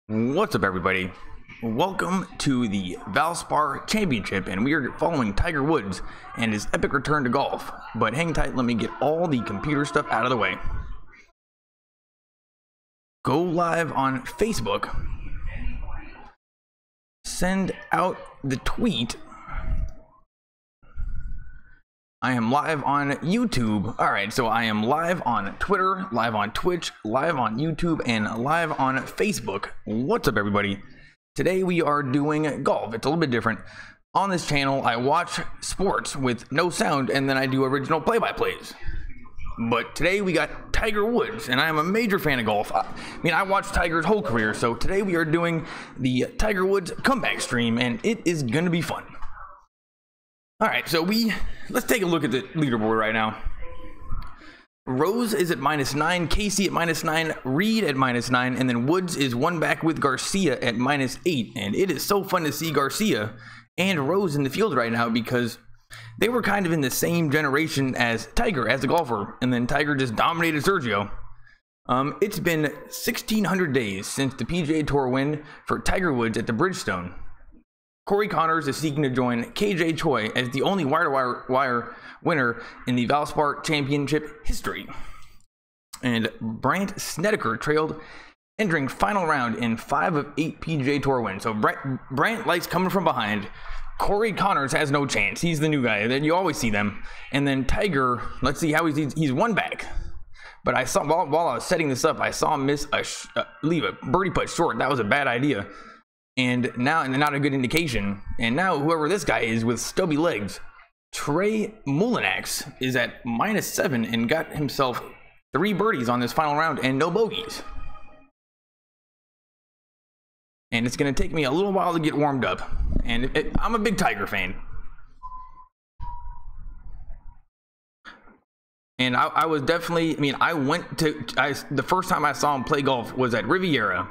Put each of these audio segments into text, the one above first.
What's up, everybody? Welcome to the Valspar Championship, and we are following Tiger Woods and his epic return to golf. But hang tight, let me get all the computer stuff out of the way. Go live on Facebook. Send out the tweet. I am live on YouTube. Alright, so I am live on Twitter, live on Twitch, live on YouTube, and live on Facebook. What's up, everybody? Today we are doing golf. It's a little bit different. On this channel, I watch sports with no sound, and then I do original play-by-plays. But today we got Tiger Woods, and I am a major fan of golf. I watched Tiger's whole career, so today we are doing the Tiger Woods comeback stream, and it is going to be fun. Alright, so let's take a look at the leaderboard right now. Rose is at -9, Casey at -9, Reed at -9, and then Woods is one back with Garcia at -8. And it is so fun to see Garcia and Rose in the field right now because they were kind of in the same generation as Tiger as a golfer, and then Tiger just dominated Sergio. It's been 1,600 days since the PGA Tour win for Tiger Woods at the Bridgestone. Corey Connors is seeking to join KJ Choi as the only wire winner in the Valspar Championship history. And Brandt Snedeker trailed entering final round in 5 of 8 PGA Tour wins. So Brandt likes coming from behind. Corey Connors has no chance. He's the new guy. Then you always see them. And then Tiger, let's see how he's one back. But I saw while I was setting this up, I saw him leave a birdie putt short. That was a bad idea. And now, not a good indication. And now, whoever this guy is with stubby legs, Trey Mullinax, is at -7 and got himself 3 birdies on this final round and no bogeys. And it's going to take me a little while to get warmed up. And I'm a big Tiger fan. And I was definitely, the first time I saw him play golf was at Riviera.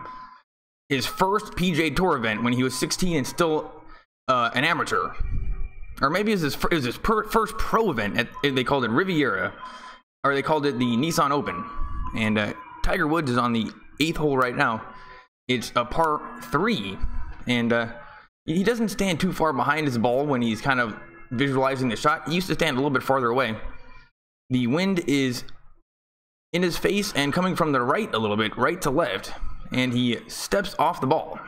His first PGA Tour event when he was 16 and still an amateur. Or maybe it was his first pro event. They called it Riviera. Or they called it the Nissan Open. And Tiger Woods is on the 8th hole right now. It's a par 3. And he doesn't stand too far behind his ball when he's kind of visualizing the shot. He used to stand a little bit farther away. The wind is in his face and coming from the right a little bit, right to left. And he steps off the ball.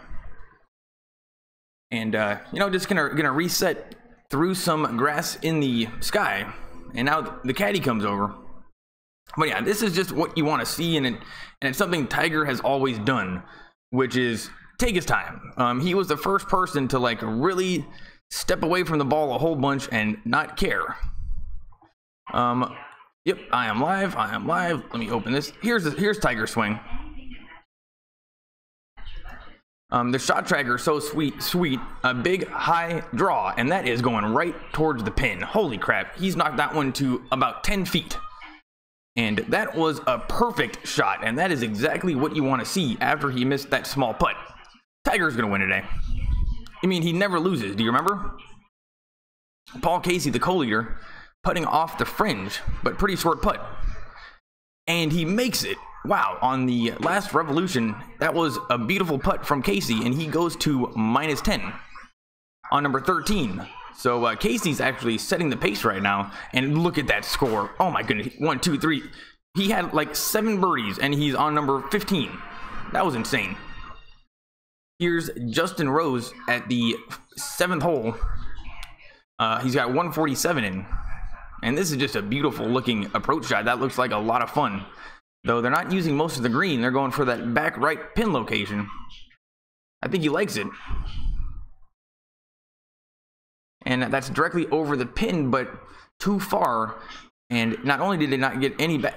And, just gonna reset through some grass in the sky. And now the caddy comes over. But yeah, this is just what you want to see, and it's something Tiger has always done, which is take his time. He was the first person to really step away from the ball a whole bunch and not care. Yep, I am live. Let me open this. Here's Tiger's swing. The shot tracker is so sweet, a big high draw, and that is going right towards the pin. Holy crap, he's knocked that one to about 10 feet. And that was a perfect shot, and that is exactly what you want to see after he missed that small putt. Tiger's going to win today. He never loses, do you remember? Paul Casey, the co-leader, putting off the fringe, but pretty short putt. And he makes it. Wow, on the last revolution, that was a beautiful putt from Casey, and he goes to -10 on number 13. So Casey's actually setting the pace right now, and look at that score. Oh my goodness, 1, 2, 3. He had 7 birdies, and he's on number 15. That was insane. Here's Justin Rose at the 7th hole. He's got 147 in, and this is just a beautiful looking approach shot. That looks like a lot of fun. Though they're not using most of the green, they're going for that back right pin location. I think he likes it. And that's directly over the pin, but too far. And not only did they not get any back,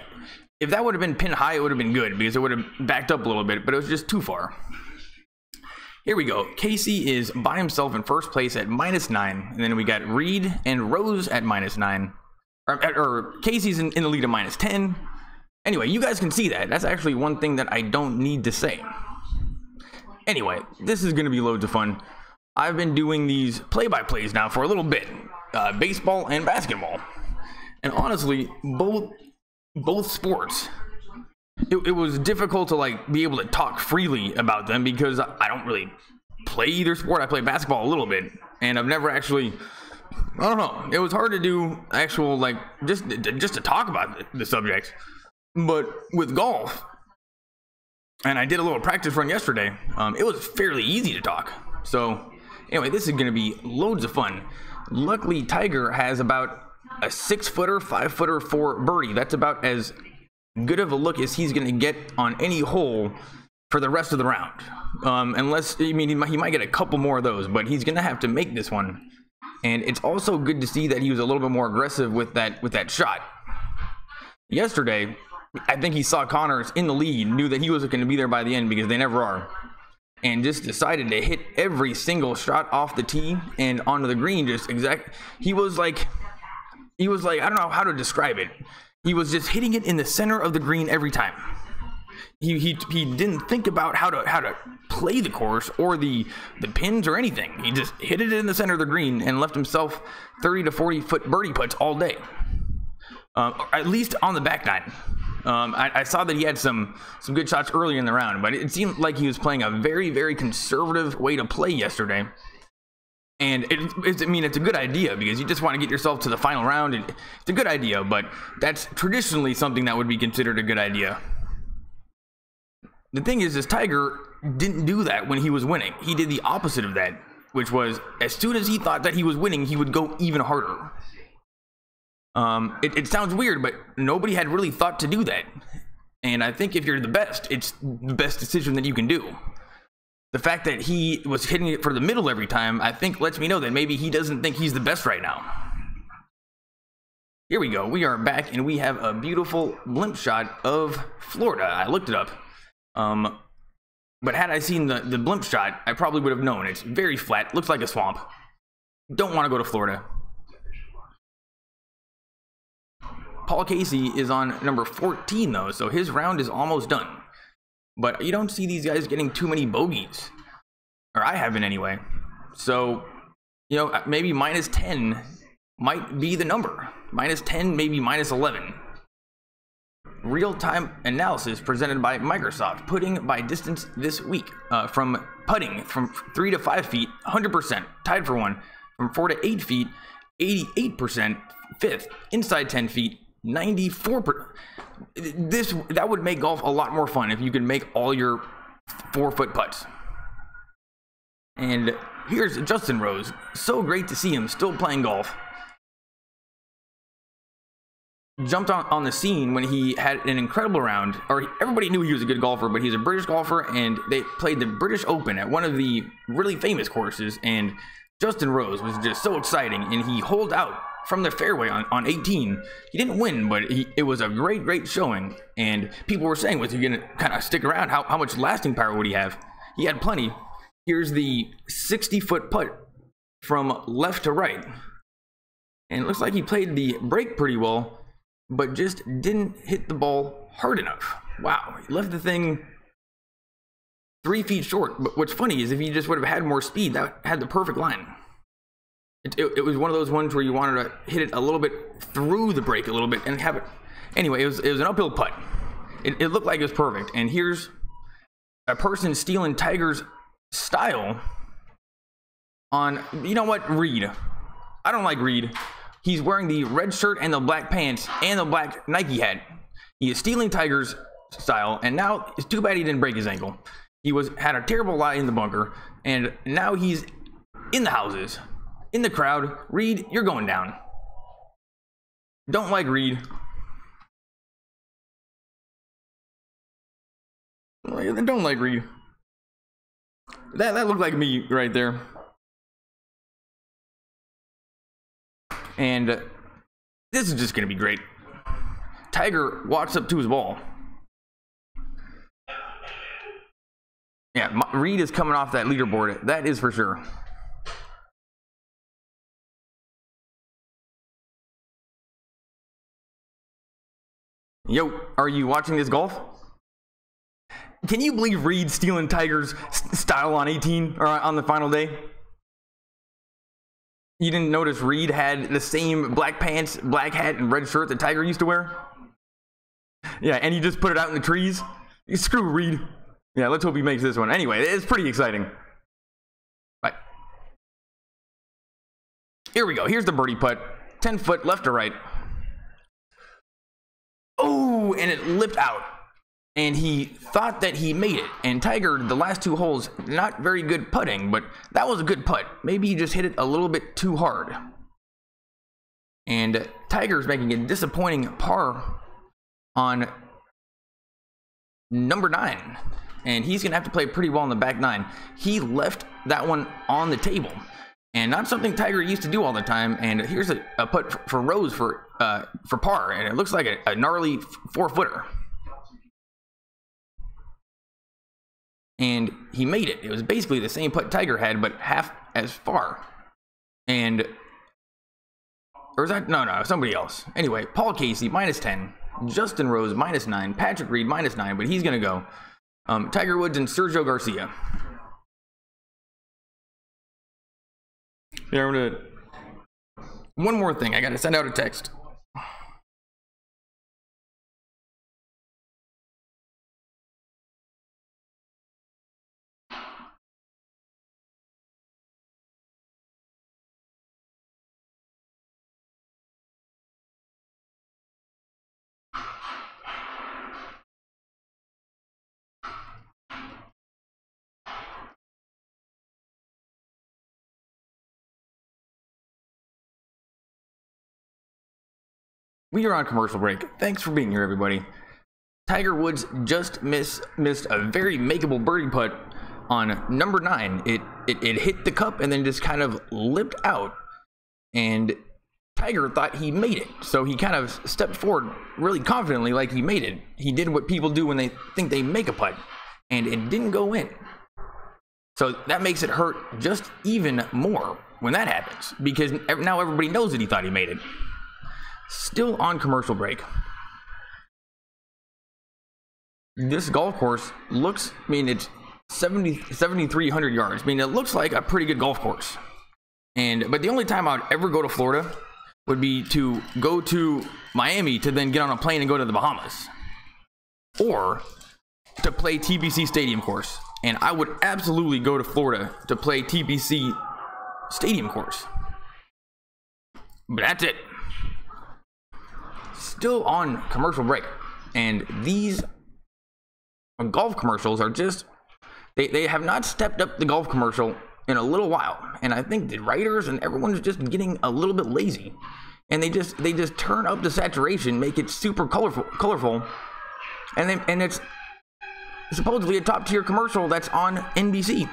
if that would have been pin high, it would have been good because it would have backed up a little bit, but it was just too far. Here we go. Casey is by himself in first place at -9. And then we got Reed and Rose at -9. Or Casey's in the lead at -10. Anyway, you guys can see that. That's actually one thing that I don't need to say. Anyway, this is going to be loads of fun. I've been doing these play-by-plays now for a little bit. Baseball and basketball. And honestly, both sports it was difficult to like be able to talk freely about them because I don't really play either sport. I play basketball a little bit, and I've never actually, I don't know, it was hard to do actual like just to talk about the subject. But with golf, and I did a little practice run yesterday, it was fairly easy to talk. So anyway, this is going to be loads of fun. Luckily, Tiger has about a 6-footer, 5-footer for birdie. That's about as good of a look as he's going to get on any hole for the rest of the round. Unless, I mean, he might get a couple more of those, but he's going to have to make this one. And it's also good to see that he was a little bit more aggressive with that shot. Yesterday, I think he saw Connors in the lead, knew that he was going to be there by the end because they never are, and just decided to hit every single shot off the tee and onto the green. He was like, I don't know how to describe it. He was just hitting it in the center of the green every time. He didn't think about how to play the course or the pins or anything. He just hit it in the center of the green and left himself 30 to 40 foot birdie putts all day. At least on the back nine. I saw that he had some good shots early in the round, but it seemed like he was playing a very, very conservative way to play yesterday. And it's a good idea because you just want to get yourself to the final round, and it's a good idea, but that's traditionally something that would be considered a good idea. The thing is Tiger didn't do that when he was winning. He did the opposite of that, which was as soon as he thought that he was winning, he would go even harder. It sounds weird, but nobody had really thought to do that. And I think if you're the best, it's the best decision that you can do. The fact that he was hitting it for the middle every time, I think lets me know that maybe he doesn't think he's the best right now. Here we go. We are back, and we have a beautiful blimp shot of Florida. I looked it up. But had I seen the blimp shot, I probably would have known. It's very flat, looks like a swamp. Don't want to go to Florida. Paul Casey is on number 14 though, so his round is almost done. But you don't see these guys getting too many bogeys, or I haven't anyway. So, you know, maybe minus 10 might be the number. Minus 10, maybe minus 11. Real-time analysis presented by Microsoft. Putting by distance this week. From putting from 3 to 5 feet, 100%. Tied for 1. From 4 to 8 feet, 88%. 5th. Inside 10 feet, 94%. That would make golf a lot more fun if you could make all your 4-foot putts. And here's Justin Rose. So great to see him still playing golf. Jumped on the scene when he had an incredible round, or everybody knew he was a good golfer, but he's a British golfer, and they played the British Open at one of the really famous courses, and Justin Rose was just so exciting, and he holed out from the fairway on 18. He didn't win, but it was a great showing, and people were saying, was he going to kind of stick around? How much lasting power would he have? He had plenty. Here's the 60-foot putt from left to right, and it looks like he played the break pretty well, but just didn't hit the ball hard enough. Wow, he left the thing 3 feet short. But what's funny is if he just would have had more speed, that had the perfect line. It was one of those ones where you wanted to hit it a little bit through the break a little bit and have it. Anyway, it was an uphill putt. It looked like it was perfect. And here's a person stealing Tiger's style on, you know what, Reed. I don't like Reed. He's wearing the red shirt and the black pants and the black Nike hat. He is stealing Tiger's style, and now it's too bad he didn't break his ankle. He had a terrible lie in the bunker, and now he's in the houses, in the crowd. Reed, you're going down. Don't like Reed. Don't like Reed. That looked like me right there. And this is just going to be great. Tiger walks up to his ball. Yeah, Reed is coming off that leaderboard. That is for sure. Yo, are you watching this golf? Can you believe Reed stealing Tiger's style on 18 or on the final day? You didn't notice Reed had the same black pants, black hat, and red shirt that Tiger used to wear? Yeah, and he just put it out in the trees. Screw Reed. Yeah, let's hope he makes this one. Anyway, it's pretty exciting. Right. Here we go. Here's the birdie putt. 10 foot left to right. Oh, and it lipped out. And he thought that he made it. And Tiger, the last 2 holes, not very good putting, but that was a good putt. Maybe he just hit it a little bit too hard. And Tiger's making a disappointing par on number 9. And he's going to have to play pretty well in the back 9. He left that one on the table. And not something Tiger used to do all the time. And here's a putt for Rose for par. And it looks like a gnarly 4-footer. And he made it. It was basically the same putt Tiger had, but half as far. And, or is that, no, somebody else. Anyway, Paul Casey, -10. Justin Rose, -9. Patrick Reed, -9, but he's going to go. Tiger Woods and Sergio Garcia. Yeah, I'm going to, one more thing. I got to send out a text. We are on commercial break. Thanks for being here, everybody. Tiger Woods just missed a very makeable birdie putt on number 9. It hit the cup and then just kind of lipped out. And Tiger thought he made it. So he kind of stepped forward really confidently like he made it. He did what people do when they think they make a putt. And it didn't go in. So that makes it hurt just even more when that happens. Because now everybody knows that he thought he made it. Still on commercial break. This golf course looks, I mean, it's 7,300 yards. I mean, it looks like a pretty good golf course. But the only time I would ever go to Florida would be to go to Miami to then get on a plane and go to the Bahamas. Or to play TPC Stadium course. And I would absolutely go to Florida to play TPC Stadium course. But that's it. Still on commercial break, and these golf commercials are just they have not stepped up the golf commercial in a little while, and I think the writers and everyone's just getting a little bit lazy, and they just turn up the saturation, make it super colorful, and it's supposedly a top tier commercial that's on NBC.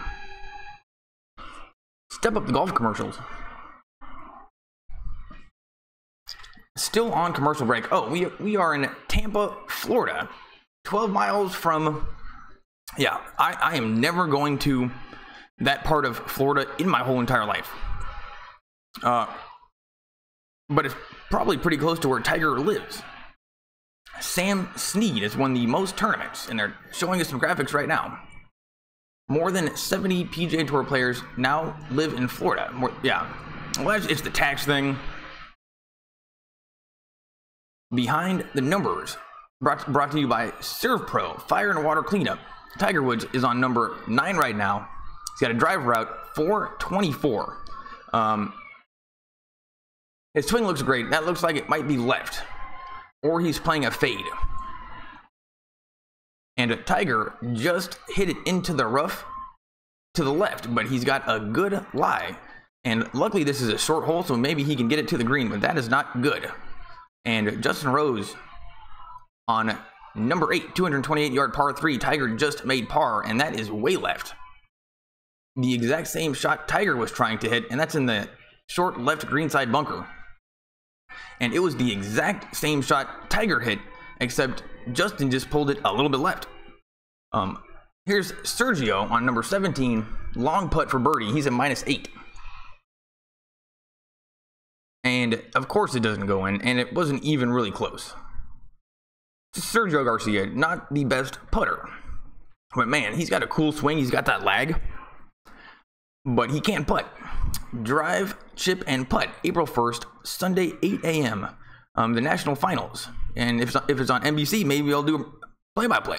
Step up the golf commercials. Still on commercial break. Oh, we are in Tampa, Florida. 12 miles from, yeah, I am never going to that part of Florida in my whole entire life. But it's probably pretty close to where Tiger lives. Sam Snead has won the most tournaments, and they're showing us some graphics right now. More than 70 PGA Tour players now live in Florida. Yeah, well, it's the tax thing. Behind the numbers, brought to you by ServPro Fire and Water Cleanup. Tiger Woods is on number 9 right now. He's got a drive route 424. His swing looks great. That looks like it might be left, or he's playing a fade. And Tiger just hit it into the rough to the left, but he's got a good lie. And luckily this is a short hole, so maybe he can get it to the green, but that is not good. And Justin Rose on number 8, 228-yard par 3. Tiger just made par, and that is way left. The exact same shot Tiger was trying to hit, and that's in the short left green side bunker. And it was the exact same shot Tiger hit, except Justin just pulled it a little bit left. Here's Sergio on number 17, long putt for birdie. He's at -8. And of course it doesn't go in, and it wasn't even really close. Sergio Garcia, not the best putter, but man, he's got a cool swing. He's got that lag, but he can't putt. Drive, chip, and putt. April 1st, Sunday, 8 a.m. the national finals. And if it's on NBC, maybe I'll do a play-by-play.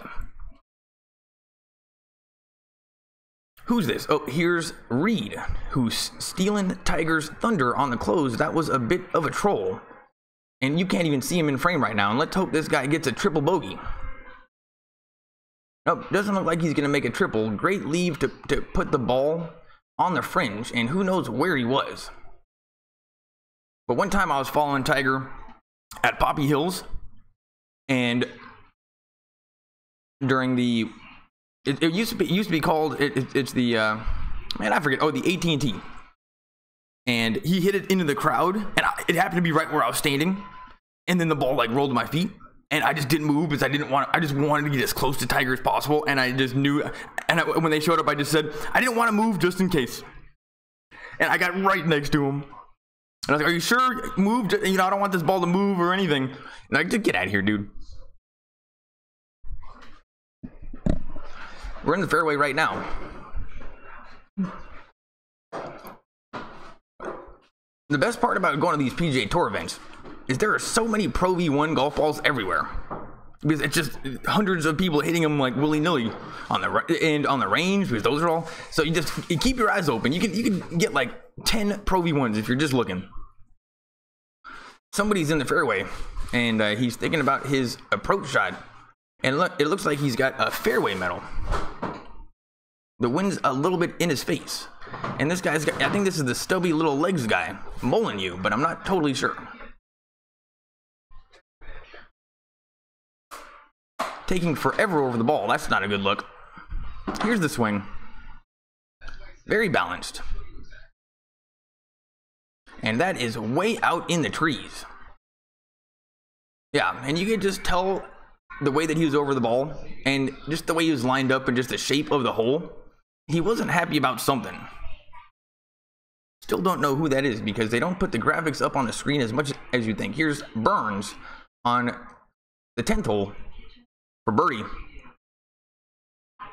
Who's this? Oh, here's Reed, who's stealing Tiger's thunder on the close. That was a bit of a troll. And you can't even see him in frame right now. And let's hope this guy gets a triple bogey. Nope, doesn't look like he's going to make a triple. Great leave to put the ball on the fringe. And who knows where he was. But one time I was following Tiger at Poppy Hills. And during the... It used to be called, it's the, man, I forget, oh, the AT&T. And he hit it into the crowd, and it happened to be right where I was standing. And then the ball, like, rolled to my feet. And I just didn't move because I just wanted to get as close to Tiger as possible. And I just knew, and when they showed up, I just said, I didn't want to move just in case. And I got right next to him. And I was like, are you sure? Move, you know, I don't want this ball to move or anything. And I just get out of here, dude. We're in the fairway right now. The best part about going to these PGA Tour events is there are so many Pro V1 golf balls everywhere. Because it's just hundreds of people hitting them like willy-nilly on the range, because those are all. So you keep your eyes open. You can get like 10 Pro V1s if you're just looking. Somebody's in the fairway, and he's thinking about his approach shot. And look, it looks like he's got a fairway medal. The wind's a little bit in his face. And this guy's got, I think this is the stubby little legs guy, Molyneux, but I'm not totally sure. Taking forever over the ball, that's not a good look. Here's the swing. Very balanced. And that is way out in the trees. Yeah, and you can just tell the way that he was over the ball and just the way he was lined up and just the shape of the hole. He wasn't happy about something. Still don't know who that is because they don't put the graphics up on the screen as much as you think. Here's Burns on the 10th hole for birdie.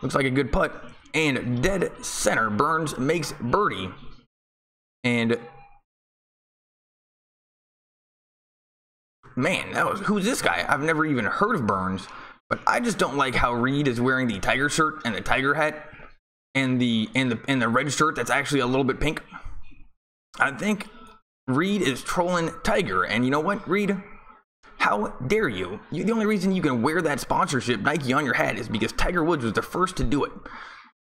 Looks like a good putt. And dead center, Burns makes birdie. And man, who's this guy? I've never even heard of Burns, but I just don't like how Reed is wearing the Tiger shirt and the Tiger hat and the red shirt that's actually a little bit pink. I think Reed is trolling Tiger, and you know what, Reed? How dare you? The only reason you can wear that sponsorship Nike on your hat is because Tiger Woods was the first to do it.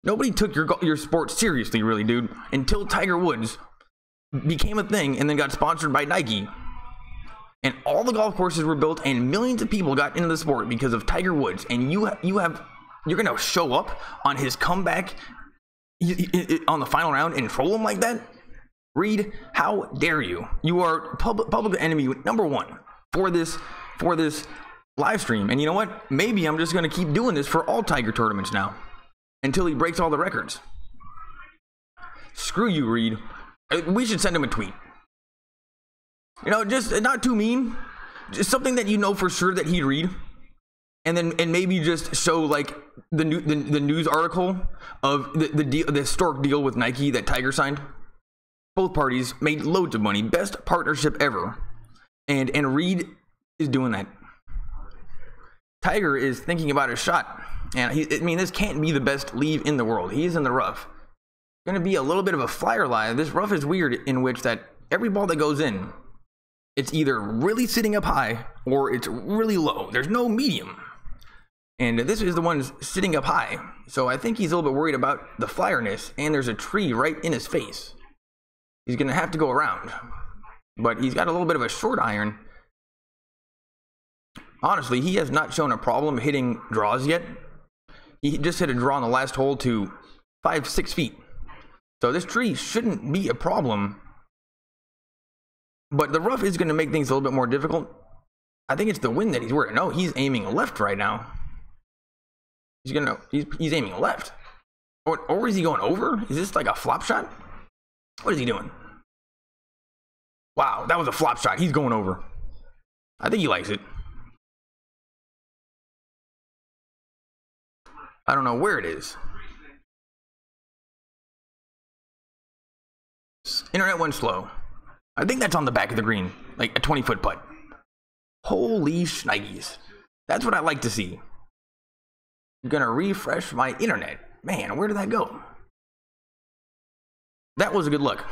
Nobody took your sport seriously, really, dude, until Tiger Woods became a thing and then got sponsored by Nike. And all the golf courses were built, and millions of people got into the sport because of Tiger Woods. And you're gonna show up on his comeback on the final round and troll him like that? Reed, how dare you? You are public enemy number one for this live stream. And you know what? Maybe I'm just gonna keep doing this for all Tiger tournaments now until he breaks all the records. Screw you, Reed. We should send him a tweet. You know, just not too mean, just something that you know for sure that he'd read, and maybe just show like the news article of the historic deal with Nike that Tiger signed. Both parties made loads of money, best partnership ever, and Reed is doing that. Tiger is thinking about his shot, and this can't be the best leave in the world. He's in the rough. Going to be a little bit of a flyer lie. This rough is weird in which that every ball that goes in, it's either really sitting up high or it's really low. There's no medium. And this is the one sitting up high. So I think he's a little bit worried about the flyerness, and there's a tree right in his face. He's going to have to go around. But he's got a little bit of a short iron. Honestly, he has not shown a problem hitting draws yet. He just hit a draw on the last hole to 5-6 feet. So this tree shouldn't be a problem. But the rough is going to make things a little bit more difficult. I think it's the wind that he's worried. No, he's aiming left right now. He's aiming left. Or is he going over? Is this like a flop shot? What is he doing? Wow, that was a flop shot. He's going over. I think he likes it. I don't know where it is. Internet went slow. I think that's on the back of the green, like a 20-foot putt. Holy shnikes. That's what I like to see. I'm gonna refresh my internet. Man, where did that go? That was a good look.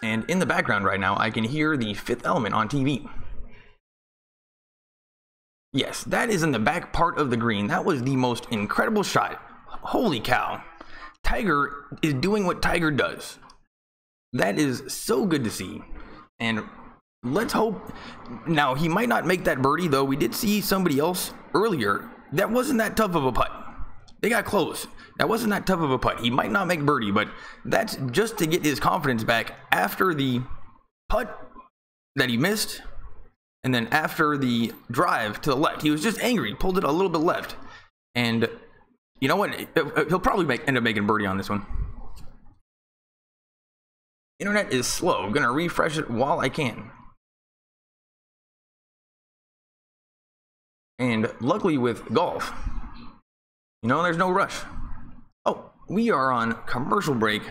And in the background right now, I can hear the Fifth Element on TV. Yes, that is in the back part of the green. That was the most incredible shot. Holy cow. Tiger is doing what Tiger does. That is so good to see. And let's hope. Now, he might not make that birdie, though. We did see somebody else earlier. That wasn't that tough of a putt. They got close. That wasn't that tough of a putt. He might not make birdie, but that's just to get his confidence back after the putt that he missed. And then after the drive to the left, he was just angry, pulled it a little bit left. And you know what? He'll probably end up making birdie on this one. Internet is slow. I'm gonna refresh it while I can. And luckily with golf, you know, there's no rush. Oh, we are on commercial break.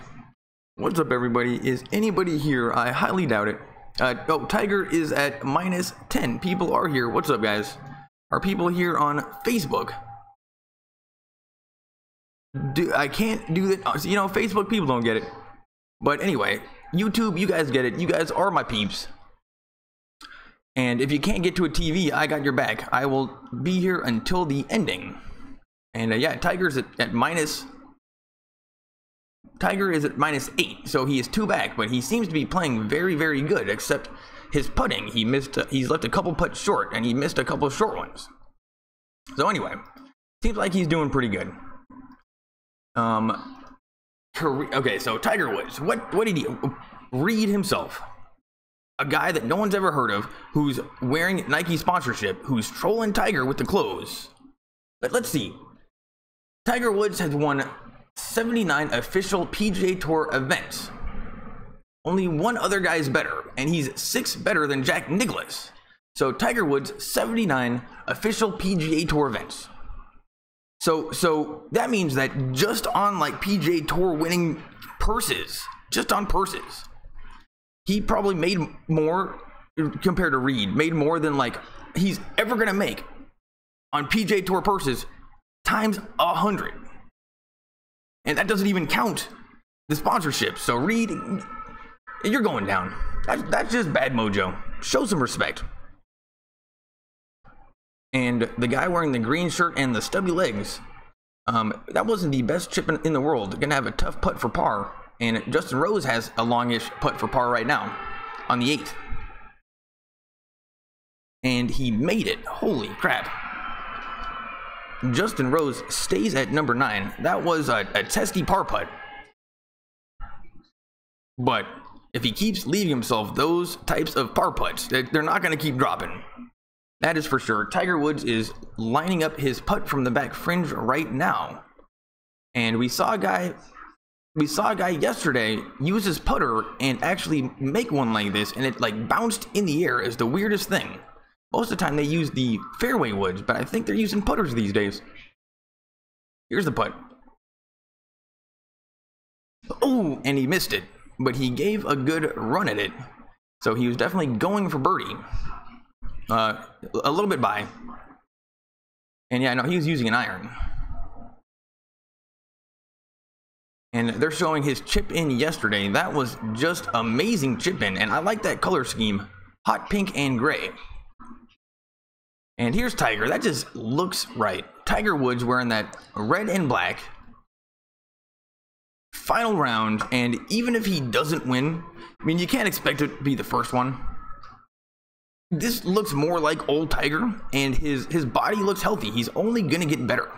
What's up, everybody? Is anybody here? I highly doubt it. Oh, Tiger is at -10. People are here. What's up, guys? Are people here on Facebook? I can't do that. You know, Facebook people don't get it. But anyway, YouTube, you guys get it. You guys are my peeps. And if you can't get to a TV, I got your back. I will be here until the ending. And yeah, Tiger's at minus. Tiger is at -8, so he is 2 back, but he seems to be playing very, very good, except his putting. He's left a couple putts short, and he missed a couple short ones. So anyway, seems like he's doing pretty good. Okay, so Tiger Woods, what did he Reed himself? A guy that no one's ever heard of, who's wearing Nike sponsorship, who's trolling Tiger with the clothes. But let's see. Tiger Woods has won 79 official PGA Tour events. Only one other guy is better, and he's 6 better than Jack Nicklaus. So Tiger Woods, 79 official PGA Tour events. So that means that just on like PGA Tour winning purses, just on purses, he probably made more compared to Reed, made more than like he's ever gonna make on PGA Tour purses times 100. And that doesn't even count the sponsorship. So Reed, you're going down. That's just bad mojo. Show some respect. And the guy wearing the green shirt and the stubby legs, that wasn't the best chip in the world. Gonna have a tough putt for par. And Justin Rose has a longish putt for par right now on the 8th. And he made it. Holy crap. Justin Rose stays at number 9. That was a testy par putt. But if he keeps leaving himself those types of par putts, they're not going to keep dropping. That is for sure. Tiger Woods is lining up his putt from the back fringe right now. And we saw a guy yesterday use his putter and actually make one like this, and it like bounced in the air. Is the weirdest thing. Most of the time they use the fairway woods, but I think they're using putters these days. Here's the putt. Oh, and he missed it, but he gave a good run at it. So he was definitely going for birdie. A little bit by. And yeah, no, he was using an iron. And they're showing his chip in yesterday. That was just amazing chip in, and I like that color scheme. Hot pink and gray. And here's Tiger. That just looks right. Tiger Woods wearing that red and black. Final round, and even if he doesn't win, I mean, you can't expect it to be the first one. This looks more like old Tiger, and his body looks healthy. He's only gonna get better.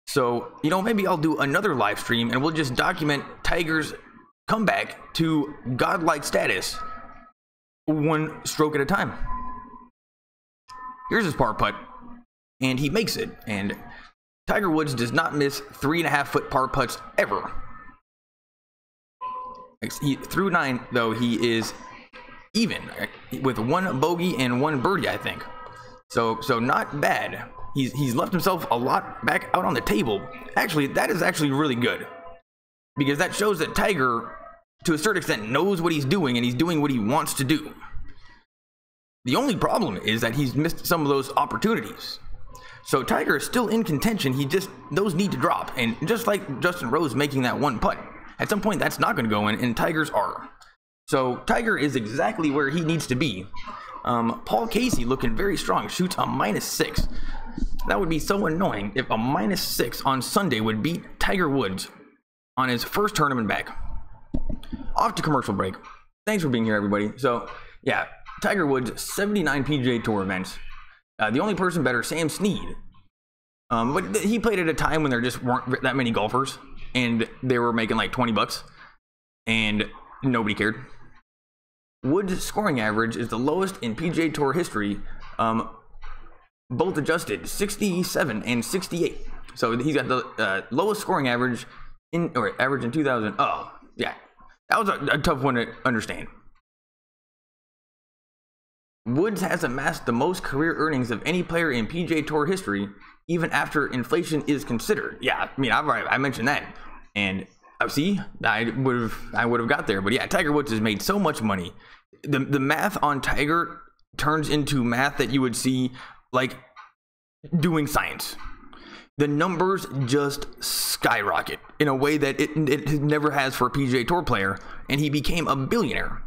So, you know, maybe I'll do another live stream and we'll just document Tiger's comeback to godlike status, 1 stroke at a time. Here's his par putt, and he makes it. And Tiger Woods does not miss 3.5-foot par putts ever. Through 9, though, he is even with 1 bogey and 1 birdie, I think. So not bad. He's left himself a lot back out on the table. Actually, that is actually really good, because that shows that Tiger, to a certain extent, knows what he's doing, and he's doing what he wants to do. The only problem is that he's missed some of those opportunities. So Tiger is still in contention. Those need to drop. And just like Justin Rose making that one putt, at some point that's not going to go in, and Tiger's are. So Tiger is exactly where he needs to be. Paul Casey looking very strong, shoots a -6. That would be so annoying if a -6 on Sunday would beat Tiger Woods on his first tournament back. Off to commercial break. Thanks for being here, everybody. So, yeah, Tiger Woods, 79 PGA Tour events. The only person better, Sam Snead. But he played at a time when there just weren't that many golfers, and they were making like $20, and nobody cared. Woods' scoring average is the lowest in PGA Tour history, both adjusted, 67 and 68. So he's got the lowest scoring average in 2000. Oh, yeah. That was a tough one to understand. Woods has amassed the most career earnings of any player in PGA Tour history, even after inflation is considered. Yeah, I mean, I mentioned that, and see, I would have got there. But yeah, Tiger Woods has made so much money. The math on Tiger turns into math that you would see like doing science. The numbers just skyrocket in a way that it never has for a PGA Tour player, and he became a billionaire.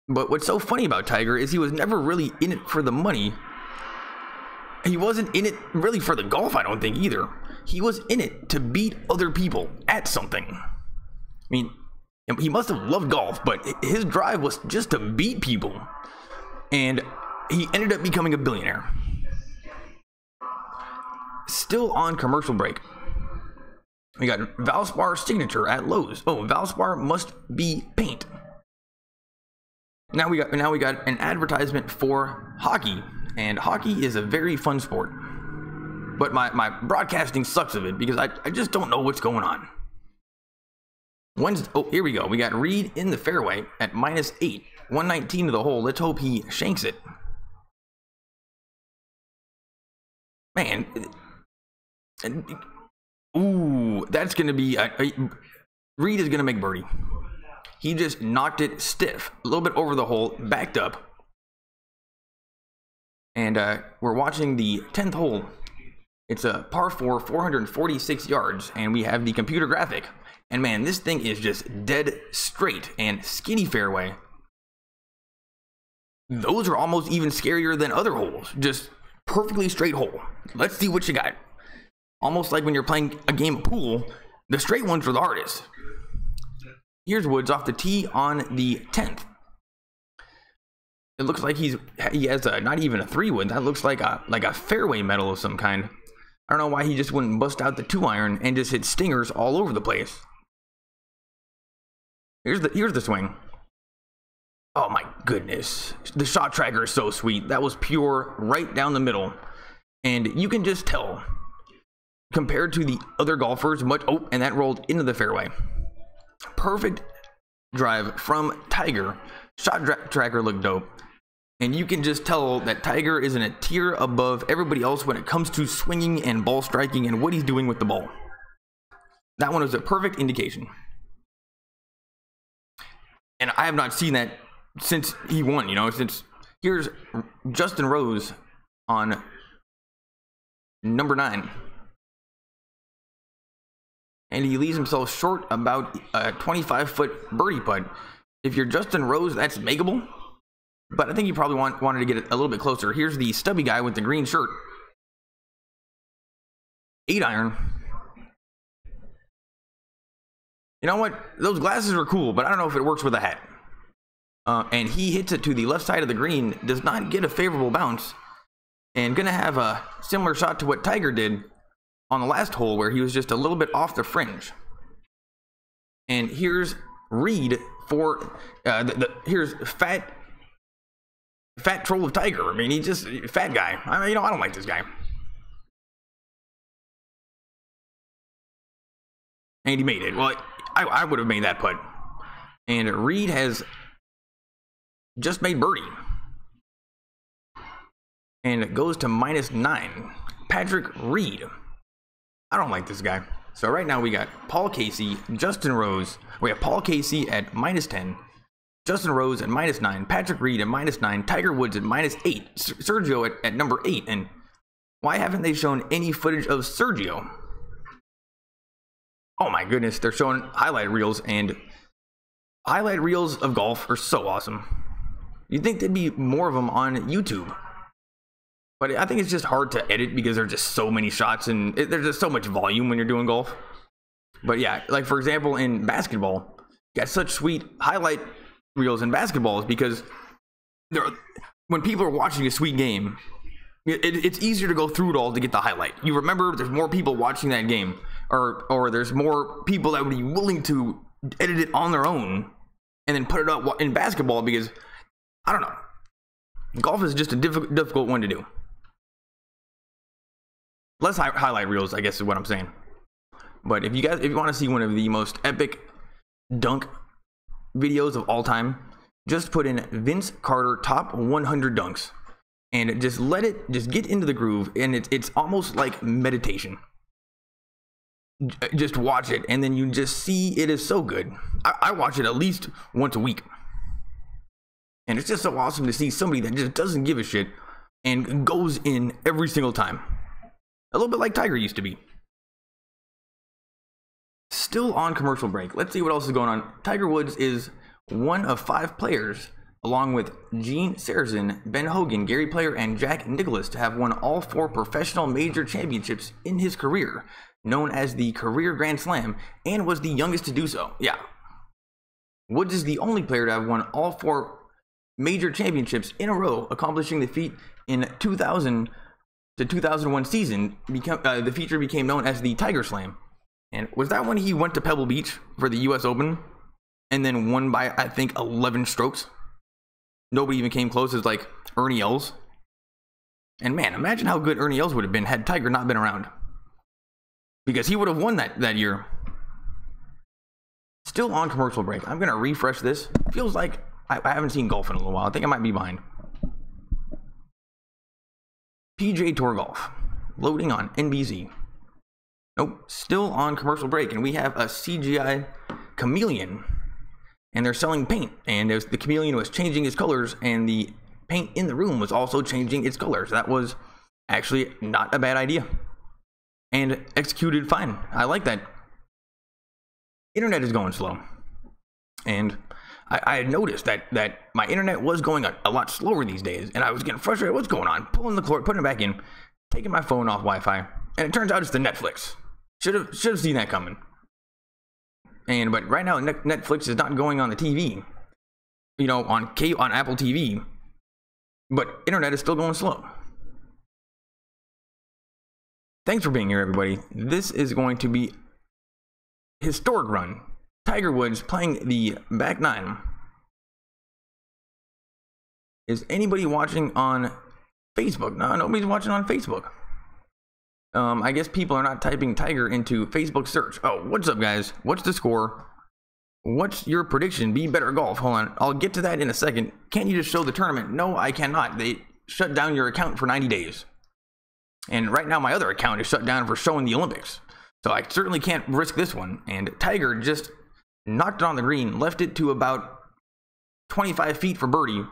But what's so funny about Tiger is he was never really in it for the money. He wasn't in it really for the golf, I don't think, either. He was in it to beat other people at something. I mean, he must have loved golf, but his drive was just to beat people. And he ended up becoming a billionaire. Still on commercial break. We got Valspar signature at Lowe's. Oh, Valspar must be paint. Now we got an advertisement for hockey, and hockey is a very fun sport. But my broadcasting sucks of it because I just don't know what's going on. Oh, here we go. We got Reed in the fairway at -8, 119 to the hole. Let's hope he shanks it. Man. Ooh, that's going to be... Reed is going to make birdie. He just knocked it stiff, a little bit over the hole, backed up. And we're watching the 10th hole. It's a par 4, 446 yards, and we have the computer graphic. And man, this thing is just dead straight and skinny fairway. Those are almost even scarier than other holes. Just perfectly straight hole. Let's see what you got. Almost like when you're playing a game of pool, the straight ones are the hardest. Here's Woods off the tee on the 10th. It looks like he has not even a 3-wood. That looks like a fairway metal of some kind. I don't know why he just wouldn't bust out the 2-iron and just hit stingers all over the place. Here's the swing. Oh my goodness. The shot tracker is so sweet. That was pure right down the middle. And you can just tell compared to the other golfers, and that rolled into the fairway. Perfect drive from Tiger. Shot tracker looked dope. And you can just tell that Tiger is in a tier above everybody else when it comes to swinging and ball striking and what he's doing with the ball. That one was a perfect indication. And I have not seen that since he won, since here's Justin Rose on number 9. And he leaves himself short about a 25-foot birdie putt. If you're Justin Rose, that's makeable. But I think he probably wanted to get it a little bit closer. Here's the stubby guy with the green shirt. 8-iron. You know what? Those glasses are cool, but I don't know if it works with a hat. And he hits it to the left side of the green. Does not get a favorable bounce. And going to have a similar shot to what Tiger did on the last hole, where he was just a little bit off the fringe. And here's Reed for here's fat troll of Tiger. I mean, he's just fat guy. I don't like this guy. And he made it. Well, I would have made that putt. And Reed has just made birdie. And it goes to -9. Patrick Reed. I don't like this guy. So right now we got Paul Casey, Justin Rose. We have Paul Casey at -10, Justin Rose at -9, Patrick Reed at -9, Tiger Woods at -8, Sergio at number 8. And why haven't they shown any footage of Sergio? Oh my goodness, they're showing highlight reels, and highlight reels of golf are so awesome. You'd think there'd be more of them on YouTube, but I think it's just hard to edit because there's just so many shots and there's just so much volume when you're doing golf. But yeah, like for example in basketball, you got such sweet highlight reels in basketballs because when people are watching a sweet game, it's easier to go through it all to get the highlight. You remember there's more people watching that game, or there's more people that would be willing to edit it on their own and then put it up in basketball because, I don't know, golf is just a difficult one to do. Less highlight reels, I guess is what I'm saying. But if you want to see one of the most epic dunk videos of all time, just put in Vince Carter top 100 dunks and just let it just get into the groove, and it's almost like meditation. Just watch it and then you just see it is so good. I watch it at least once a week, and it's just so awesome to see somebody that just doesn't give a shit and goes in every single time, a little bit like Tiger used to be. Still on commercial break, let's see what else is going on. Tiger Woods is one of 5 players, along with Gene Sarazen, Ben Hogan, Gary Player, and Jack Nicklaus, to have won all 4 professional major championships in his career, known as the Career Grand Slam, and was the youngest to do so. Yeah. Woods is the only player to have won all 4 major championships in a row, accomplishing the feat in 2000 to 2001 season. The feature became known as the Tiger Slam. And was that when he went to Pebble Beach for the US Open and then won by, I think, 11 strokes? Nobody even came close as like Ernie Els. And man, imagine how good Ernie Els would have been had Tiger not been around, because he would have won that year. Still on commercial break. I'm going to refresh this. Feels like I haven't seen golf in a little while. I think I might be behind. PGA Tour Golf. Loading on NBC. Nope. Still on commercial break. And we have a CGI chameleon. And they're selling paint. And the chameleon was changing its colors. And the paint in the room was also changing its colors. That was actually not a bad idea. And executed fine. I like that. Internet is going slow. And I had noticed that my internet was going a lot slower these days, and I was getting frustrated. What's going on? Pulling the cord, putting it back in, taking my phone off Wi-Fi, and it turns out it's the Netflix. Should have seen that coming. But right now Netflix is not going on the TV, on Apple TV, but internet is still going slow. Thanks for being here, everybody. This is going to be historic run. Tiger Woods playing the back 9. Is anybody watching on Facebook? No, nobody's watching on Facebook. I guess people are not typing Tiger into Facebook search. Oh, what's up, guys? What's the score? What's your prediction? Be better golf. Hold on, I'll get to that in a second. Can't you just show the tournament? No, I cannot. They shut down your account for 90 days. And right now my other account is shut down for showing the Olympics. So I certainly can't risk this one. And Tiger just knocked it on the green, left it to about 25 feet for birdie.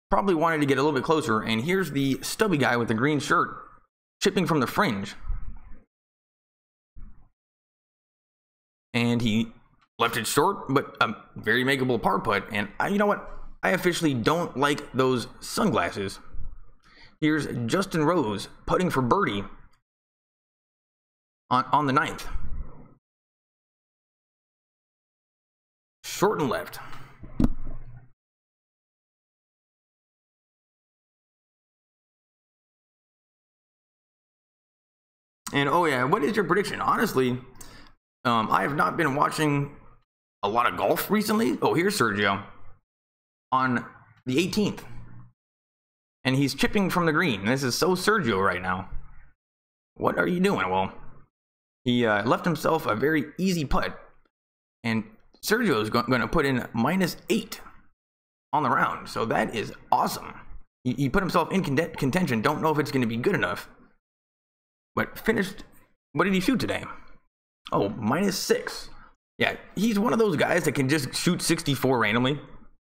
Probably wanted to get a little bit closer. And here's the stubby guy with the green shirt chipping from the fringe. And he left it short, but a very makeable par putt. And you know what? I officially don't like those sunglasses. Here's Justin Rose putting for birdie on the 9th. Short and left. And oh yeah, what is your prediction? Honestly, I have not been watching a lot of golf recently. Oh, here's Sergio on the 18th. And he's chipping from the green. This is so Sergio right now. What are you doing? Well, he left himself a very easy putt. And Sergio is going to put in -8 on the round. So that is awesome. He put himself in contention. Don't know if it's going to be good enough. But finished. What did he shoot today? Oh, -6. Yeah, he's one of those guys that can just shoot 64 randomly.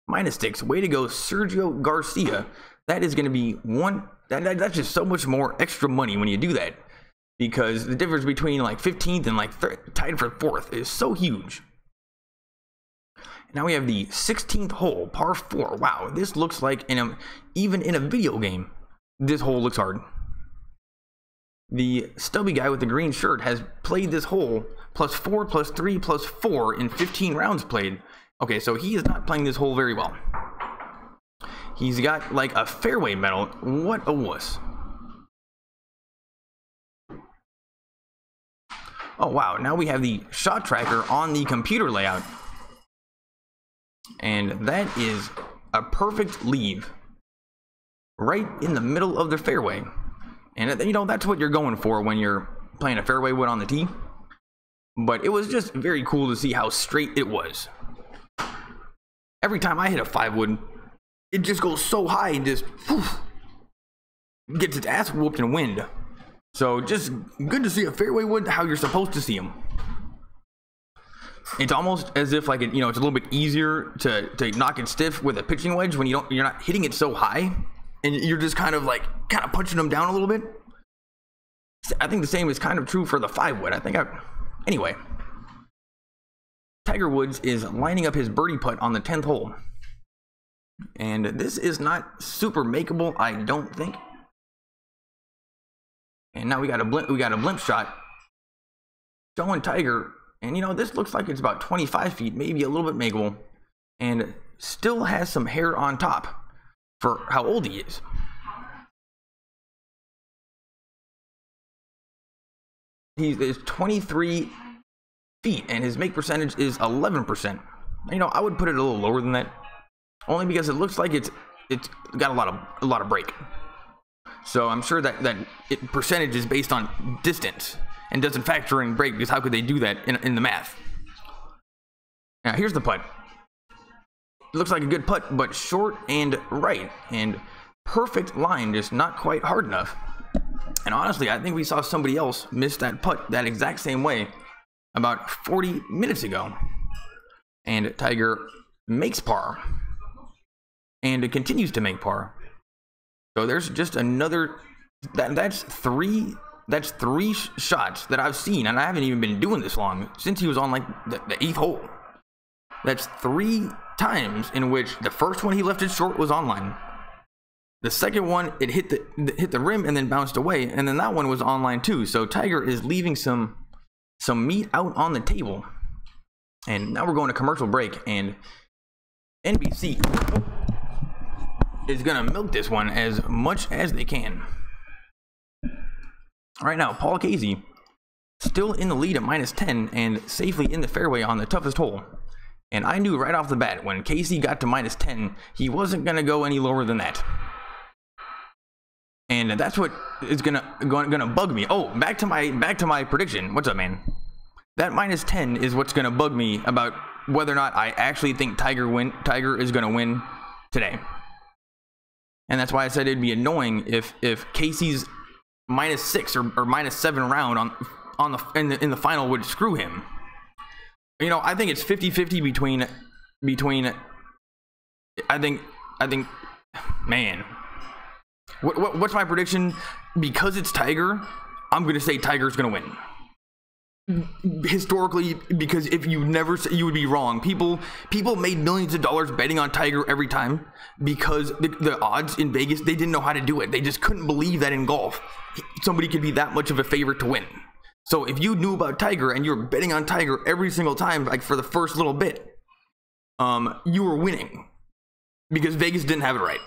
-6. Way to go, Sergio Garcia. That is going to be that's just so much more extra money when you do that, because the difference between like 15th and like tied for 4th is so huge. Now we have the 16th hole, par 4. Wow, this looks like even in a video game, this hole looks hard. The stubby guy with the green shirt has played this hole +4, +3, +4 in 15 rounds played. Okay, so he is not playing this hole very well. He's got like a fairway medal. What a wuss. Oh wow, now we have the shot tracker on the computer layout. And that is a perfect leave right in the middle of the fairway. And you know, that's what you're going for when you're playing a fairway wood on the tee. But it was just very cool to see how straight it was. Every time I hit a 5 wood, it just goes so high and just gets its ass whooped in wind. So just good to see a fairway wood how you're supposed to see them. It's almost as if like it's a little bit easier to knock it stiff with a pitching wedge when you're not hitting it so high, and you're just kind of punching them down a little bit. I think the same is kind of true for the 5 wood. Anyway, Tiger Woods is lining up his birdie putt on the 10th hole, and this is not super makeable, I don't think. And now we got a blimp shot showing Tiger. And this looks like it's about 25 feet, maybe a little bit makeable, and still has some hair on top for how old he is. He is 23 feet, and his make percentage is 11%. I would put it a little lower than that, only because it looks like it's got a lot of break. So I'm sure that percentage is based on distance and doesn't factor in break, because how could they do that in the math? Now here's the putt. It looks like a good putt, but short and right, and perfect line, just not quite hard enough. And honestly, I think we saw somebody else miss that putt that exact same way about 40 minutes ago. And Tiger makes par, and it continues to make par. So there's just another, that's three shots that I've seen, and I haven't even been doing this long, since he was on like the 8th hole. That's 3 times in which the first one he left it short was online. The second one, it hit the rim and then bounced away, and then that one was online too. So Tiger is leaving some meat out on the table. And now we're going to commercial break, and NBC is gonna milk this one as much as they can. Right now, Paul Casey still in the lead at -10 and safely in the fairway on the toughest hole. And I knew right off the bat when Casey got to -10, he wasn't gonna go any lower than that. And that's what is gonna bug me. Oh, back to my prediction. What's up, man? That -10 is what's gonna bug me about whether or not I actually think Tiger is gonna win today. And that's why I said it'd be annoying if Casey's -6 or -7 round in the final would screw him. I think it's 50-50 between I think man, what's my prediction? Because it's Tiger, I'm gonna say Tiger's gonna win. Historically, because if you never say, you would be wrong. People made millions of dollars betting on Tiger every time, because the odds in Vegas, they didn't know how to do it. They just couldn't believe that in golf somebody could be that much of a favorite to win. So if you knew about Tiger and you were betting on Tiger every single time, like for the first little bit, you were winning, because Vegas didn't have it right.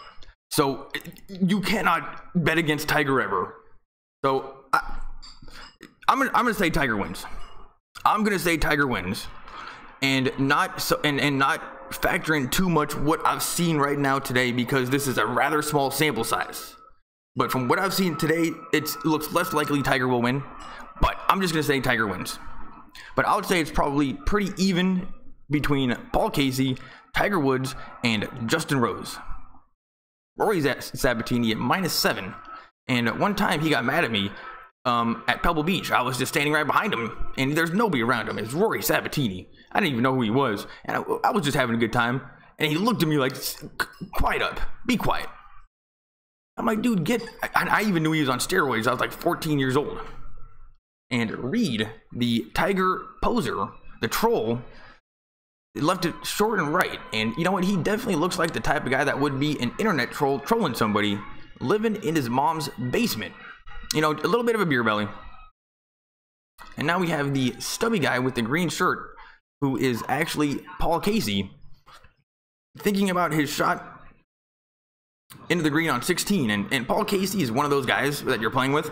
So you cannot bet against Tiger ever. So I'm gonna say Tiger wins. I'm gonna say Tiger wins, and not factor in too much what I've seen right now today, because this is a rather small sample size. But from what I've seen today, it looks less likely Tiger will win. But I'm just gonna say Tiger wins. But I would say it's probably pretty even between Paul Casey, Tiger Woods, and Justin Rose. Rory Sabatini at -7, and one time he got mad at me at Pebble Beach. I was just standing right behind him, and there's nobody around him. It's Rory Sabatini. I didn't even know who he was, and I was just having a good time. And he looked at me like, quiet up, be quiet. I'm like, dude, I even knew he was on steroids. I was like 14 years old. And Reed, the Tiger poser, the troll, left it short and right. And you know what? He definitely looks like the type of guy that would be an internet troll trolling somebody living in his mom's basement. You know, a little bit of a beer belly. And now we have the stubby guy with the green shirt, who is actually Paul Casey, thinking about his shot into the green on 16. And Paul Casey is one of those guys that you're playing with.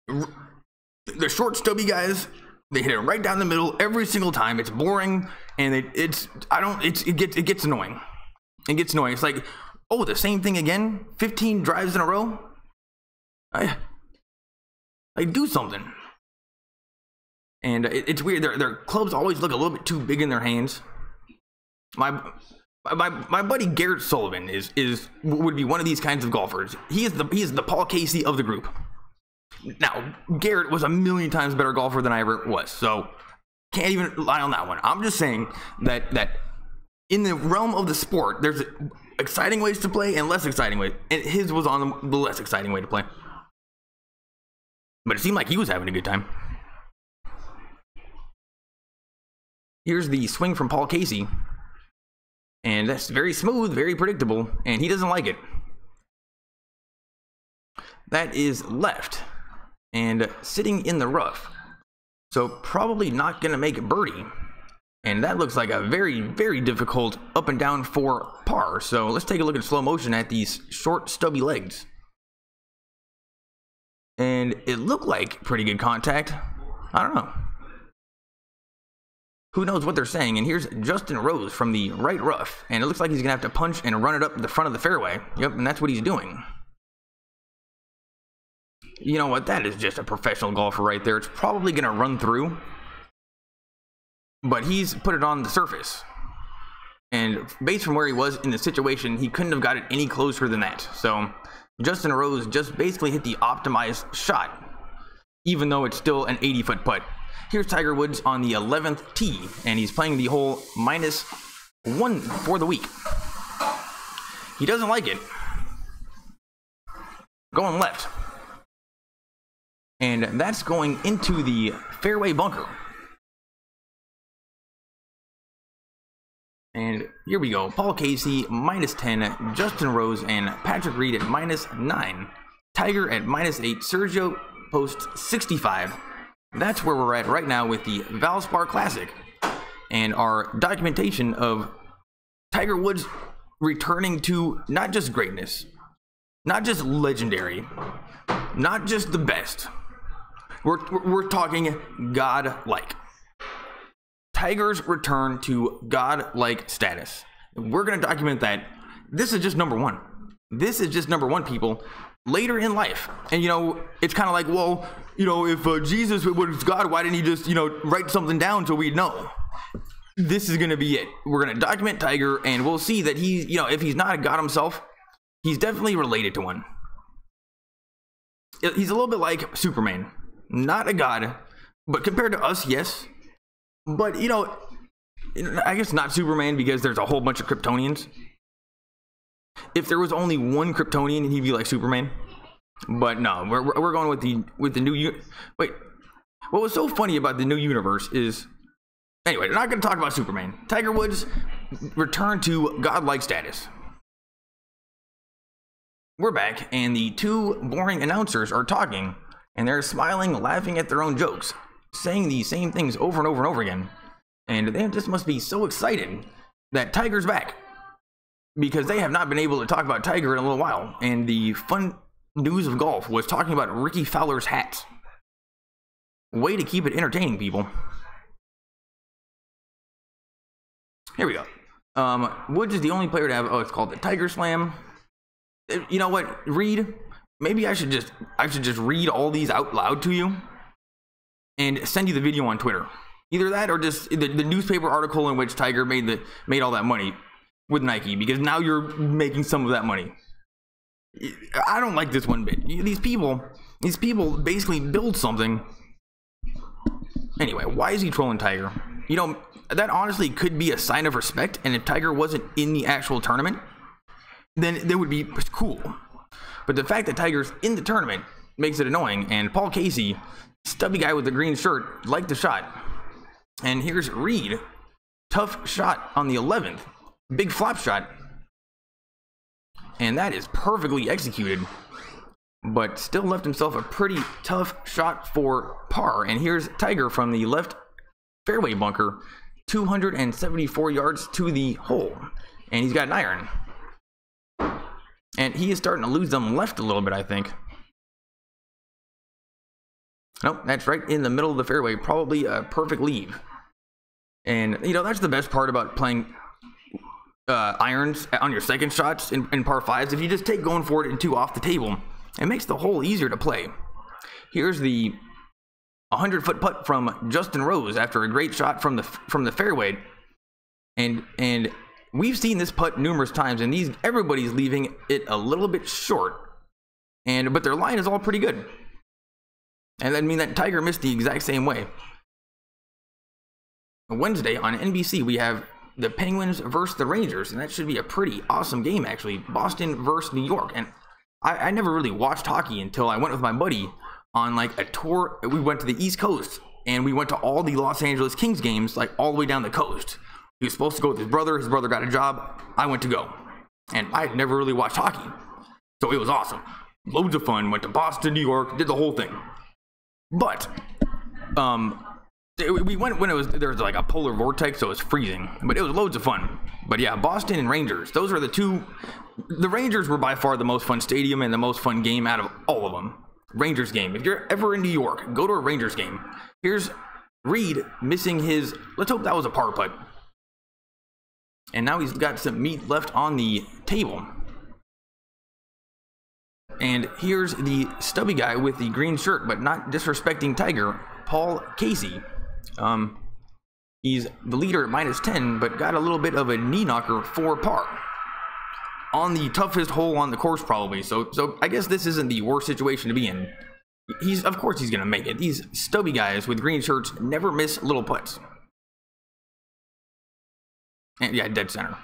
The short, stubby guys, they hit it right down the middle every single time. It's boring, and it gets annoying. It gets annoying. It's like, oh, the same thing again? 15 drives in a row? I do something. And it's weird. Their clubs always look a little bit too big in their hands. My buddy Garrett Sullivan would be one of these kinds of golfers. He is the Paul Casey of the group. Now, Garrett was a million times better golfer than I ever was, so can't even lie on that one. I'm just saying that in the realm of the sport, there's exciting ways to play and less exciting ways, and his was on the less exciting way to play. But it seemed like he was having a good time. Here's the swing from Paul Casey, and that's very smooth, very predictable, and he doesn't like it. That is left and sitting in the rough, so probably not gonna make a birdie, and that looks like a very, very difficult up and down for par. So let's take a look in slow motion at these short, stubby legs, and it looked like pretty good contact. I don't know, who knows what they're saying. And here's Justin Rose from the right rough, and it looks like he's gonna have to punch and run it up the front of the fairway. Yep, and that's what he's doing. You know what? That is just a professional golfer right there. It's probably going to run through, but he's put it on the surface. And based from where he was in the situation, he couldn't have got it any closer than that. So Justin Rose just basically hit the optimized shot, even though it's still an 80-foot putt. Here's Tiger Woods on the 11th tee, and he's playing the hole -1 for the week. He doesn't like it. Going left. And that's going into the fairway bunker. And here we go. Paul Casey -10, Justin Rose and Patrick Reed at -9, Tiger at -8, Sergio Post 65. That's where we're at right now with the Valspar Classic and our documentation of Tiger Woods returning to not just greatness, not just legendary, not just the best. We're talking godlike. Tiger's return to godlike status. We're going to document that. This is just number one. This is just number one, people. Later in life, and you know, it's kind of like, well, you know, if Jesus was God, why didn't he just, you know, write something down so we'd know? This is going to be it. We're going to document Tiger, and we'll see that he, you know, if he's not a god himself, he's definitely related to one. He's a little bit like Superman. Not a god, but compared to us, yes. But, you know, I guess not Superman because there's a whole bunch of Kryptonians. If there was only one Kryptonian, he'd be like Superman. But no, we're going with the new wait. What was so funny about the new universe is, anyway, we're not going to talk about Superman. Tiger Woods returned to godlike status. We're back, and the two boring announcers are talking, and they're smiling, laughing at their own jokes, saying the same things over and over and over again. And they just must be so excited that Tiger's back, because they have not been able to talk about Tiger in a little while. And the fun news of golf was talking about Ricky Fowler's hats. Way to keep it entertaining, people. Here we go. Woods is the only player to have, oh, it's called the Tiger Slam. You know what, Reed? Maybe I should just read all these out loud to you and send you the video on Twitter. Either that or just the newspaper article in which Tiger made all that money with Nike, because now you're making some of that money. I don't like this one bit. These people basically build something. Anyway, why is he trolling Tiger? You know, that honestly could be a sign of respect, and if Tiger wasn't in the actual tournament, then that would be cool. But the fact that Tiger's in the tournament makes it annoying, and Paul Casey, stubby guy with the green shirt, liked the shot. And here's Reed, tough shot on the 11th, big flop shot, and that is perfectly executed, but still left himself a pretty tough shot for par. And here's Tiger from the left fairway bunker, 274 yards to the hole, and he's got an iron, and he is starting to lose them left a little bit, I think. Nope, that's right in the middle of the fairway, probably a perfect leave. And you know, that's the best part about playing irons on your second shots in par 5s. If you just take going for it and 2 off the table, it makes the hole easier to play. Here's the 100-foot putt from Justin Rose after a great shot from the fairway, and we've seen this putt numerous times, and everybody's leaving it a little bit short, but their line is all pretty good, and that means that Tiger missed the exact same way. Wednesday on NBC we have the Penguins versus the Rangers, and that should be a pretty awesome game actually. Boston versus New York, and I never really watched hockey until I went with my buddy on like a tour. We went to the East Coast, and we went to all the Los Angeles Kings games, like all the way down the coast. He was supposed to go with his brother got a job, I went to go, and I had never really watched hockey, so it was awesome, loads of fun. Went to Boston, New York, did the whole thing. But we went when there was like a polar vortex, so it was freezing, but it was loads of fun. But yeah, Boston and Rangers, those are the two. The Rangers were by far the most fun stadium and the most fun game out of all of them. Rangers game. If you're ever in New York, go to a Rangers game. Here's Reed missing his, let's hope that was a par putt. And now he's got some meat left on the table. And here's the stubby guy with the green shirt, but not disrespecting Tiger, Paul Casey. He's the leader at -10, but got a little bit of a knee knocker for par on the toughest hole on the course, probably. So I guess this isn't the worst situation to be in. Of course he's gonna make it. These stubby guys with green shirts never miss little putts. And yeah, dead center.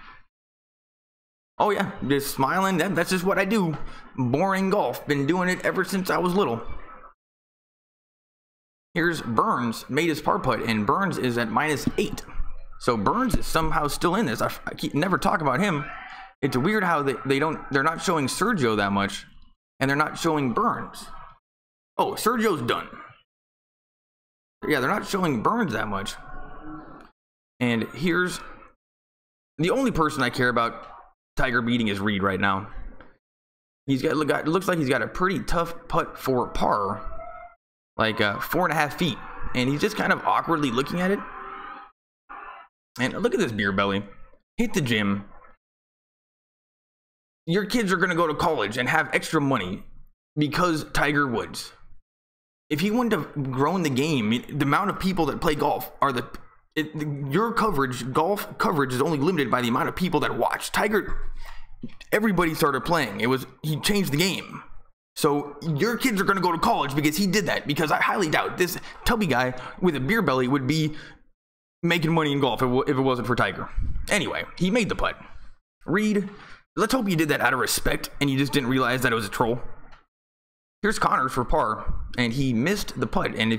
Oh yeah, just smiling. That's just what I do. Boring golf. Been doing it ever since I was little. Here's Burns, made his par putt, and Burns is at -8. So Burns is somehow still in this. I never talk about him. It's weird how they're not showing Sergio that much, and they're not showing Burns. Oh, Sergio's done. Yeah, they're not showing Burns that much. And here's the only person I care about Tiger beating is Reed right now. It looks like he's got a pretty tough putt for par, like 4.5 feet, and he's just kind of awkwardly looking at it. And look at this beer belly. Hit the gym. Your kids are going to go to college and have extra money because Tiger Woods. If he wouldn't have grown the game, the amount of people that play golf are your coverage, golf coverage, is only limited by the amount of people that watch. Tiger, everybody started playing. He changed the game. So your kids are going to go to college because he did that, because I highly doubt this tubby guy with a beer belly would be making money in golf if it wasn't for Tiger. Anyway, he made the putt. Reed, let's hope you did that out of respect and you just didn't realize that it was a troll. Here's Connors for par, and he missed the putt. And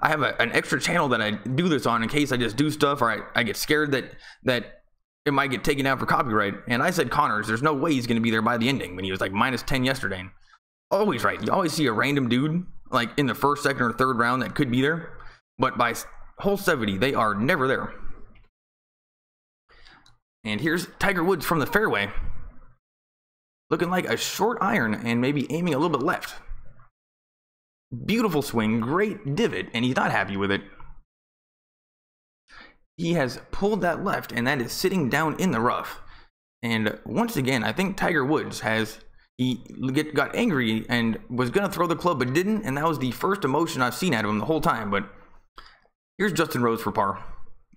I have an extra channel that I do this on in case I just do stuff or I get scared that it might get taken down for copyright. And I said Connors, there's no way he's going to be there by the ending when he was like -10 yesterday. Always right. You always see a random dude like in the first, second, or third round that could be there, but by hole 70, they are never there. And here's Tiger Woods from the fairway, looking like a short iron and maybe aiming a little bit left. Beautiful swing, great divot, and he's not happy with it. He has pulled that left, and that is sitting down in the rough. And once again, I think Tiger Woods got angry and was going to throw the club but didn't, and that was the first emotion I've seen out of him the whole time. But here's Justin Rose for par,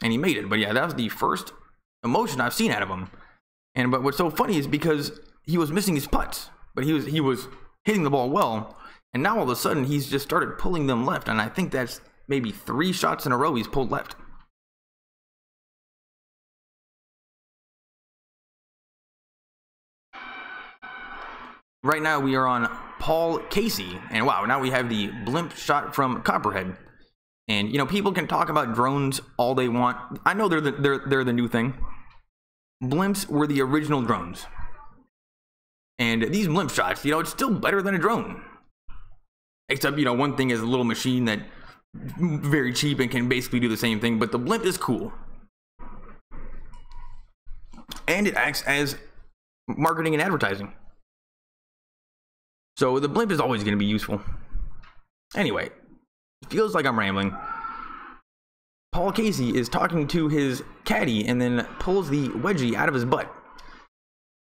and he made it. But yeah, that was the first emotion I've seen out of him. But what's so funny is because he was missing his putts, but he was hitting the ball well, and now all of a sudden he's just started pulling them left, and I think that's maybe 3 shots in a row he's pulled left. right now we are on Paul Casey, and wow, now we have the blimp shot from Copperhead. And you know, people can talk about drones all they want. I know they're the new thing. Blimps were the original drones, and these blimp shots, you know, it's still better than a drone. Except, you know, one thing is a little machine that very cheap and can basically do the same thing, but the blimp is cool. And it acts as marketing and advertising. So the blimp is always going to be useful. Anyway, it feels like I'm rambling. Paul Casey is talking to his caddy and then pulls the wedgie out of his butt.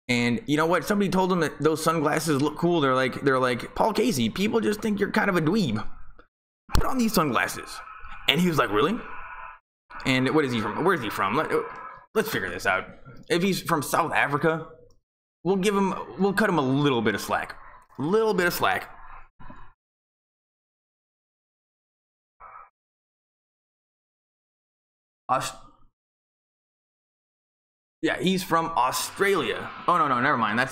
And you know what? Somebody told him that those sunglasses look cool. They're like, Paul Casey, people just think you're kind of a dweeb. Put on these sunglasses. And he was like, really? And what is he from? Where is he from? Let's figure this out. If he's from South Africa, we'll cut him a little bit of slack. A little bit of slack. Yeah, he's from Australia. Oh no, never mind. That's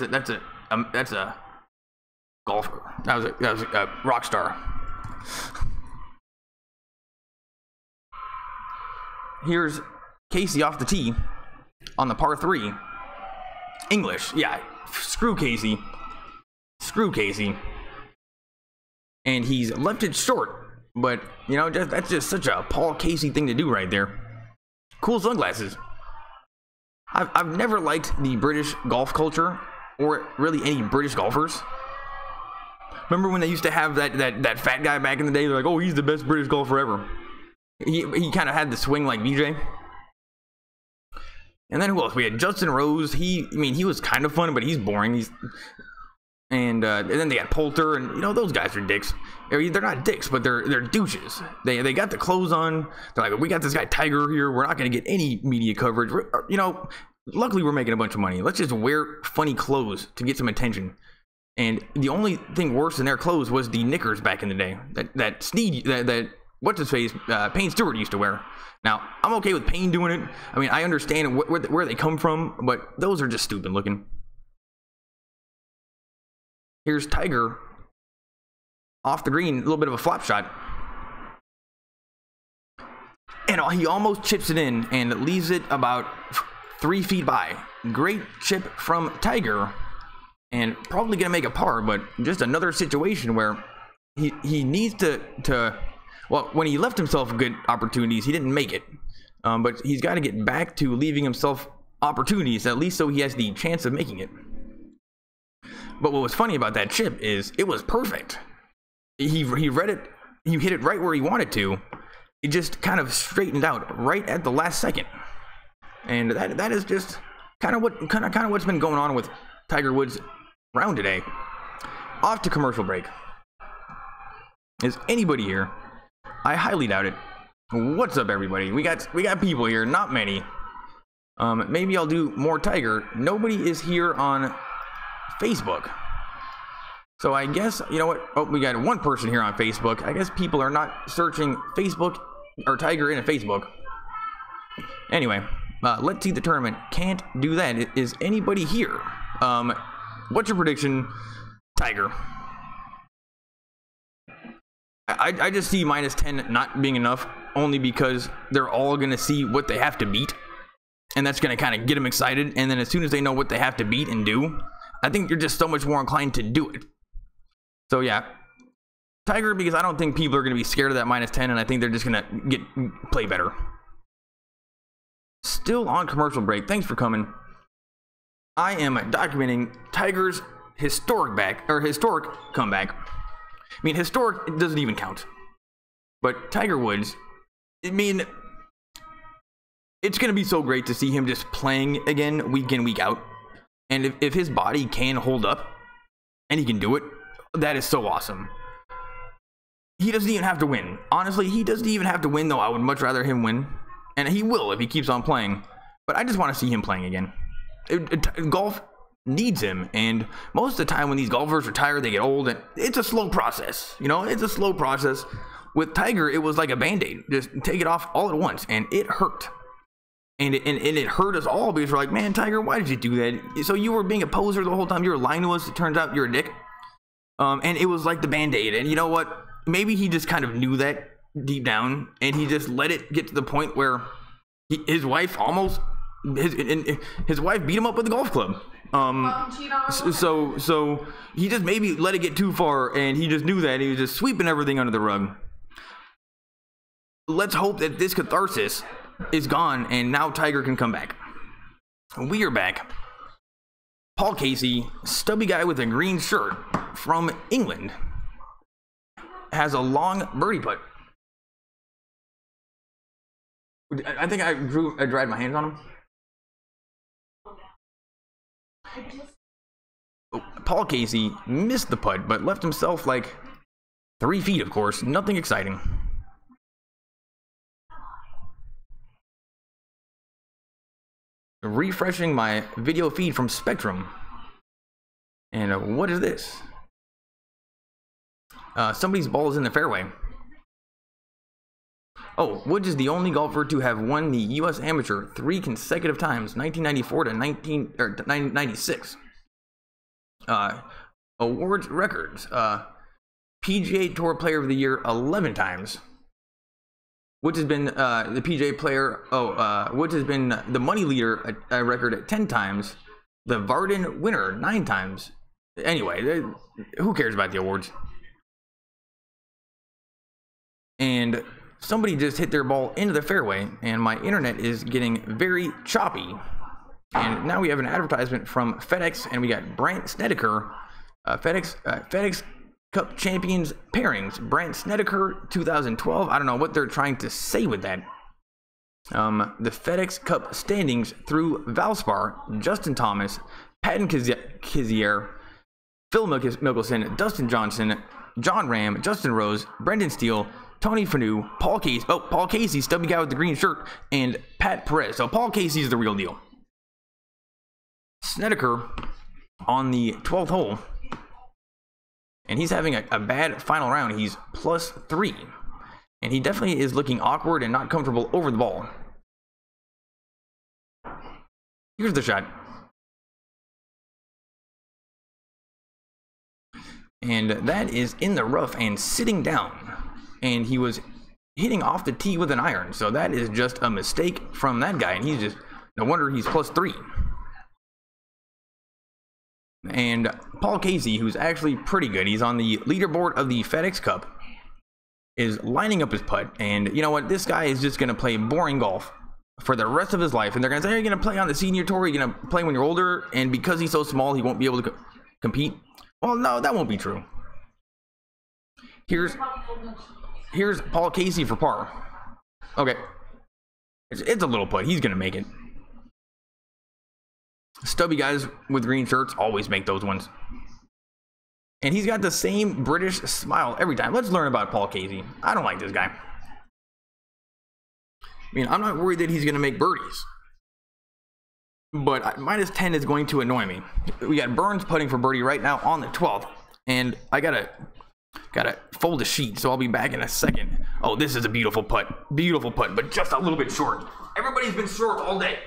a golfer. That was a rock star. Here's Casey off the tee on the par 3. English, yeah. Screw Casey. And he's left it short, but you know, that's just such a Paul Casey thing to do right there. Cool sunglasses. I've never liked the British golf culture, or really any British golfers. Remember when they used to have that fat guy back in the day? They're like, oh, he's the best British golfer ever. He kind of had the swing like BJ. And then who else? We had Justin Rose. He was kind of fun, but he's boring. And then they got Poulter, and you know, those guys are dicks. They're not dicks, but they're douches. They got the clothes on. They're like, we got this guy Tiger here. We're not gonna get any media coverage. You know, luckily we're making a bunch of money. Let's just wear funny clothes to get some attention. And the only thing worse than their clothes was the knickers back in the day. That what's his face, Payne Stewart used to wear. Now I'm okay with Payne doing it. I mean, I understand where they come from, but those are just stupid looking. Here's Tiger off the green, a little bit of a flop shot. And he almost chips it in and leaves it about 3 feet by. Great chip from Tiger. And probably going to make a par, but just another situation where he needs to, well, when he left himself good opportunities, he didn't make it. But he's got to get back to leaving himself opportunities, at least so he has the chance of making it. But what was funny about that chip is it was perfect. He read it, he hit it right where he wanted to. It just kind of straightened out right at the last second. And that is just kind of what's been going on with Tiger Woods' round today. Off to commercial break. Is anybody here? I highly doubt it. What's up, everybody? We got people here, not many. Maybe I'll do more Tiger. Nobody is here on Facebook. So I guess, you know what? Oh, we got one person here on Facebook. I guess people are not searching Facebook or Tiger in a Facebook. Anyway, let's see the tournament. Can't do that. Is anybody here? What's your prediction, Tiger? I just see -10 not being enough, only because they're all going to see what they have to beat. And that's going to kind of get them excited. And then as soon as they know what they have to beat and do, I think you're just so much more inclined to do it. So yeah, Tiger, because I don't think people are going to be scared of that -10, and I think they're just going to play better. Still on commercial break. Thanks for coming. I am documenting Tiger's historic comeback. I mean, historic, it doesn't even count. But Tiger Woods, I mean, it's going to be so great to see him just playing again week in, week out. And if his body can hold up and he can do it, that is so awesome. He doesn't even have to win. Honestly, he doesn't even have to win, though. I would much rather him win. And he will if he keeps on playing. But I just want to see him playing again. Golf needs him. And most of the time when these golfers retire, they get old. And it's a slow process. You know, it's a slow process. With Tiger, it was like a Band-Aid. Just take it off all at once. And it hurt. And it hurt us all because we're like, man, Tiger, why did you do that? So you were being a poser the whole time. You were lying to us. It turns out you're a dick. And it was like the Band-Aid. And you know what? Maybe he just kind of knew that deep down, and he just let it get to the point where his wife almost his wife beat him up with a golf club. So he just maybe let it get too far, and he just knew that, and he was just sweeping everything under the rug. Let's hope that this catharsis is gone, and now Tiger can come back. We are back. Paul Casey, stubby guy with a green shirt from England, has a long birdie putt. I think I dried my hands on him. Oh, Paul Casey missed the putt, but left himself like 3 feet, of course. Nothing exciting. Refreshing my video feed from Spectrum. And what is this? Somebody's ball is in the fairway. Oh, Woods is the only golfer to have won the U.S. Amateur 3 consecutive times, 1994 to 1996. Awards records. PGA Tour Player of the Year 11 times. Woods has been the PGA Player. Woods has been the money leader record at 10 times. The Varden winner 9 times. Anyway, who cares about the awards? And somebody just hit their ball into the fairway, and my internet is getting very choppy. And now we have an advertisement from FedEx, and we got Brandt Snedeker, FedEx Cup Champions pairings. Brandt Snedeker 2012. I don't know what they're trying to say with that. The FedEx Cup standings through Valspar, Justin Thomas, Patton Kizier, Phil Mickelson, Dustin Johnson, John Ram, Justin Rose, Brendan Steele, Tony Fanu, Paul Casey, stubby guy with the green shirt, and Pat Perez. So Paul Casey is the real deal. Snedeker on the 12th hole, and he's having a bad final round. He's +3, and he definitely is looking awkward and not comfortable over the ball. Here's the shot. And that is in the rough and sitting down. And he was hitting off the tee with an iron. So that is just a mistake from that guy. And he's just, no wonder he's +3. And Paul Casey, who's actually pretty good, he's on the leaderboard of the FedEx Cup, is lining up his putt. And you know what? This guy is just going to play boring golf for the rest of his life. And they're going to say, are you going to play on the senior tour? Are you going to play when you're older? And because he's so small, he won't be able to compete? Well, no, that won't be true. Here's Paul Casey for par. Okay. It's a little putt. He's going to make it. Stubby guys with green shirts always make those ones. And he's got the same British smile every time. Let's learn about Paul Casey. I don't like this guy. I mean, I'm not worried that he's going to make birdies. But -10 is going to annoy me. We got Burns putting for birdie right now on the 12th. And I gotta fold a sheet, so I'll be back in a second. Oh, this is a beautiful putt. Beautiful putt, but just a little bit short. Everybody's been short all day.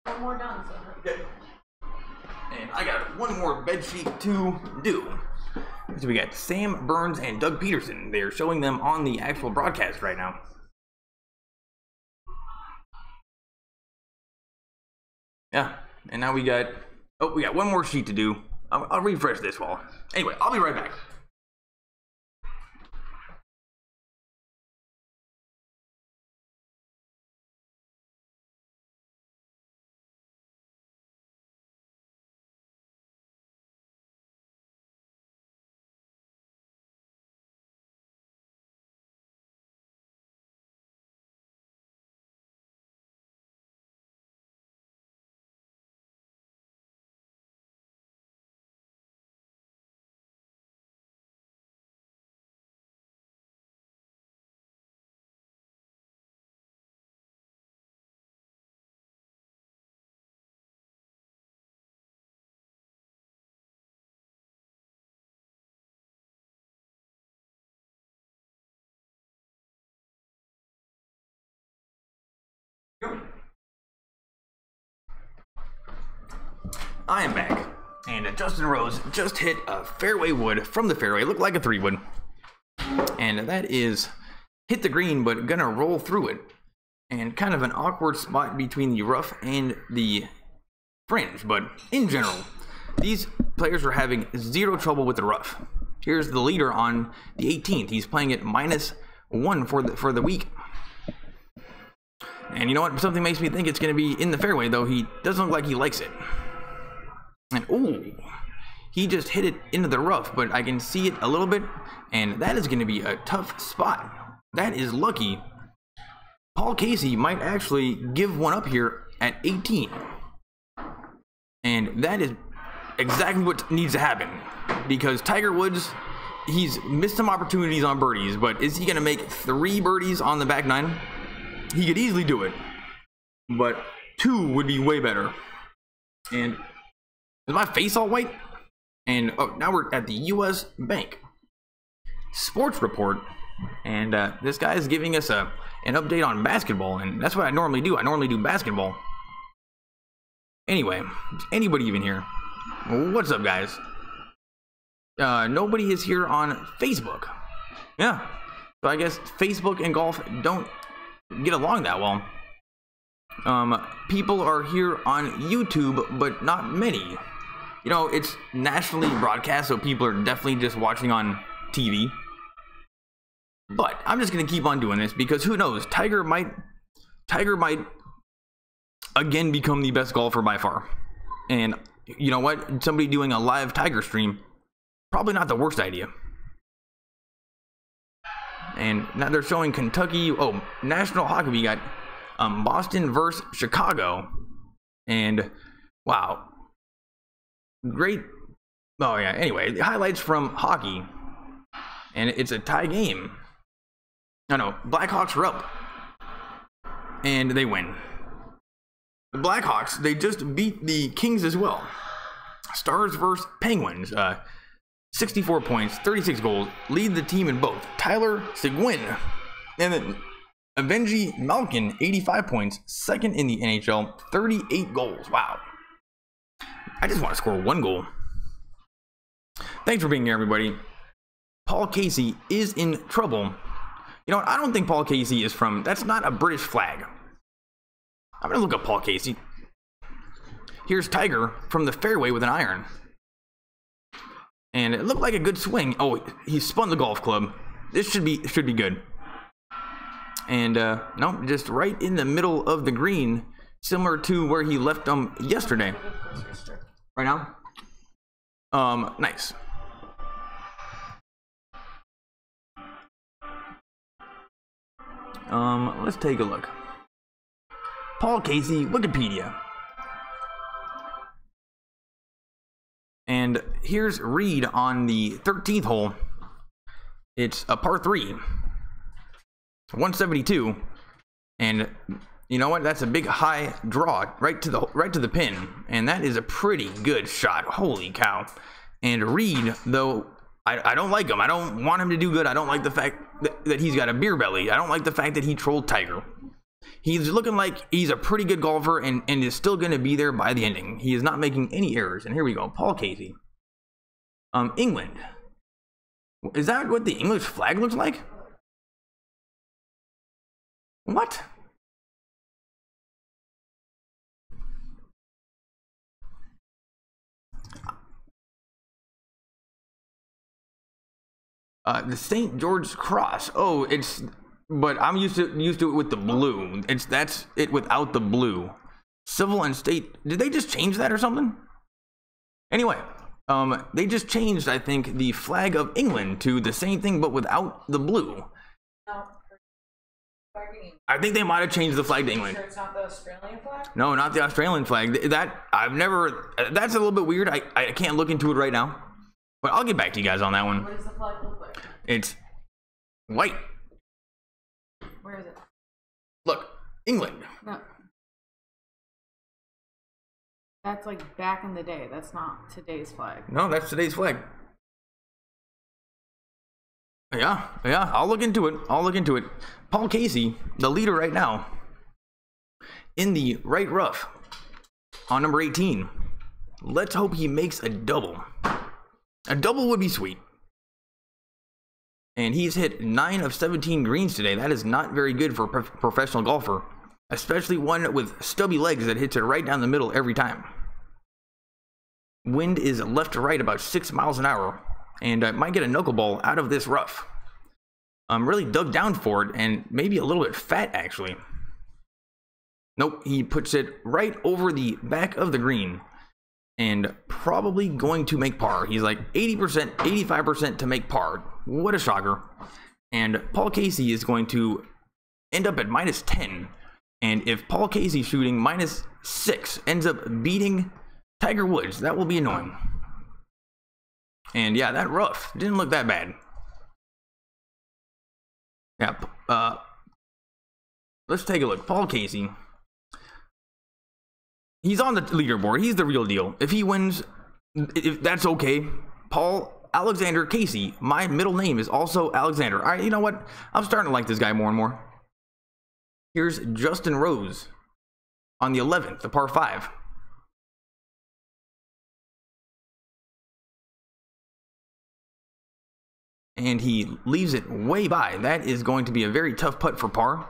One more done, so. Okay. And I got one more bed sheet to do. So we got Sam Burns and Doug Peterson. They're showing them on the actual broadcast right now. Yeah, and now we got one more sheet to do. I'll refresh this wall. Anyway, I'll be right back. I am back, and Justin Rose just hit a fairway wood from the fairway. Looked like a 3-wood, and that is hit the green, but gonna roll through it, and kind of an awkward spot between the rough and the fringe. But in general, these players are having zero trouble with the rough. Here's the leader on the 18th. He's playing at -1 for the week. And you know what? Something makes me think it's going to be in the fairway, though. He doesn't look like he likes it. And ooh, he just hit it into the rough, but I can see it a little bit, and that is going to be a tough spot. That is lucky. Paul Casey might actually give one up here at 18. And that is exactly what needs to happen, because Tiger Woods, he's missed some opportunities on birdies, but is he going to make 3 birdies on the back 9? He could easily do it, but 2 would be way better. And is my face all white? And oh, now we're at the U.S. Bank Sports Report, and this guy is giving us an update on basketball, and that's what I normally do. I normally do basketball. Anyway, is anybody even here? What's up, guys? Nobody is here on Facebook. Yeah, so I guess Facebook and golf don't get along that well. People are here on YouTube, but not many. You know, it's nationally broadcast, so people are definitely just watching on TV. But I'm just gonna keep on doing this, because who knows? Tiger might again become the best golfer by far. And you know what? Somebody doing a live Tiger stream, probably not the worst idea. And now they're showing Kentucky. Oh, National Hockey. We got Boston versus Chicago. And wow, great. Oh yeah. Anyway, the highlights from hockey, and it's a tie game. No, Blackhawks are up, and they win. The Blackhawks, they just beat the Kings as well. Stars versus Penguins. 64 points, 36 goals, lead the team in both. Tyler Seguin and then Avengi Malkin, 85 points, second in the NHL, 38 goals. Wow. I just want to score 1 goal. Thanks for being here, everybody. Paul Casey is in trouble. You know what? I don't think Paul Casey is from... That's not a British flag. I'm going to look up Paul Casey. Here's Tiger from the fairway with an iron. And it looked like a good swing. Oh, he spun the golf club. This should be good. And no, just right in the middle of the green, similar to where he left them yesterday. Right now? Nice. Let's take a look. Paul Casey, Wikipedia. And here's Reed on the 13th hole. It's a par 3. 172. And you know what? That's a big high draw right to the pin. And that is a pretty good shot. Holy cow. And Reed, though, I don't like him. I don't want him to do good. I don't like the fact that he's got a beer belly. I don't like the fact that he trolled Tiger. He's looking like he's a pretty good golfer and is still going to be there by the ending. He is not making any errors. And here we go. Paul Casey. England. Is that what the English flag looks like? What? The St. George's Cross. Oh, it's... But I'm used to it with the blue. That's it without the blue. Civil and state. Did they just change that or something? Anyway, they just changed, I think, the flag of England to the same thing but without the blue. No. I think they might have changed the flag to England. Sure it's not the Australian flag? No, not the Australian flag. That's a little bit weird. I can't look into it right now. But I'll get back to you guys on that one. What does the flag look like? It's white. Where is it? Look, England. No. That's like back in the day. That's not today's flag. No, that's today's flag. Yeah, I'll look into it. Paul Casey, the leader right now, in the right rough on number 18. Let's hope he makes a double. A double would be sweet. And he's hit 9 of 17 greens today. That is not very good for a professional golfer, especially one with stubby legs that hits it right down the middle every time. Wind is left to right about 6 miles an hour, and might get a knuckleball out of this rough. Really dug down for it, and maybe a little bit fat actually. Nope, he puts it right over the back of the green, and probably going to make par. He's like 80%, 85% to make par. What a shocker. And Paul Casey is going to end up at -10. And if Paul Casey shooting -6 ends up beating Tiger Woods, that will be annoying. And yeah, that rough didn't look that bad. Yeah, let's take a look. Paul Casey. He's on the leaderboard. He's the real deal. If he wins, if that's okay. Paul Alexander Casey. My middle name is also Alexander. All right, you know what? I'm starting to like this guy more and more. Here's Justin Rose on the 11th, the par 5. And he leaves it way by. That is going to be a very tough putt for par.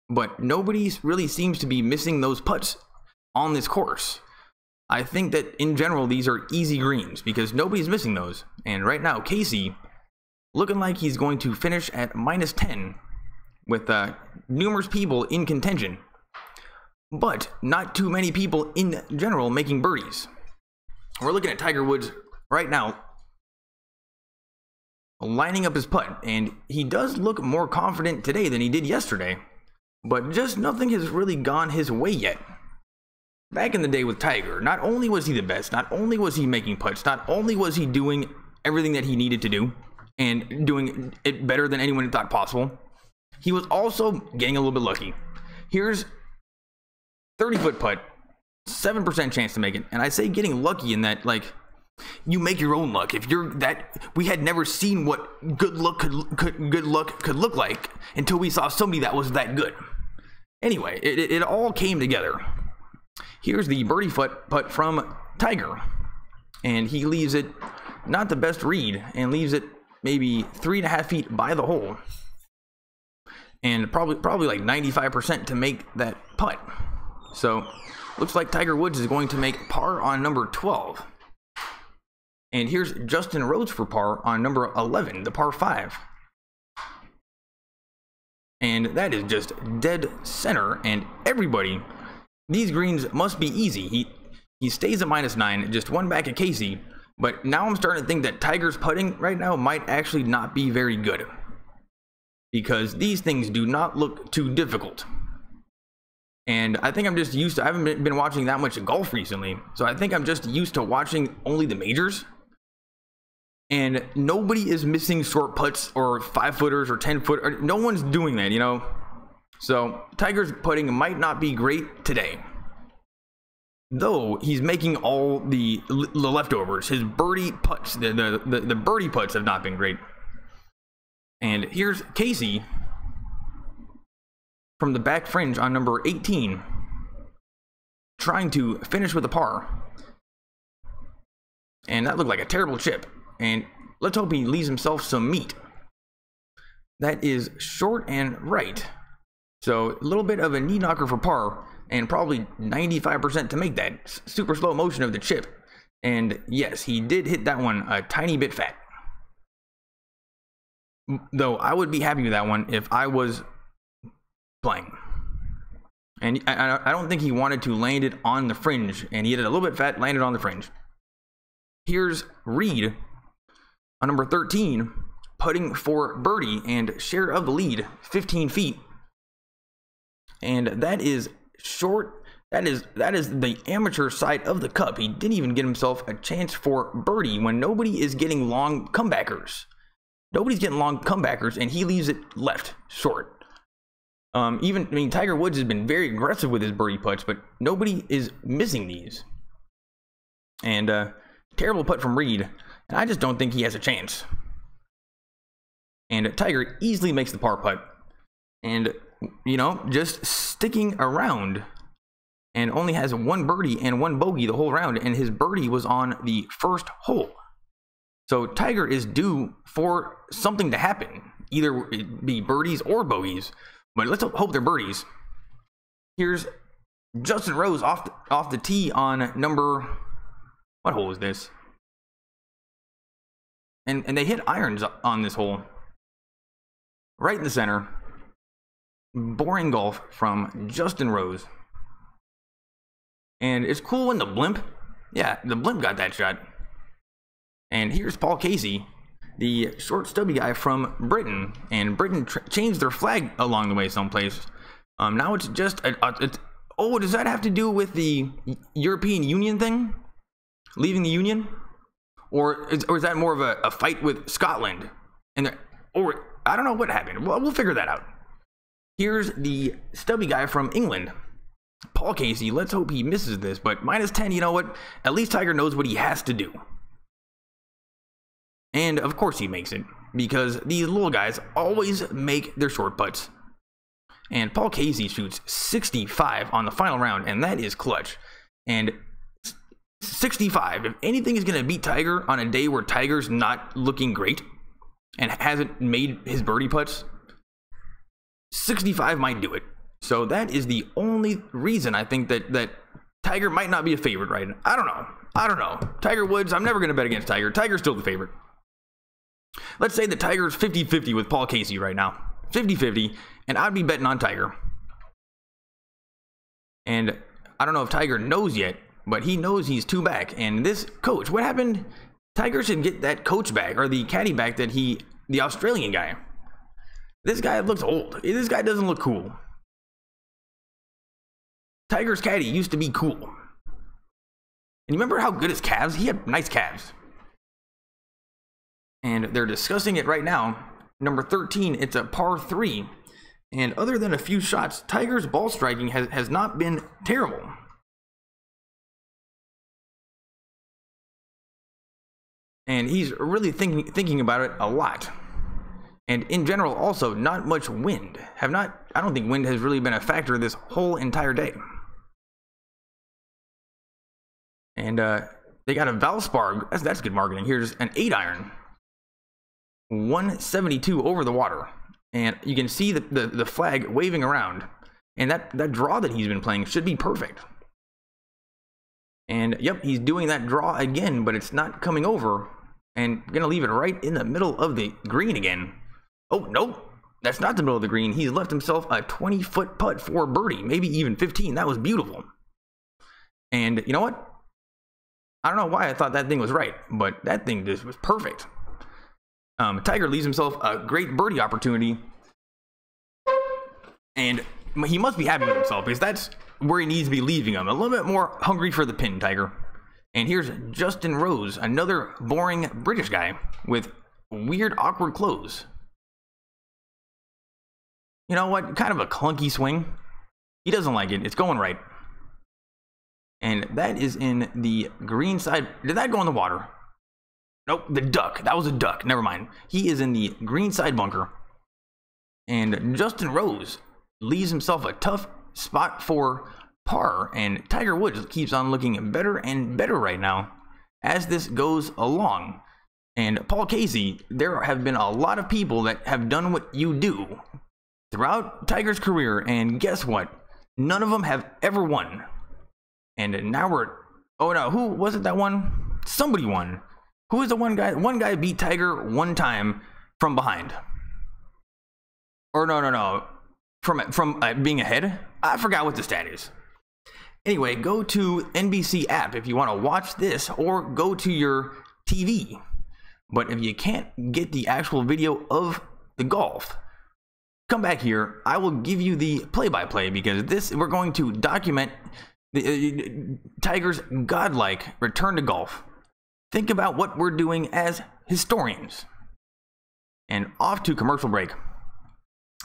But nobody really seems to be missing those putts on this course. I think that in general these are easy greens because nobody's missing those. And right now Casey looking like he's going to finish at -10 with numerous people in contention, but not too many people in general making birdies. We're looking at Tiger Woods right now lining up his putt, and he does look more confident today than he did yesterday, but just nothing has really gone his way yet. Back in the day with Tiger, not only was he the best, not only was he making putts, not only was he doing everything that he needed to do and doing it better than anyone thought possible, he was also getting a little bit lucky. Here's 30-foot putt, 7% chance to make it. And I say getting lucky in that, like, you make your own luck. If you're that, we had never seen what good luck could look like until we saw somebody that was that good. Anyway, it all came together. Here's the birdie putt from Tiger, and he leaves it not the best read and leaves it maybe 3.5 feet by the hole, and probably like 95% to make that putt. So looks like Tiger Woods is going to make par on number 12. And here's Justin Rose for par on number 11, the par 5. And that is just dead center, and everybody, these greens must be easy. He stays at -9, just one back at Casey, but now I'm starting to think that Tiger's putting right now might actually not be very good, because these things do not look too difficult. And I think I'm just used to, I haven't been watching that much golf recently, so I think I'm just used to watching only the majors. And nobody is missing short putts or 5-footers or 10-foot. No one's doing that, you know. So Tiger's putting might not be great today, though he's making all the leftovers. His birdie putts, the birdie putts have not been great. And here's Casey from the back fringe on number 18, trying to finish with a par. And that looked like a terrible chip. And let's hope he leaves himself some meat. That is short and right. So a little bit of a knee knocker for par, and probably 95% to make that. Super slow motion of the chip. And yes, he did hit that one a tiny bit fat. Though I would be happy with that one if I was playing. And I don't think he wanted to land it on the fringe, and he hit it a little bit fat, landed on the fringe. Here's Reed on number 13, putting for birdie and share of the lead, 15 feet. And that is short. That is the amateur side of the cup. He didn't even get himself a chance for birdie when nobody is getting long comebackers. Nobody's getting long comebackers, and he leaves it left, short. Tiger Woods has been very aggressive with his birdie putts, but nobody is missing these. And terrible putt from Reed. And I just don't think he has a chance. And Tiger easily makes the par putt. And, you know, just sticking around and only has 1 birdie and 1 bogey the whole round, and his birdie was on the first hole. So Tiger is due for something to happen, either it be birdies or bogeys, but let's hope they're birdies. Here's Justin Rose off the tee on number, what hole is this? And they hit irons on this hole, right in the center. Boring golf from Justin Rose. And it's cool when the blimp got that shot. And here's Paul Casey, the short stubby guy from Britain, and Britain changed their flag along the way someplace. Now it's just oh, does that have to do with the European Union thing, leaving the Union, or is that more of a fight with Scotland? Or I don't know what happened. Well, we'll figure that out. Here's the stubby guy from England, Paul Casey. Let's hope he misses this, but -10, you know what? At least Tiger knows what he has to do. And of course he makes it, because these little guys always make their short putts. And Paul Casey shoots 65 on the final round, and that is clutch. And 65, if anything is going to beat Tiger on a day where Tiger's not looking great and hasn't made his birdie putts, 65 might do it. So that is the only reason I think that Tiger might not be a favorite right now. I don't know. Tiger Woods, I'm never going to bet against Tiger. Tiger's still the favorite. Let's say that Tiger's 50-50 with Paul Casey right now. 50-50, and I'd be betting on Tiger. And I don't know if Tiger knows yet, but he knows he's 2 back. And this coach, what happened? Tiger should get that coach back, or the caddy back that the Australian guy. This guy looks old. This guy doesn't look cool. Tiger's caddy used to be cool. And you remember how good his calves? He had nice calves. And they're discussing it right now. Number 13, it's a par 3. And other than a few shots, Tiger's ball striking has not been terrible. And he's really thinking about it a lot. And in general, also, not much wind. I don't think wind has really been a factor this whole entire day. And they got a Valspar. That's good marketing. Here's an 8-iron. 172 over the water. And you can see the flag waving around. And that draw that he's been playing should be perfect. And yep, he's doing that draw again, but it's not coming over. And gonna leave it right in the middle of the green again. Oh, nope. That's not the middle of the green. He's left himself a 20-foot putt for birdie, maybe even 15. That was beautiful. And you know what? I don't know why I thought that thing was right, but that thing just was perfect. Tiger leaves himself a great birdie opportunity. And he must be happy with himself, because that's where he needs to be leaving him. A little bit more hungry for the pin, Tiger. And here's Justin Rose, another boring British guy with weird, awkward clothes. You know what? Kind of a clunky swing. He doesn't like it. It's going right. And that is in the green side. Did that go in the water? Nope, the duck. That was a duck. Never mind. He is in the green side bunker. And Justin Rose leaves himself a tough spot for par. And Tiger Woods keeps on looking better and better right now as this goes along. And Paul Casey, there have been a lot of people that have done what you do throughout Tiger's career, and guess what? None of them have ever won. And now oh no, who was it that won? Somebody won. Who was the one guy? One guy beat Tiger one time from behind. Or no. From being ahead? I forgot what the stat is. Anyway, go to NBC app if you want to watch this, or go to your TV. But if you can't get the actual video of the golf, come back here. I will give you the play-by-play, because we're going to document Tiger's godlike return to golf. Think about what we're doing as historians. And off to commercial break.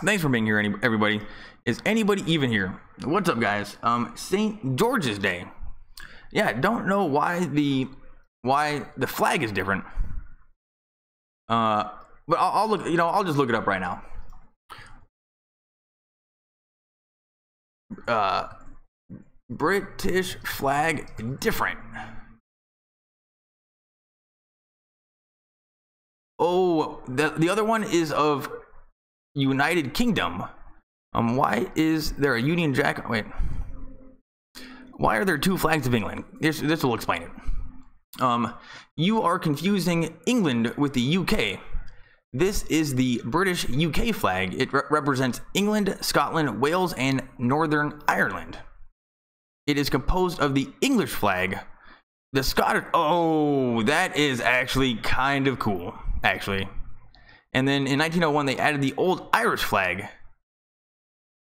Thanks for being here, everybody. Is anybody even here? What's up, guys? St. George's Day. Yeah, don't know why the flag is different. But I'll look. I'll just look it up right now. British flag different. Oh, the other one is of United Kingdom. Why is there a Union Jack? Wait. Why are there two flags of England? This will explain it. You are confusing England with the UK. This is the British UK flag. It represents England, Scotland, Wales, and Northern Ireland. It is composed of the English flag, the Scottish. Oh, that is actually kind of cool, actually. And then in 1901, they added the old Irish flag.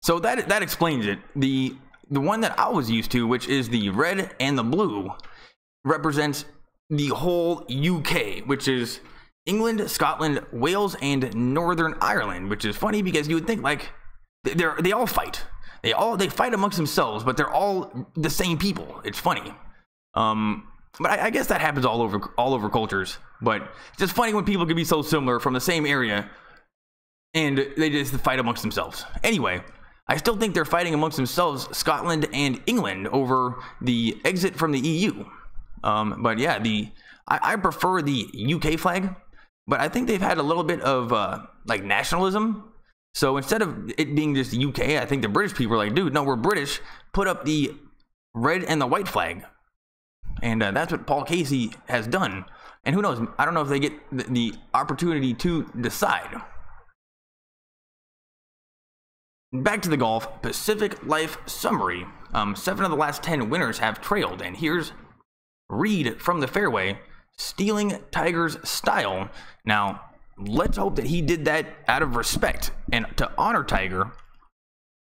So that explains it. The one that I was used to, which is the red and the blue, represents the whole UK, which is England, Scotland, Wales, and Northern Ireland, which is funny because you would think like they all fight. They fight amongst themselves, but they're all the same people. It's funny. But I guess that happens all over cultures. But it's just funny when people can be so similar from the same area and they just fight amongst themselves. Anyway, I still think they're fighting amongst themselves, Scotland and England, over the exit from the EU. But yeah, I prefer the UK flag, but I think they've had a little bit of like nationalism. So instead of it being just the UK, I think the British people are like, dude, no, we're British. Put up the red and the white flag. And that's what Paul Casey has done. And who knows? I don't know if they get the opportunity to decide. Back to the golf. Pacific Life Summary. 7 of the last 10 winners have trailed. And here's Reed from the fairway, stealing Tiger's style. Now, let's hope that he did that out of respect and to honor Tiger,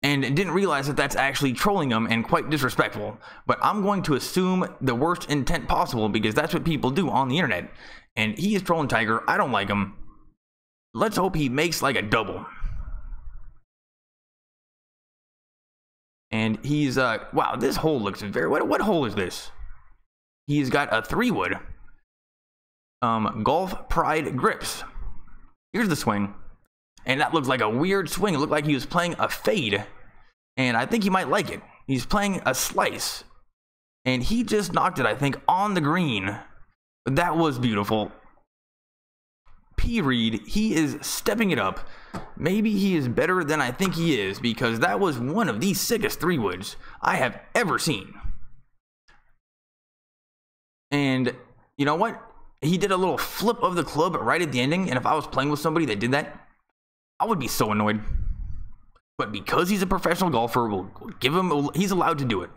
and didn't realize that that's actually trolling him and quite disrespectful. But I'm going to assume the worst intent possible because that's what people do on the internet. And he is trolling Tiger. I don't like him. Let's hope he makes like a double. And he's, wow, this hole looks very, what hole is this? He's got a 3-wood. Golf Pride grips. Here's the swing. And that looks like a weird swing. It looked like he was playing a fade. And I think he might like it. He's playing a slice. And he just knocked it, I think, on the green. That was beautiful. P. Reed, he is stepping it up. Maybe he is better than I think he is, because that was one of the sickest 3-woods I have ever seen. And you know what? He did a little flip of the club right at the ending. And if I was playing with somebody that did that, I would be so annoyed. But because he's a professional golfer, we'll give him, he's allowed to do it.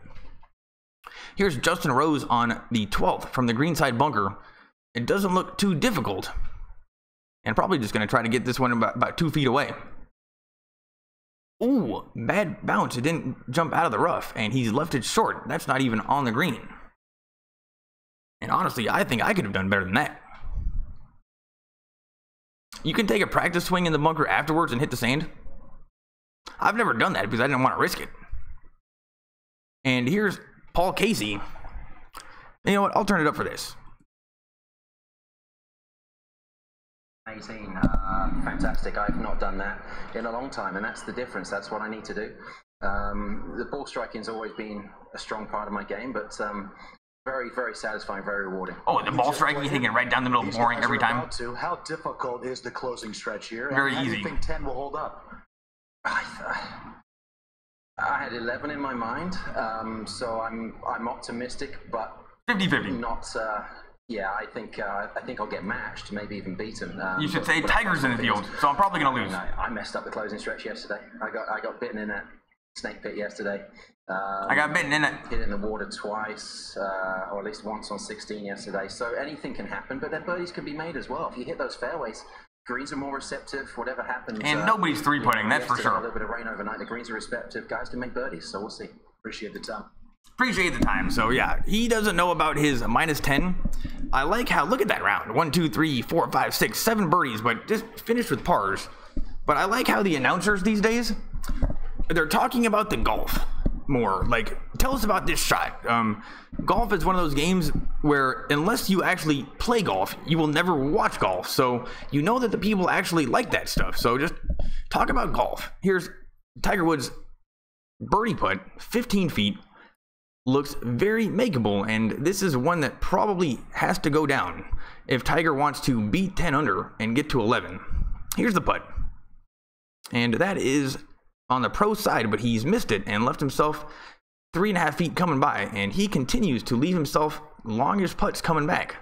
Here's Justin Rose on the 12th from the greenside bunker. It doesn't look too difficult. And probably just going to try to get this one about 2 feet away. Ooh, bad bounce. It didn't jump out of the rough. And he's left it short. That's not even on the green. And honestly, I think I could have done better than that. You can take a practice swing in the bunker afterwards and hit the sand. I've never done that because I didn't want to risk it. And here's Paul Casey. You know what? I'll turn it up for this. 18, fantastic. I've not done that in a long time, and that's the difference. That's what I need to do. The ball striking has always been a strong part of my game, but very, very satisfying, very rewarding. Oh, the ball striking, hitting it right down the middle, boring every time. How difficult is the closing stretch here? Very How easy. do you think 10 will hold up? I had 11 in my mind, so I'm optimistic, but 50-50. not. Yeah, I think I'll get matched, maybe even beaten. You should say Tiger's in the field, so I'm probably gonna lose. I messed up the closing stretch yesterday. I got bitten in that snake pit yesterday. I got bitten in it. Hit it in the water twice, or at least once on 16 yesterday. So anything can happen, but then birdies can be made as well. If you hit those fairways, greens are more receptive. Whatever happens, And nobody's three-putting, that's for sure. A little bit of rain overnight. The greens are receptive. Guys can make birdies, so we'll see. Appreciate the time. Appreciate the time. So yeah, he doesn't know about his -10. I like how, look at that round. 1, 2, 3, 4, 5, 6, 7 birdies, but just finished with pars. But I like how the announcers these days, they're talking about the golf more. Like, tell us about this shot. Golf is one of those games where unless you actually play golf, you will never watch golf. So you know that the people actually like that stuff. So just talk about golf. Here's Tiger Woods' birdie putt, 15 feet. looks very makeable, and this is one that probably has to go down if Tiger wants to beat 10 under and get to 11. Here's the putt. And that is on the pro side, but he's missed it and left himself 3.5 feet coming by, and he continues to leave himself longish putts coming back.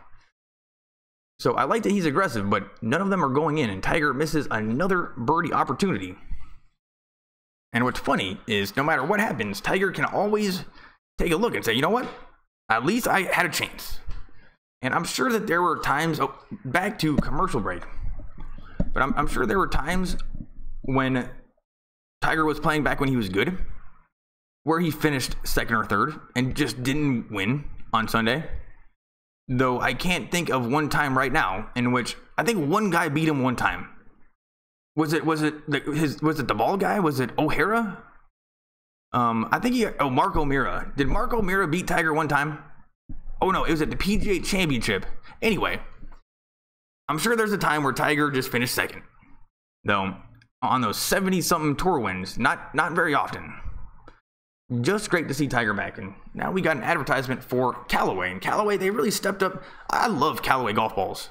So I like that he's aggressive, but none of them are going in, and Tiger misses another birdie opportunity. And what's funny is no matter what happens, Tiger can always take a look and say, you know what? At least I had a chance. And I'm sure that there were times, back to commercial break, but I'm sure there were times when Tiger was playing back when he was good, where he finished second or third and just didn't win on Sunday. Though I can't think of one time right now in which I think one guy beat him one time. Was it the ball guy? Was it O'Hara? I think Mark O'Meara. Did Mark O'Meara beat Tiger one time? Oh no, it was at the PGA Championship. Anyway, I'm sure there's a time where Tiger just finished second. Though, on those 70-something tour wins, not very often. Just great to see Tiger back. And now we got an advertisement for Callaway. And Callaway, they really stepped up. I love Callaway golf balls.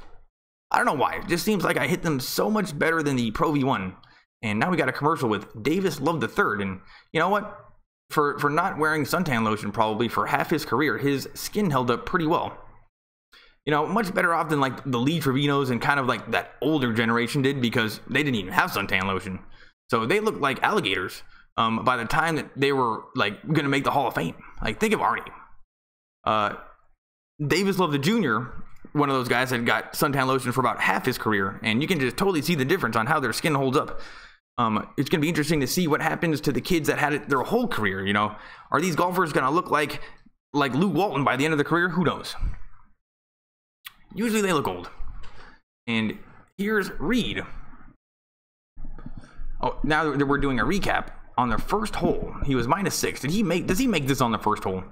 I don't know why. It just seems like I hit them so much better than the Pro V1. And now we got a commercial with Davis Love III. And you know what? For not wearing suntan lotion probably for half his career, his skin held up pretty well. You know, much better off than like the Lee Trevinos and kind of like that older generation did, because they didn't even have suntan lotion. So they looked like alligators by the time that they were like going to make the Hall of Fame. Like, think of Arnie. Davis Love the Jr., one of those guys that got suntan lotion for about half his career, and you can just totally see the difference on how their skin holds up. It's going to be interesting to see what happens to the kids that had it their whole career. You know, are these golfers going to look like Luke Walton by the end of the career? Who knows? Usually they look old. And here's Reed. Oh, now that we're doing a recap on the first hole, he was -6. Does he make this on the first hole?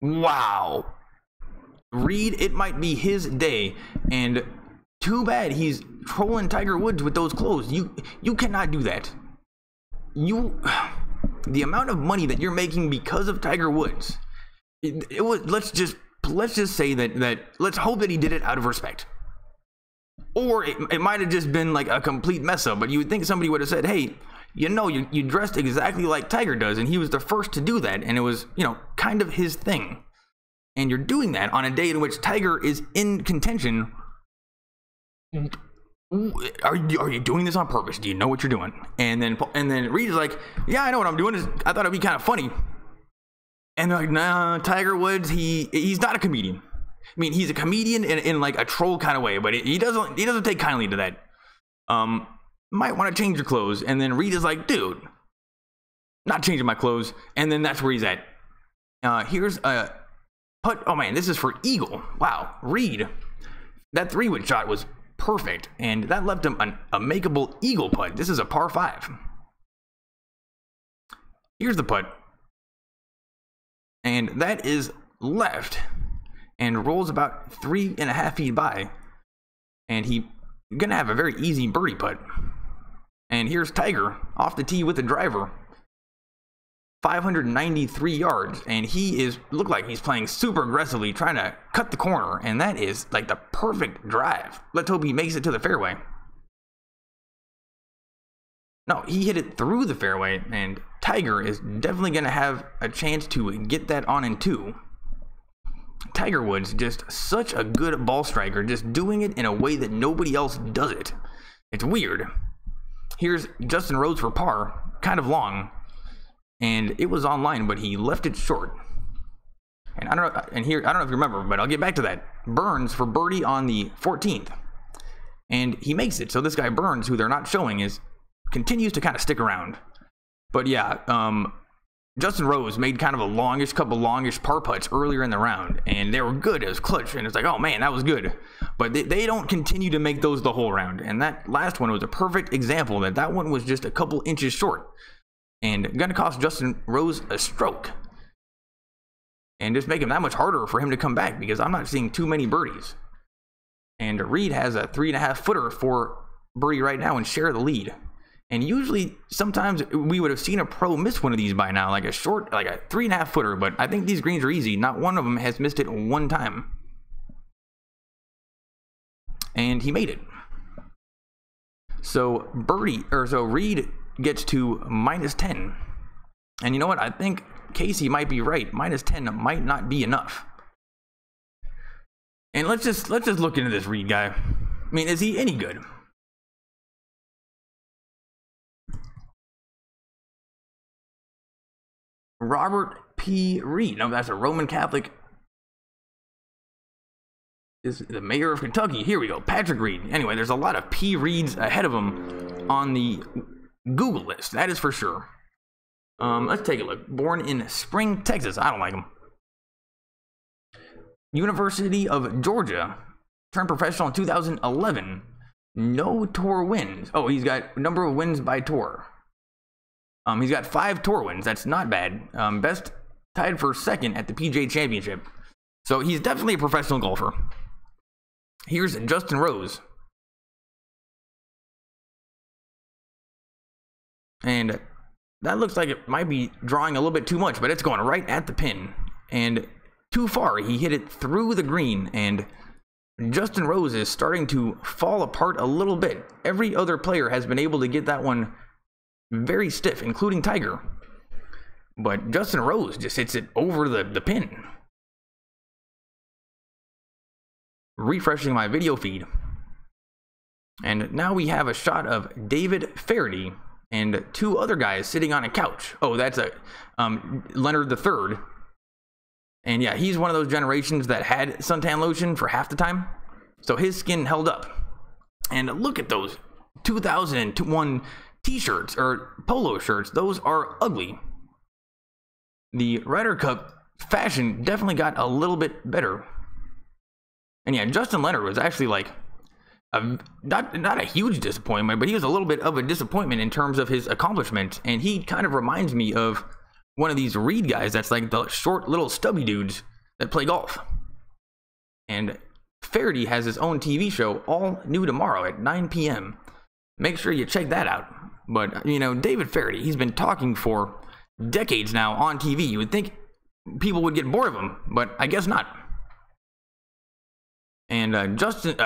Wow. Reed, it might be his day, and too bad he's trolling Tiger Woods with those clothes. You cannot do that. The amount of money that you're making because of Tiger Woods, it was, let's just say that let's hope that he did it out of respect. Or it might have just been like a complete mess up, but you would think somebody would have said, hey, you know, you dressed exactly like Tiger does, and he was the first to do that, and it was, you know, kind of his thing. And you're doing that on a day in which Tiger is in contention. Are you doing this on purpose? Do you know what you're doing? And then Reed is like, yeah, I know what I'm doing. I thought it'd be kind of funny. And they're like, nah, Tiger Woods, he's not a comedian. I mean, he's a comedian in like a troll kind of way, but he doesn't take kindly to that. Might want to change your clothes. And then Reed is like, dude, not changing my clothes. And then that's where he's at. Here's a putt. Oh man, this is for eagle. Wow, Reed, that 3-wood shot was perfect, and that left him a makeable eagle putt. This is a par 5. Here's the putt, and that is left and rolls about 3.5 feet by, and he's gonna have a very easy birdie putt. And here's Tiger off the tee with the driver, 593 yards, and he look like he's playing super aggressively, trying to cut the corner, and that is like the perfect drive. Let's hope he makes it to the fairway. No, he hit it through the fairway, and Tiger is definitely going to have a chance to get that on in 2. Tiger Woods, just such a good ball striker, just doing it in a way that nobody else does it. It's weird. Here's Justin Rose for par, kind of long. And it was online, but he left it short. And I don't know if you remember, but I'll get back to that. Burns for birdie on the 14th. And he makes it. So this guy Burns, who they're not showing, continues to kind of stick around. But yeah, Justin Rose made kind of a couple longish par putts earlier in the round, and they were good. It was clutch, and it's like, oh man, that was good. But they don't continue to make those the whole round. And that last one was a perfect example that one was just a couple inches short. And going to cost Justin Rose a stroke. And just make him that much harder for him to come back, because I'm not seeing too many birdies. And Reed has a 3.5 footer for birdie right now and share the lead. And usually, sometimes we would have seen a pro miss one of these by now, like a 3.5 footer. But I think these greens are easy. Not one of them has missed it one time. And he made it. So Reed gets to -10. And you know what? I think Casey might be right. -10 might not be enough. And let's just look into this Reed guy. I mean, is he any good? Robert P. Reed. No, that's a Roman Catholic. Is the mayor of Kentucky. Here we go. Patrick Reed. Anyway, there's a lot of P. Reeds ahead of him on the Google list. That is for sure. Let's take a look. Born in Spring, Texas. I don't like him. University of Georgia. Turned professional in 2011. No tour wins. Oh, he's got number of wins by tour. He's got 5 tour wins. That's not bad. Best tied for second at the PGA Championship. So he's definitely a professional golfer. Here's Justin Rose. And that looks like it might be drawing a little bit too much, but it's going right at the pin. And too far. He hit it through the green, and Justin Rose is starting to fall apart a little bit. Every other player has been able to get that one very stiff, including Tiger. But Justin Rose just hits it over the pin. Refreshing my video feed. And now we have a shot of David Feherty and 2 other guys sitting on a couch. Oh, that's a Leonard III. And yeah, he's one of those generations that had suntan lotion for half the time. So his skin held up. And look at those 2001 t-shirts or polo shirts. Those are ugly. The Ryder Cup fashion definitely got a little bit better. And yeah, Justin Leonard was actually like not a huge disappointment, but he was a little bit of a disappointment in terms of his accomplishments. And he kind of reminds me of one of these Reed guys that's like the short little stubby dudes that play golf. And Feherty has his own TV show all new tomorrow at 9 p.m. Make sure you check that out. But, you know, David Feherty, he's been talking for decades now on TV. You would think people would get bored of him, but I guess not. And Justin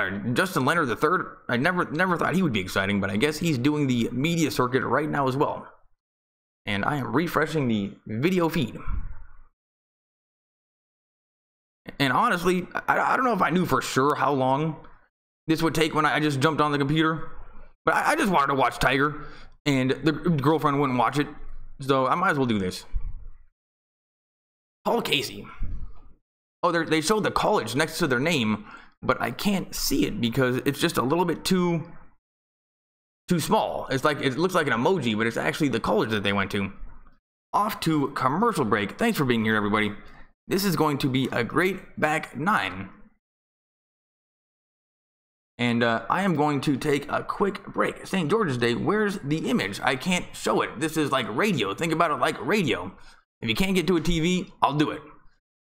Leonard III, I never thought he would be exciting, but I guess he's doing the media circuit right now as well. And I am refreshing the video feed. And honestly, I don't know if I knew for sure how long this would take when I just jumped on the computer. But I just wanted to watch Tiger, and the girlfriend wouldn't watch it. So I might as well do this. Paul Casey. Oh, they showed the college next to their name, but I can't see it because it's just a little bit too small. It's like, it looks like an emoji, but it's actually the college that they went to. Off to commercial break. Thanks for being here, everybody. This is going to be a great back 9. And I am going to take a quick break. St. George's Day, where's the image? I can't show it. This is like radio. Think about it like radio. If you can't get to a TV, I'll do it.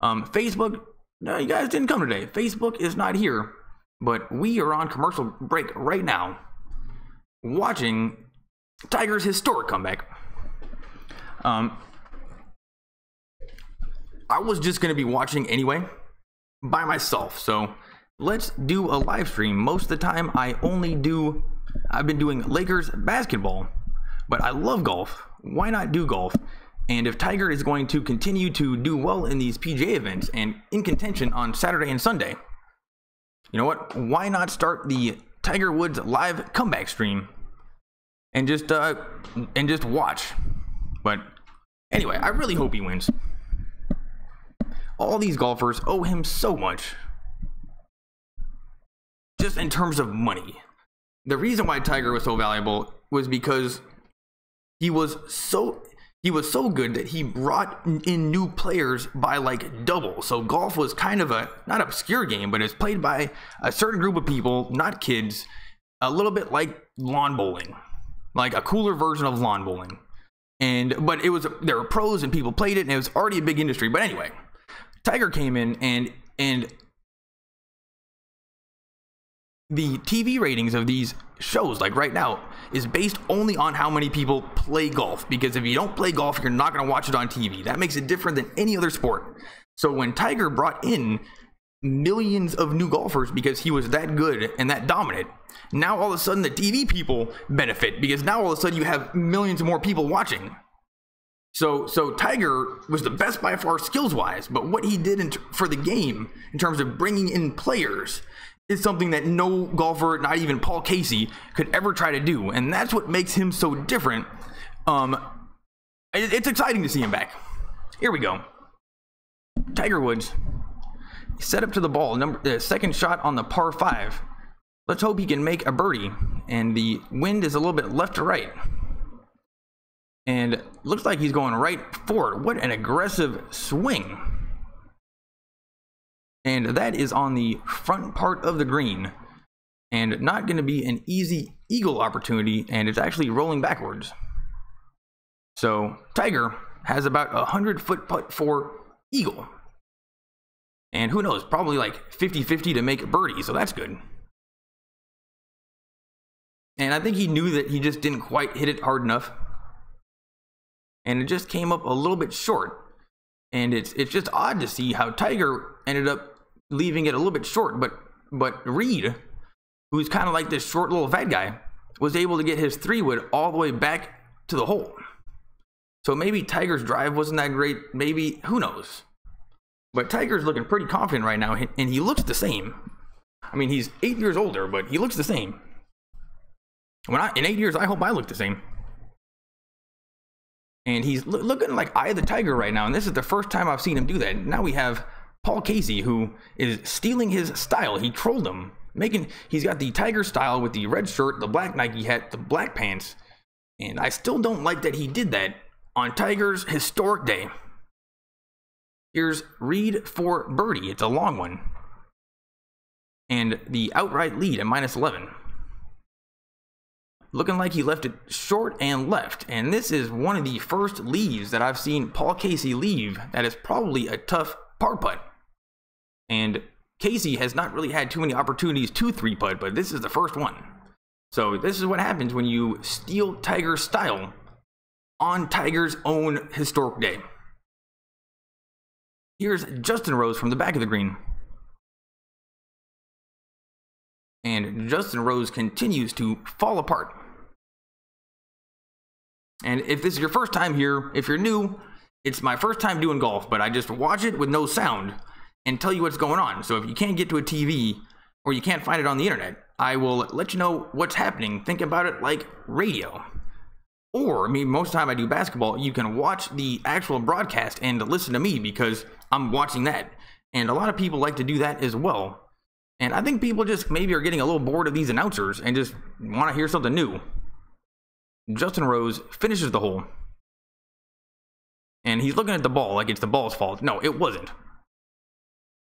Facebook, no, you guys didn't come today. Facebook is not here, but we are on commercial break right now, watching Tiger's historic comeback. I was just going to be watching anyway by myself, so let's do a live stream. Most of the time I've been doing Lakers basketball, but I love golf. Why not do golf? And if Tiger is going to continue to do well in these PGA events and in contention on Saturday and Sunday, you know what? Why not start the Tiger Woods live comeback stream and just watch? But anyway, I really hope he wins. All these golfers owe him so much, just in terms of money. The reason why Tiger was so valuable was because he was so good that he brought in new players by like double. So golf was kind of a, not obscure game, but it's played by a certain group of people, not kids, a little bit like lawn bowling, like a cooler version of lawn bowling. But there were pros and people played it, and it was already a big industry. But anyway, Tiger came in and the TV ratings of these shows, like right now, is based only on how many people play golf. Because if you don't play golf, you're not going to watch it on TV. That makes it different than any other sport. So when Tiger brought in millions of new golfers because he was that good and that dominant, now all of a sudden the TV people benefit because now all of a sudden you have millions more people watching. So Tiger was the best by far skills-wise, but what he did for the game in terms of bringing in players is something that no golfer, not even Paul Casey, could ever try to do, and that's what makes him so different. It's exciting to see him back. Here we go. Tiger Woods set up to the ball, the second shot on the par 5. Let's hope he can make a birdie, and the wind is a little bit left to right. And looks like he's going right forward. What an aggressive swing. And that is on the front part of the green. And not going to be an easy eagle opportunity, and it's actually rolling backwards. So Tiger has about a 100-foot putt for eagle. And who knows, probably like 50-50 to make a birdie, so that's good. And I think he knew that he just didn't quite hit it hard enough. And it just came up a little bit short. And it's just odd to see how Tiger ended up leaving it a little bit short. But Reed, who's kind of like this short little fat guy, was able to get his 3-wood all the way back to the hole. So maybe Tiger's drive wasn't that great. Maybe, who knows? But Tiger's looking pretty confident right now, and he looks the same. I mean, he's 8 years older, but he looks the same. In 8 years, I hope I look the same. And he's looking like Eye of the Tiger right now, and this is the first time I've seen him do that. Now we have Paul Casey, who is stealing his style. He trolled him, he's got the Tiger style with the red shirt, the black Nike hat, the black pants, and I still don't like that he did that on Tiger's historic day. Here's Reed for birdie. It's a long one, and the outright lead at -11. Looking like he left it short and left. And this is one of the first leaves that I've seen Paul Casey leave that is probably a tough par putt. And Casey has not really had too many opportunities to 3-putt, but this is the first one. So this is what happens when you steal Tiger's style on Tiger's own historic day. Here's Justin Rose from the back of the green. And Justin Rose continues to fall apart. And if this is your first time here, if you're new, it's my first time doing golf, but I just watch it with no sound and tell you what's going on. So if you can't get to a TV or you can't find it on the internet, I will let you know what's happening. Think about it like radio. Or, I mean, most of the time I do basketball, you can watch the actual broadcast and listen to me because I'm watching that. And a lot of people like to do that as well. And I think people just maybe are getting a little bored of these announcers and just want to hear something new. Justin Rose finishes the hole. And he's looking at the ball like it's the ball's fault. No, it wasn't.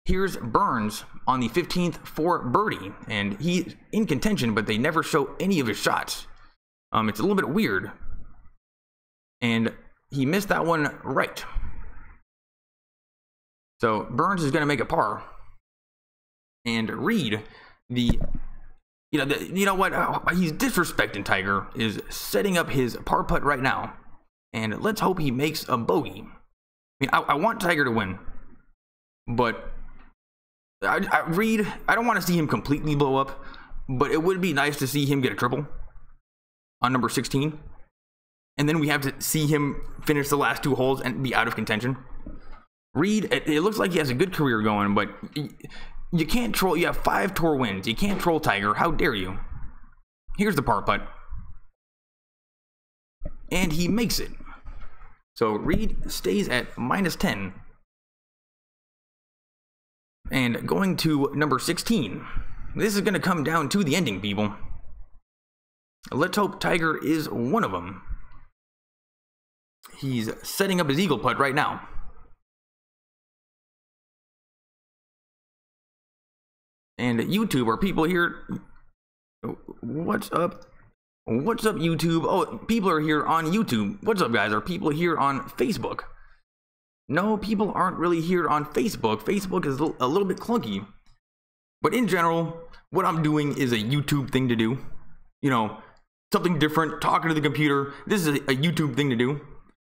Here's Burns on the 15th for birdie. And he's in contention, but they never show any of his shots. It's a little bit weird. And he missed that one right. So Burns is going to make a par. And Reed, you know what? He's disrespecting Tiger, is setting up his par putt right now. And let's hope he makes a bogey. I mean, I want Tiger to win. But Reed, I don't want to see him completely blow up. But it would be nice to see him get a triple on number 16. And then we have to see him finish the last 2 holes and be out of contention. Reed, it looks like he has a good career going, but you can't troll. You have 5 tour wins. You can't troll Tiger. How dare you? Here's the par putt. And he makes it. So Reed stays at -10. And going to number 16. This is going to come down to the ending, people. Let's hope Tiger is one of them. He's setting up his eagle putt right now. And YouTube, are people here? What's up? What's up, YouTube? Oh, people are here on YouTube. What's up, guys? Are people here on Facebook? No, people aren't really here on Facebook. Facebook is a little bit clunky. But in general, what I'm doing is a YouTube thing to do. You know, something different, talking to the computer. This is a YouTube thing to do.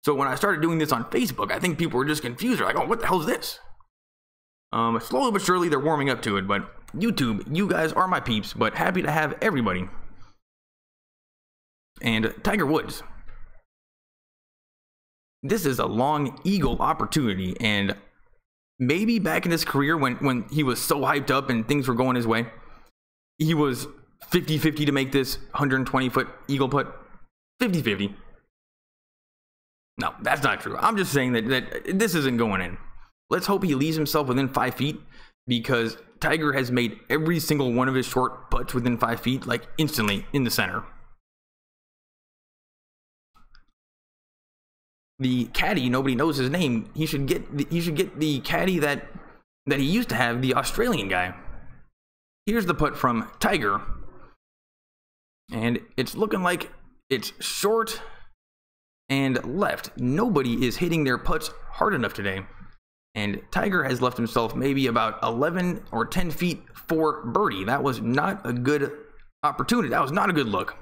So when I started doing this on Facebook, I think people were just confused. They're like, oh, what the hell is this? Slowly but surely, they're warming up to it. But YouTube, you guys are my peeps, but happy to have everybody. And Tiger Woods. This is a long eagle opportunity, and maybe back in his career when he was so hyped up and things were going his way, he was 50-50 to make this 120-foot eagle putt. 50-50. No, that's not true. I'm just saying that this isn't going in. Let's hope he leaves himself within 5 feet, because Tiger has made every single one of his short putts within 5 feet, like instantly in the center. The caddy, nobody knows his name. He should get the caddy that he used to have, the Australian guy. Here's the putt from Tiger, and it's looking like it's short and left. Nobody is hitting their putts hard enough today, and Tiger has left himself maybe about 11 or 10 feet for birdie. That was not a good opportunity. That was not a good look.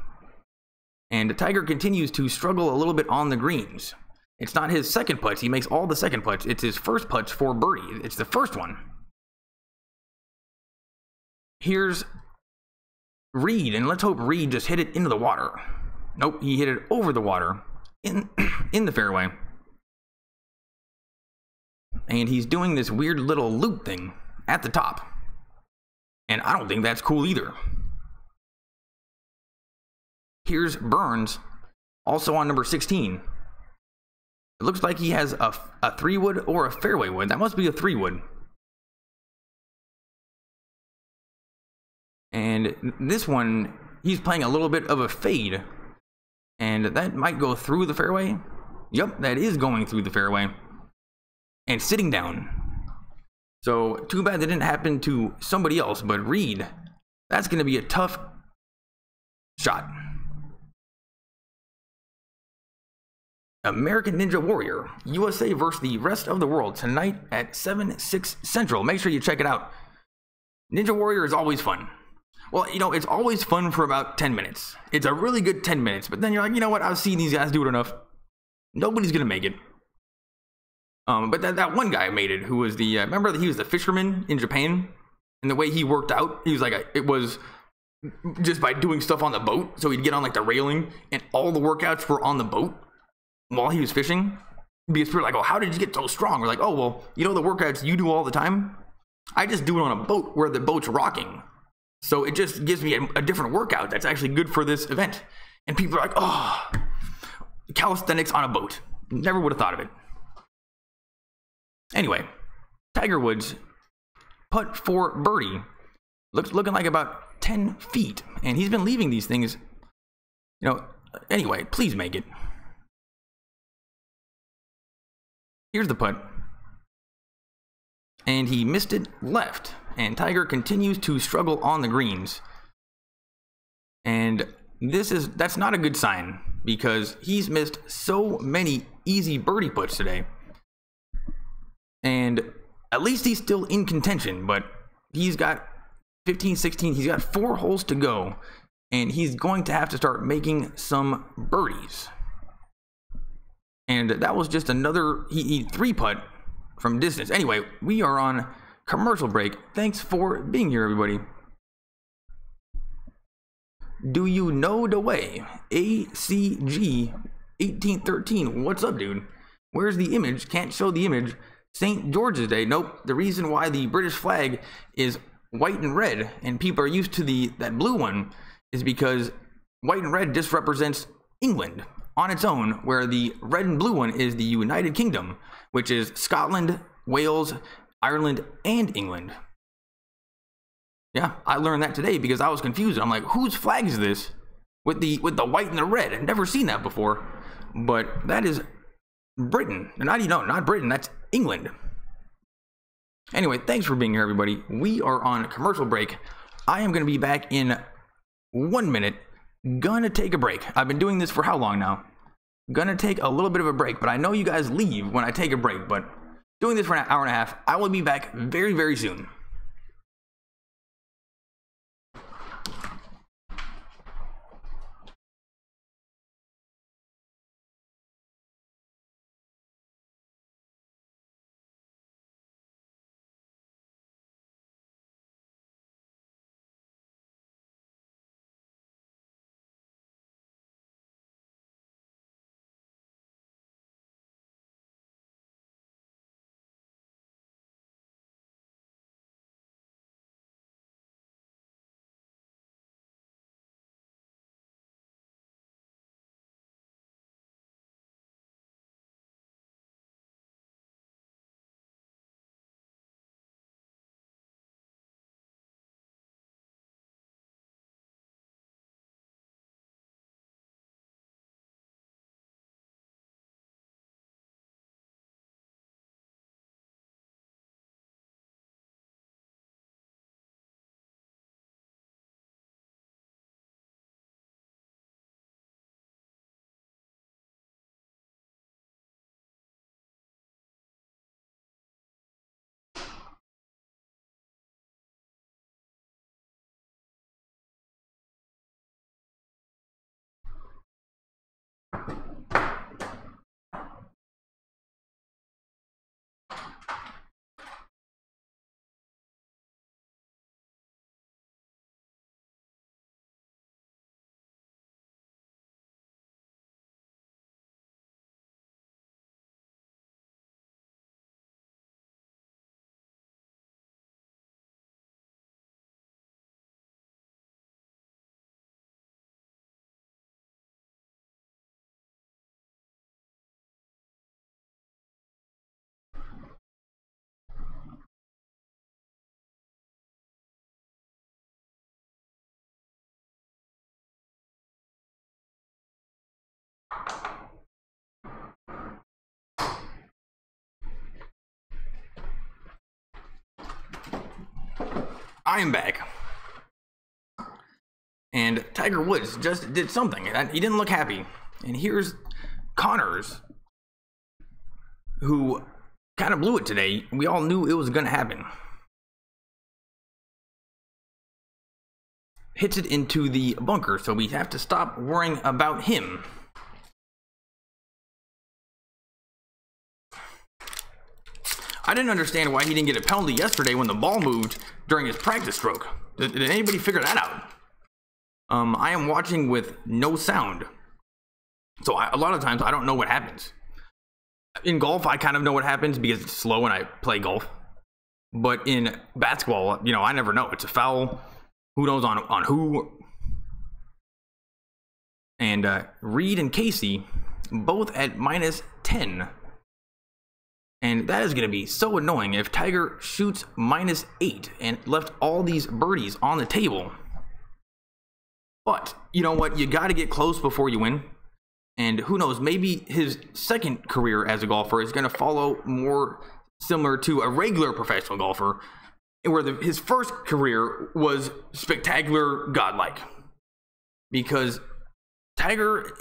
And Tiger continues to struggle a little bit on the greens. It's not his second putts. He makes all the second putts. It's his first putts for birdie. It's the first one. Here's Reed, and let's hope Reed just hit it into the water. Nope, he hit it over the water in the fairway. And he's doing this weird little loop thing at the top. And I don't think that's cool either. Here's Burns, also on number 16. It looks like he has a 3-wood or a fairway wood. That must be a 3-wood. And this one, he's playing a little bit of a fade. And that might go through the fairway. Yep, that is going through the fairway. And sitting down. So, too bad that didn't happen to somebody else. But Reed, that's going to be a tough shot. American Ninja Warrior, USA versus the rest of the world tonight at 7/6 Central. Make sure you check it out. Ninja Warrior is always fun. Well, you know, it's always fun for about 10 minutes. It's a really good 10 minutes, but then you're like, you know what? I've seen these guys do it enough. Nobody's going to make it. But that one guy made it, who was the, remember that he was the fisherman in Japan? And the way he worked out, he was like, it was just by doing stuff on the boat. So he'd get on like the railing, and all the workouts were on the boat while he was fishing. Because people are like, oh, how did you get so strong? We're like, oh, well, you know the workouts you do all the time? I just do it on a boat where the boat's rocking. So it just gives me a different workout that's actually good for this event. And people are like, oh, calisthenics on a boat. Never would have thought of it. Anyway, Tiger Woods putt for birdie. Looking like about 10 feet. And he's been leaving these things, you know, anyway, please make it. Here's the putt. And he missed it left. And Tiger continues to struggle on the greens. And that's not a good sign, because he's missed so many easy birdie putts today. And at least he's still in contention, but he's got 15, 16, he's got 4 holes to go, and he's going to have to start making some birdies. And that was just another he 3-putt from distance. Anyway, we are on commercial break. Thanks for being here, everybody. Do you know the way? ACG 1813. What's up, dude? Where's the image? Can't show the image. St. George's Day. Nope. The reason why the British flag is white and red, and people are used to that blue one, is because white and red just represents England on its own, where the red and blue one is the United Kingdom, which is Scotland, Wales, Ireland, and England. Yeah, I learned that today because I was confused. I'm like, whose flag is this with the white and the red? I've never seen that before. But that is Britain. Not Britain, that's England. Anyway, thanks for being here, everybody. We are on commercial break. I am going to be back in 1 minute. Gonna take a break. I've been doing this for how long now? Gonna take a little bit of a break, but I know you guys leave when I take a break, but doing this for an hour and a half. I will be back very, very soon. I am back. And Tiger Woods just did something. He didn't look happy. And here's Connors, who kind of blew it today. We all knew it was going to happen. Hits it into the bunker, so we have to stop worrying about him. I didn't understand why he didn't get a penalty yesterday when the ball moved during his practice stroke. Did anybody figure that out? I am watching with no sound, so a lot of times I don't know what happens. In golf, I kind of know what happens because it's slow and I play golf. But in basketball, you know, I never know. It's a foul. Who knows on who? And Reed and Casey both at -10. And that is going to be so annoying if Tiger shoots -8 and left all these birdies on the table. But you know what? You got to get close before you win. And who knows, maybe his second career as a golfer is going to follow more similar to a regular professional golfer, where his first career was spectacular, godlike. Because Tiger,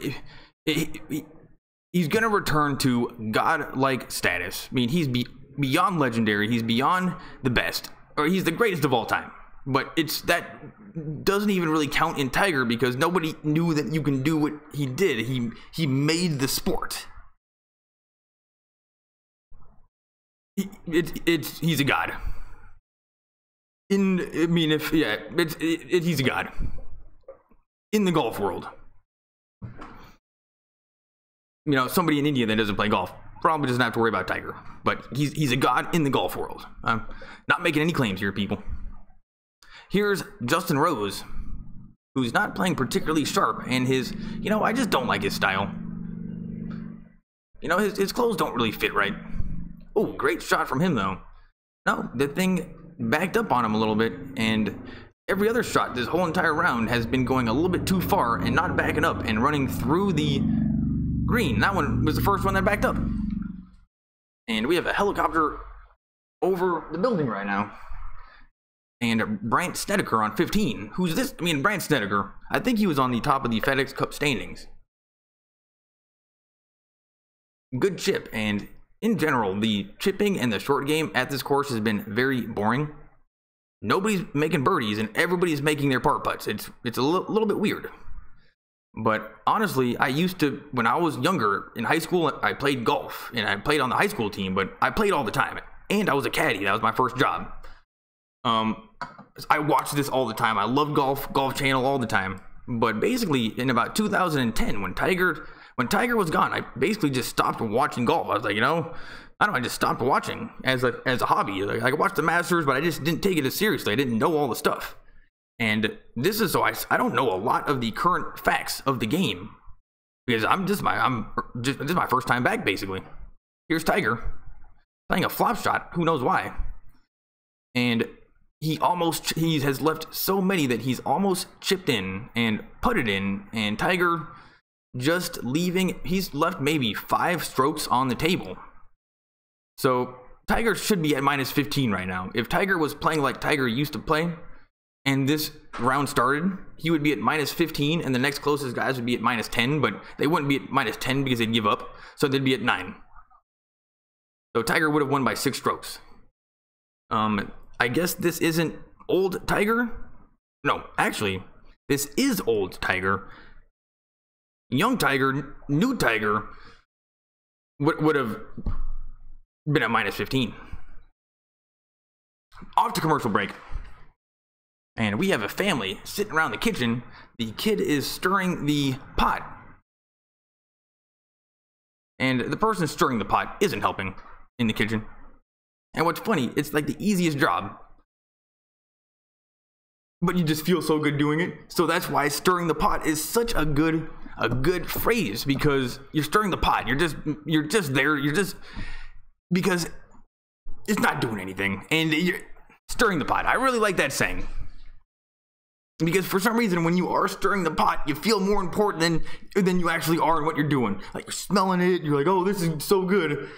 he's going to return to godlike status. I mean, he's beyond legendary. He's beyond the best, or he's the greatest of all time. But that doesn't even really count in Tiger because nobody knew that you can do what he did. He made the sport. He's a god. He's a god in the golf world. You know, somebody in India that doesn't play golf probably doesn't have to worry about Tiger, but he's a god in the golf world. I'm not making any claims here, people. Here's Justin Rose, who's not playing particularly sharp, and I just don't like his style. You know, his clothes don't really fit right. Oh, great shot from him, though. No, the thing backed up on him a little bit, and every other shot this whole entire round has been going a little bit too far and not backing up and running through the green. That one was the first one that backed up. And we have a helicopter over the building right now. And Bryant Snedeker on 15. Who's this? I mean, Bryant Snedeker. I think he was on the top of the FedEx Cup standings. Good chip, and in general, the chipping and the short game at this course has been very boring. Nobody's making birdies, and everybody's making their par putts. It's a little bit weird. But honestly, I used to, when I was younger, in high school, I played golf, and I played on the high school team, but I played all the time. And I was a caddy. That was my first job. I watched this all the time. I love Golf Channel all the time. But basically, in about 2010, when Tiger was gone, I basically just stopped watching golf. I was like, I just stopped watching as a hobby. Like, I watched the Masters, but I just didn't take it as seriously. I didn't know all the stuff. And this is so I don't know a lot of the current facts of the game because this is my first time back, basically. Here's Tiger playing a flop shot. Who knows why? And he has left so many that he's almost chipped in and putted in, and Tiger just leaving. He's left maybe 5 strokes on the table. So Tiger should be at -15 right now. If Tiger was playing like Tiger used to play, and this round started, he would be at -15, and the next closest guys would be at -10, but they wouldn't be at -10 because they'd give up, so they'd be at 9. So Tiger would have won by 6 strokes. I guess this isn't old Tiger. No, actually, this is old Tiger. Young Tiger, new Tiger would have been at -15. Off to commercial break. And we have a family sitting around the kitchen. The kid is stirring the pot. And the person stirring the pot isn't helping in the kitchen. And what's funny, it's like the easiest job. But you just feel so good doing it. So that's why stirring the pot is such a good phrase, because you're stirring the pot. You're just there. Because it's not doing anything. And you're stirring the pot. I really like that saying. Because for some reason, when you are stirring the pot, you feel more important than you actually are in what you're doing. Like, you're smelling it. You're like, oh, this is so good.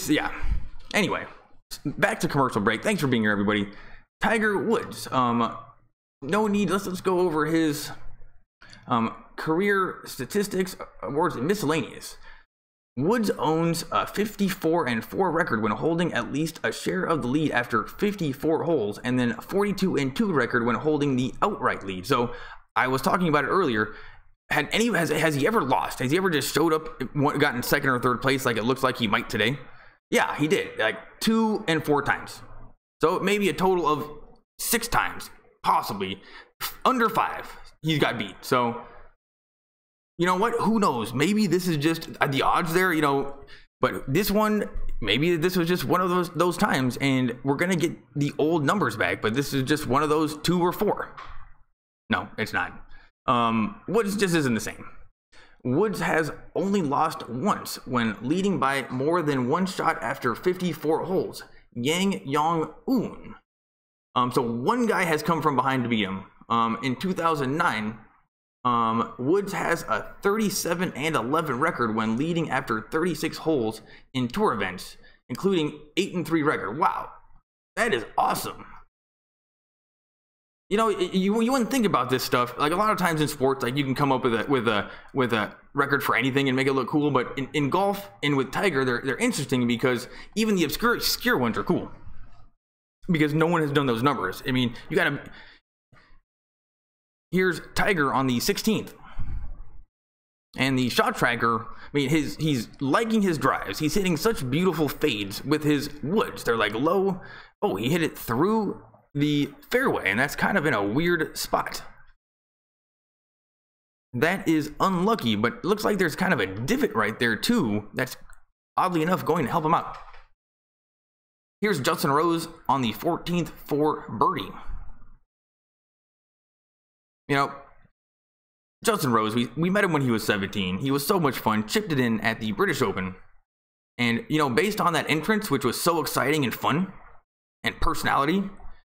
Yeah. Anyway, back to commercial break. Thanks for being here, everybody. Tiger Woods. No need. Let's go over his career statistics, awards, and miscellaneous. Woods owns a 54-4 record when holding at least a share of the lead after 54 holes, and then 42-2 record when holding the outright lead. So I was talking about it earlier. Has he ever lost? Has he ever just showed up, gotten second or third place like it looks like he might today? Yeah, he did, like 2 and 4 times. So maybe a total of 6 times, possibly. Under 5, he's got beat. So you know what? Who knows? Maybe this is just the odds there, you know. But this one, maybe this was just one of those times, and we're gonna get the old numbers back. But this is just one of those 2 or 4. No, it's not. Woods just isn't the same. Woods has only lost once when leading by more than 1 shot after 54 holes. Yang Yong-un. So one guy has come from behind to beat him. In 2009. Woods has a 37-11 record when leading after 36 holes in tour events, including 8-3 record. Wow, that is awesome. You know, you wouldn't think about this stuff. Like a lot of times in sports, like you can come up with a record for anything and make it look cool. But in golf and with Tiger, they're interesting because even the obscure ones are cool because no one has done those numbers. I mean, you gotta. Here's Tiger on the 16th. And the shot tracker, I mean, he's liking his drives. He's hitting such beautiful fades with his woods. They're like low. Oh, he hit it through the fairway, and that's kind of in a weird spot. That is unlucky, but it looks like there's kind of a divot right there, too. That's oddly enough going to help him out. Here's Justin Rose on the 14th for birdie. You know, Justin Rose, we met him when he was 17. He was so much fun, chipped it in at the British Open. And, you know, based on that entrance, which was so exciting and fun and personality,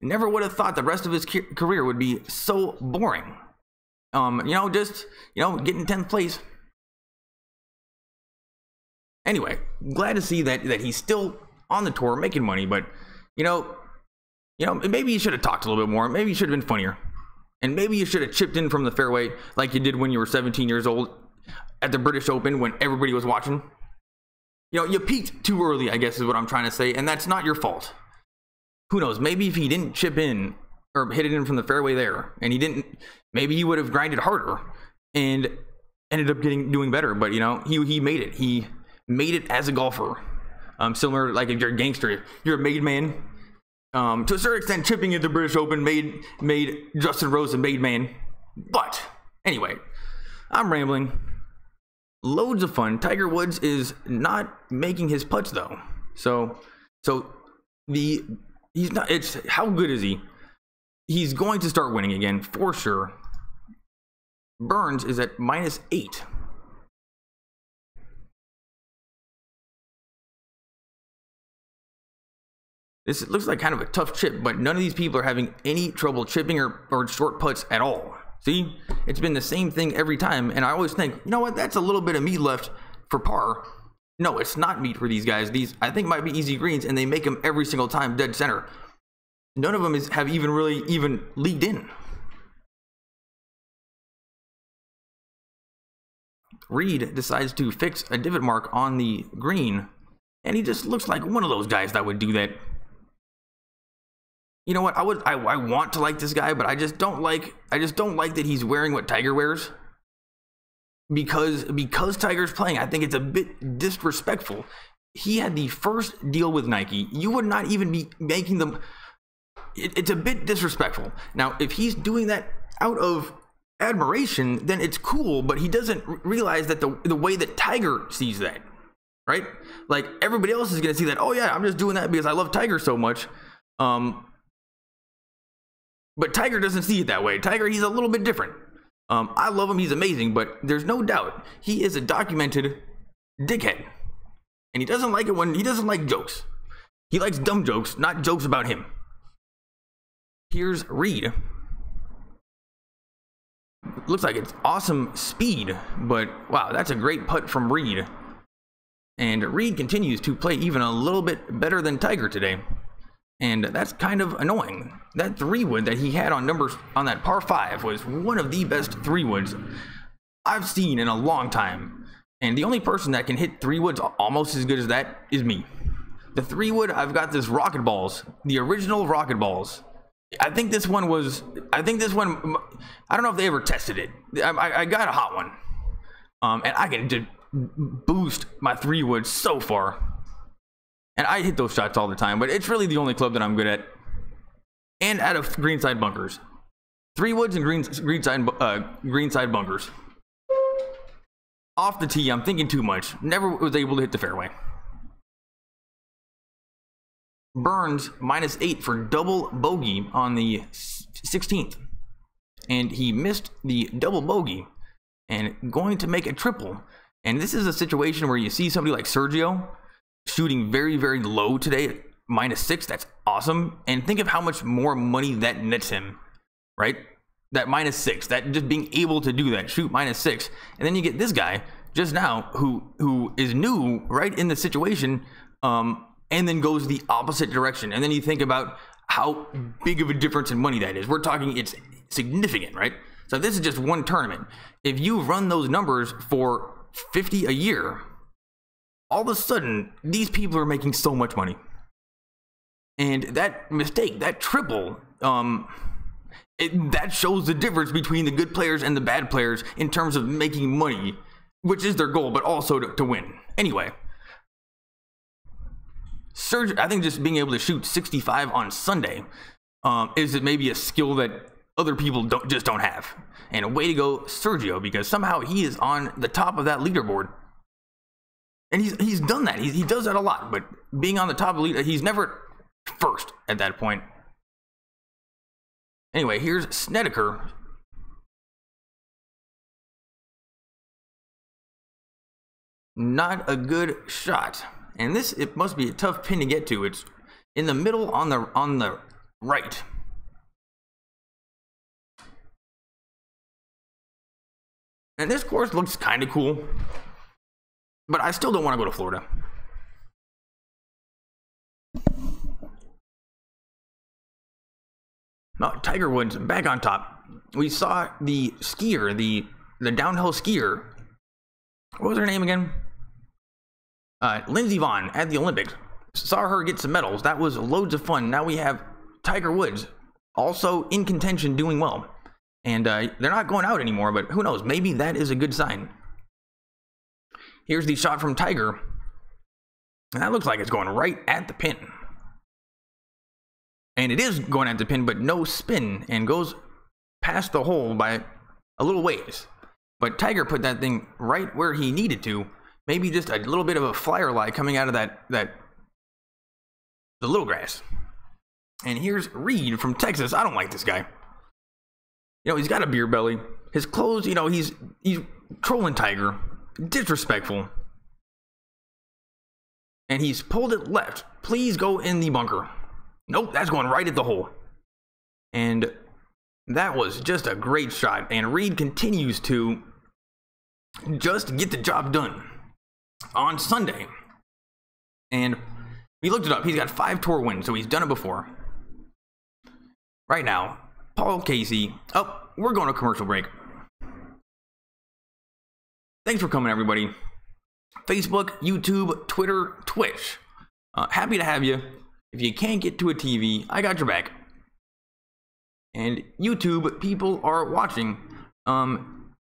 never would have thought the rest of his career would be so boring. You know, just, you know, getting 10th place. Anyway, glad to see that he's still on the tour making money, but, you know, maybe he should have talked a little bit more. Maybe he should have been funnier. And maybe you should have chipped in from the fairway like you did when you were 17 years old at the British Open when everybody was watching. You know, you peaked too early, I guess is what I'm trying to say, and that's not your fault. Who knows? Maybe if he didn't chip in or hit it in from the fairway there, and he didn't, maybe he would have grinded harder and ended up doing better. But, you know, he made it. He made it as a golfer. Similar, like if you're a gangster, you're a made man. To a certain extent, chipping at the British Open made Justin Rose a made man. But anyway, I'm rambling. Loads of fun. Tiger Woods is not making his putts though. So he's not. It's how good is he? He's going to start winning again for sure. Burns is at -8. This looks like kind of a tough chip, but none of these people are having any trouble chipping or short putts at all. See, it's been the same thing every time, and I always think, you know what, that's a little bit of meat left for par. No, it's not meat for these guys. These, I think, might be easy greens, and they make them every single time dead center. None of them have even really leaked in. Reed decides to fix a divot mark on the green, and he just looks like one of those guys that would do that. You know what? I want to like this guy, but I just don't like that he's wearing what Tiger wears. Because Tiger's playing, I think it's a bit disrespectful. He had the first deal with Nike. You would not even be making them. It's a bit disrespectful. Now, if he's doing that out of admiration, then it's cool. But he doesn't realize that the way that Tiger sees that, right? Like everybody else is gonna see that. Oh yeah, I'm just doing that because I love Tiger so much. But Tiger doesn't see it that way. Tiger, he's a little bit different. I love him. He's amazing, but there's no doubt he is a documented dickhead. And he doesn't like it when he doesn't like jokes. He likes dumb jokes, not jokes about him. Here's Reed. Looks like it's awesome speed, but wow, that's a great putt from Reed. And Reed continues to play even a little bit better than Tiger today. And that's kind of annoying. That 3-wood that he had on that par 5 was one of the best 3-woods I've seen in a long time. And the only person that can hit 3-woods almost as good as that is me. The 3-wood, I've got this rocket balls, the original rocket balls. I think this one, I don't know if they ever tested it. I got a hot one. And I can just boost my 3-wood so far. And I hit those shots all the time, but it's really the only club that I'm good at. And out of greenside bunkers. 3-woods and greenside bunkers. Off the tee, I'm thinking too much. Never was able to hit the fairway. Burns -8 for double bogey on the 16th. And he missed the double bogey and going to make a triple. And this is a situation where you see somebody like Sergio shooting very, very low today at -6. That's awesome. And think of how much more money that nets him, right? That -6, that just being able to do that, shoot -6. And then you get this guy just now who is new right in the situation, and then goes the opposite direction. And then you think about how big of a difference in money that is. We're talking, it's significant, right? So this is just one tournament. If you run those numbers for 50 a year, all of a sudden, these people are making so much money. And that mistake, that triple, that shows the difference between the good players and the bad players in terms of making money, which is their goal, but also to win. Anyway, Sergio, I think just being able to shoot 65 on Sunday is maybe a skill that other people just don't have. And a way to go, Sergio, because somehow he is on the top of that leaderboard. And he's done that. He does that a lot, but being on the top of the leader, he's never first at that point. Anyway, here's Snedeker. Not a good shot. And this, it must be a tough pin to get to. It's in the middle on the right. And this course looks kind of cool, but I still don't want to go to Florida. No, Tiger Woods back on top. We saw the skier, the downhill skier. What was her name again? Lindsey Vonn at the Olympics. Saw her get some medals. That was loads of fun. Now we have Tiger Woods also in contention, doing well. And they're not going out anymore, but who knows? Maybe that is a good sign. Here's the shot from Tiger. And that looks like it's going right at the pin. And it is going at the pin, but no spin, and goes past the hole by a little ways. But Tiger put that thing right where he needed to. Maybe just a little bit of a flyer lie coming out of the little grass. And here's Reed from Texas. I don't like this guy. You know, he's got a beer belly. His clothes, you know, he's trolling Tiger. Disrespectful. And he's pulled it left. Please go in the bunker. Nope, that's going right at the hole. And that was just a great shot. And Reed continues to just get the job done on Sunday. And we looked it up. He's got 5 tour wins, so he's done it before. Right now, Paul Casey. Oh, we're going to commercial break. Thanks for coming, everybody. Facebook, YouTube, Twitter, Twitch. Happy to have you. If you can't get to a TV, I got your back. And YouTube, people are watching.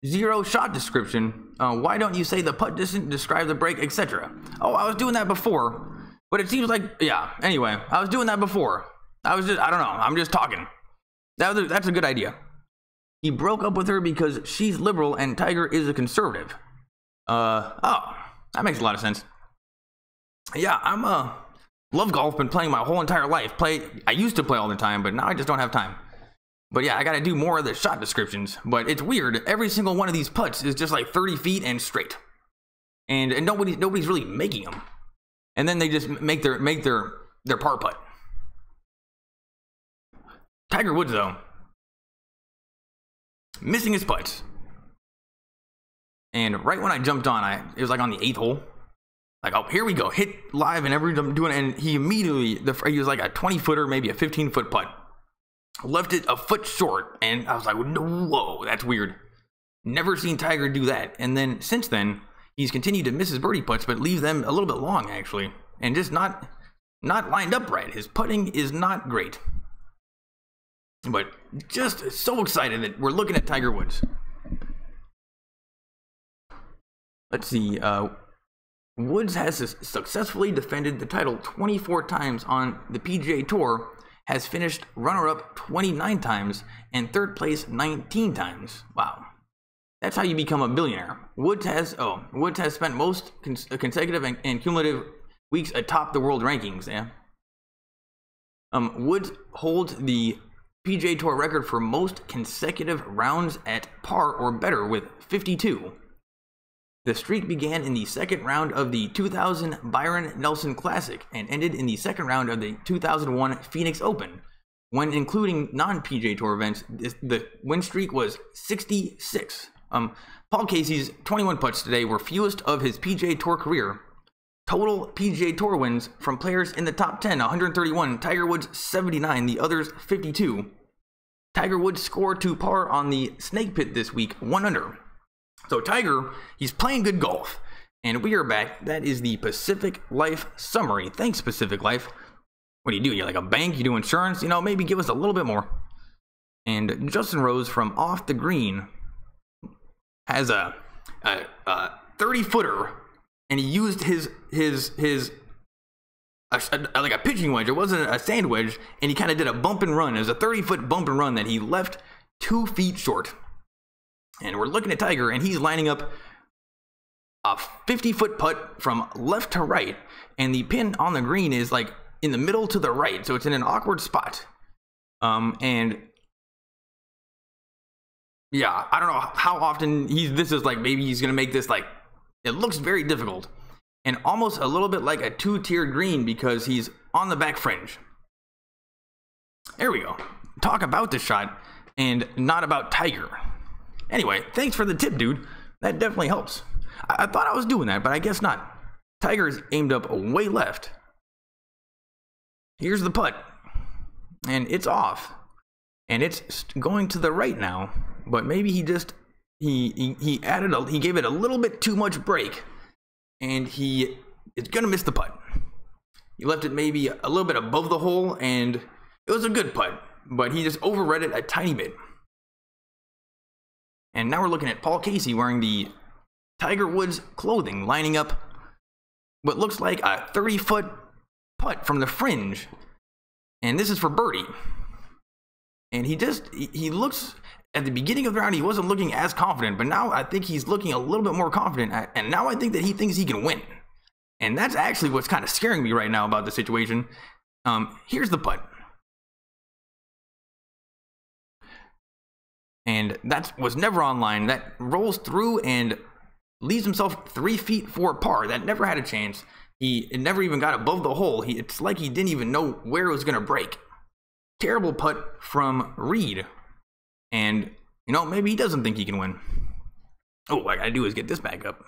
0 shot description. Why don't you say the putt distance, describe the break, etc.? Oh, I was doing that before. But it seems like, yeah. Anyway, I was doing that before. I don't know. I'm just talking. That's a good idea. He broke up with her because she's liberal and Tiger is a conservative. Oh, that makes a lot of sense. Yeah, I'm love golf. Been playing my whole entire life. I used to play all the time, but now I just don't have time. But yeah, I gotta do more of the shot descriptions. But it's weird. Every single one of these putts is just like 30 feet and straight, and nobody's really making them. And then they just make their par putt. Tiger Woods though, missing his putts. And right when I jumped on, it was like on the 8th hole. Like, oh, here we go, hit live, and everyone's doing it, and he immediately, he was like a 20-footer, maybe a 15-foot putt. Left it a foot short, and I was like, whoa, that's weird. Never seen Tiger do that. And then, since then, he's continued to miss his birdie putts, but leave them a little bit long, actually. And just not lined up right. His putting is not great. But just so excited that we're looking at Tiger Woods. Let's see, Woods has successfully defended the title 24 times on the PGA Tour, has finished runner-up 29 times, and third place 19 times. Wow. That's how you become a billionaire. Woods has spent most consecutive and cumulative weeks atop the world rankings, yeah. Woods holds the PGA Tour record for most consecutive rounds at par or better with 52. The streak began in the second round of the 2000 Byron Nelson Classic and ended in the second round of the 2001 Phoenix Open. When including non-PGA Tour events, the win streak was 66. Paul Casey's 21 putts today were fewest of his PGA Tour career. Total PGA Tour wins from players in the top 10, 131. Tiger Woods, 79. The others, 52. Tiger Woods scored to par on the Snake Pit this week, 1 under. So Tiger, he's playing good golf. And we are back. That is the Pacific Life summary. Thanks, Pacific Life. What do? You're like a bank? You do insurance? You know, maybe give us a little bit more. And Justin Rose from off the green has a 30-footer, and he used his like a pitching wedge. It wasn't a sand wedge, and he kind of did a bump and run. It was a 30-foot bump and run that he left 2 feet short. And we're looking at Tiger, and he's lining up a 50-foot putt from left to right, and the pin on the green is like in the middle to the right, so it's in an awkward spot. And yeah, I don't know how often this is like, maybe he's gonna make this like, it looks very difficult and almost a little bit like a 2-tiered green because he's on the back fringe. There we go. Talk about the shot and not about Tiger. Anyway, thanks for the tip, dude. That definitely helps. I thought I was doing that, but I guess not. Tiger's aimed up way left. Here's the putt. And it's off. And it's going to the right now. But maybe he just, he gave it a little bit too much break. And he is going to miss the putt. He left it maybe a little bit above the hole, and it was a good putt. But he just overread it a tiny bit. And now we're looking at Paul Casey wearing the Tiger Woods clothing, lining up what looks like a 30-foot putt from the fringe. And this is for birdie. And he looks, at the beginning of the round, he wasn't looking as confident, but now I think he's looking a little bit more confident. And now I think that he thinks he can win. And that's actually what's kind of scaring me right now about the situation. Here's the putt. And that was never on line. That rolls through and leaves himself 3 feet for par. That never had a chance. It never even got above the hole. It's like he didn't even know where it was going to break. Terrible putt from Reed. And, you know, maybe he doesn't think he can win. Oh, what I got to do is get this back up.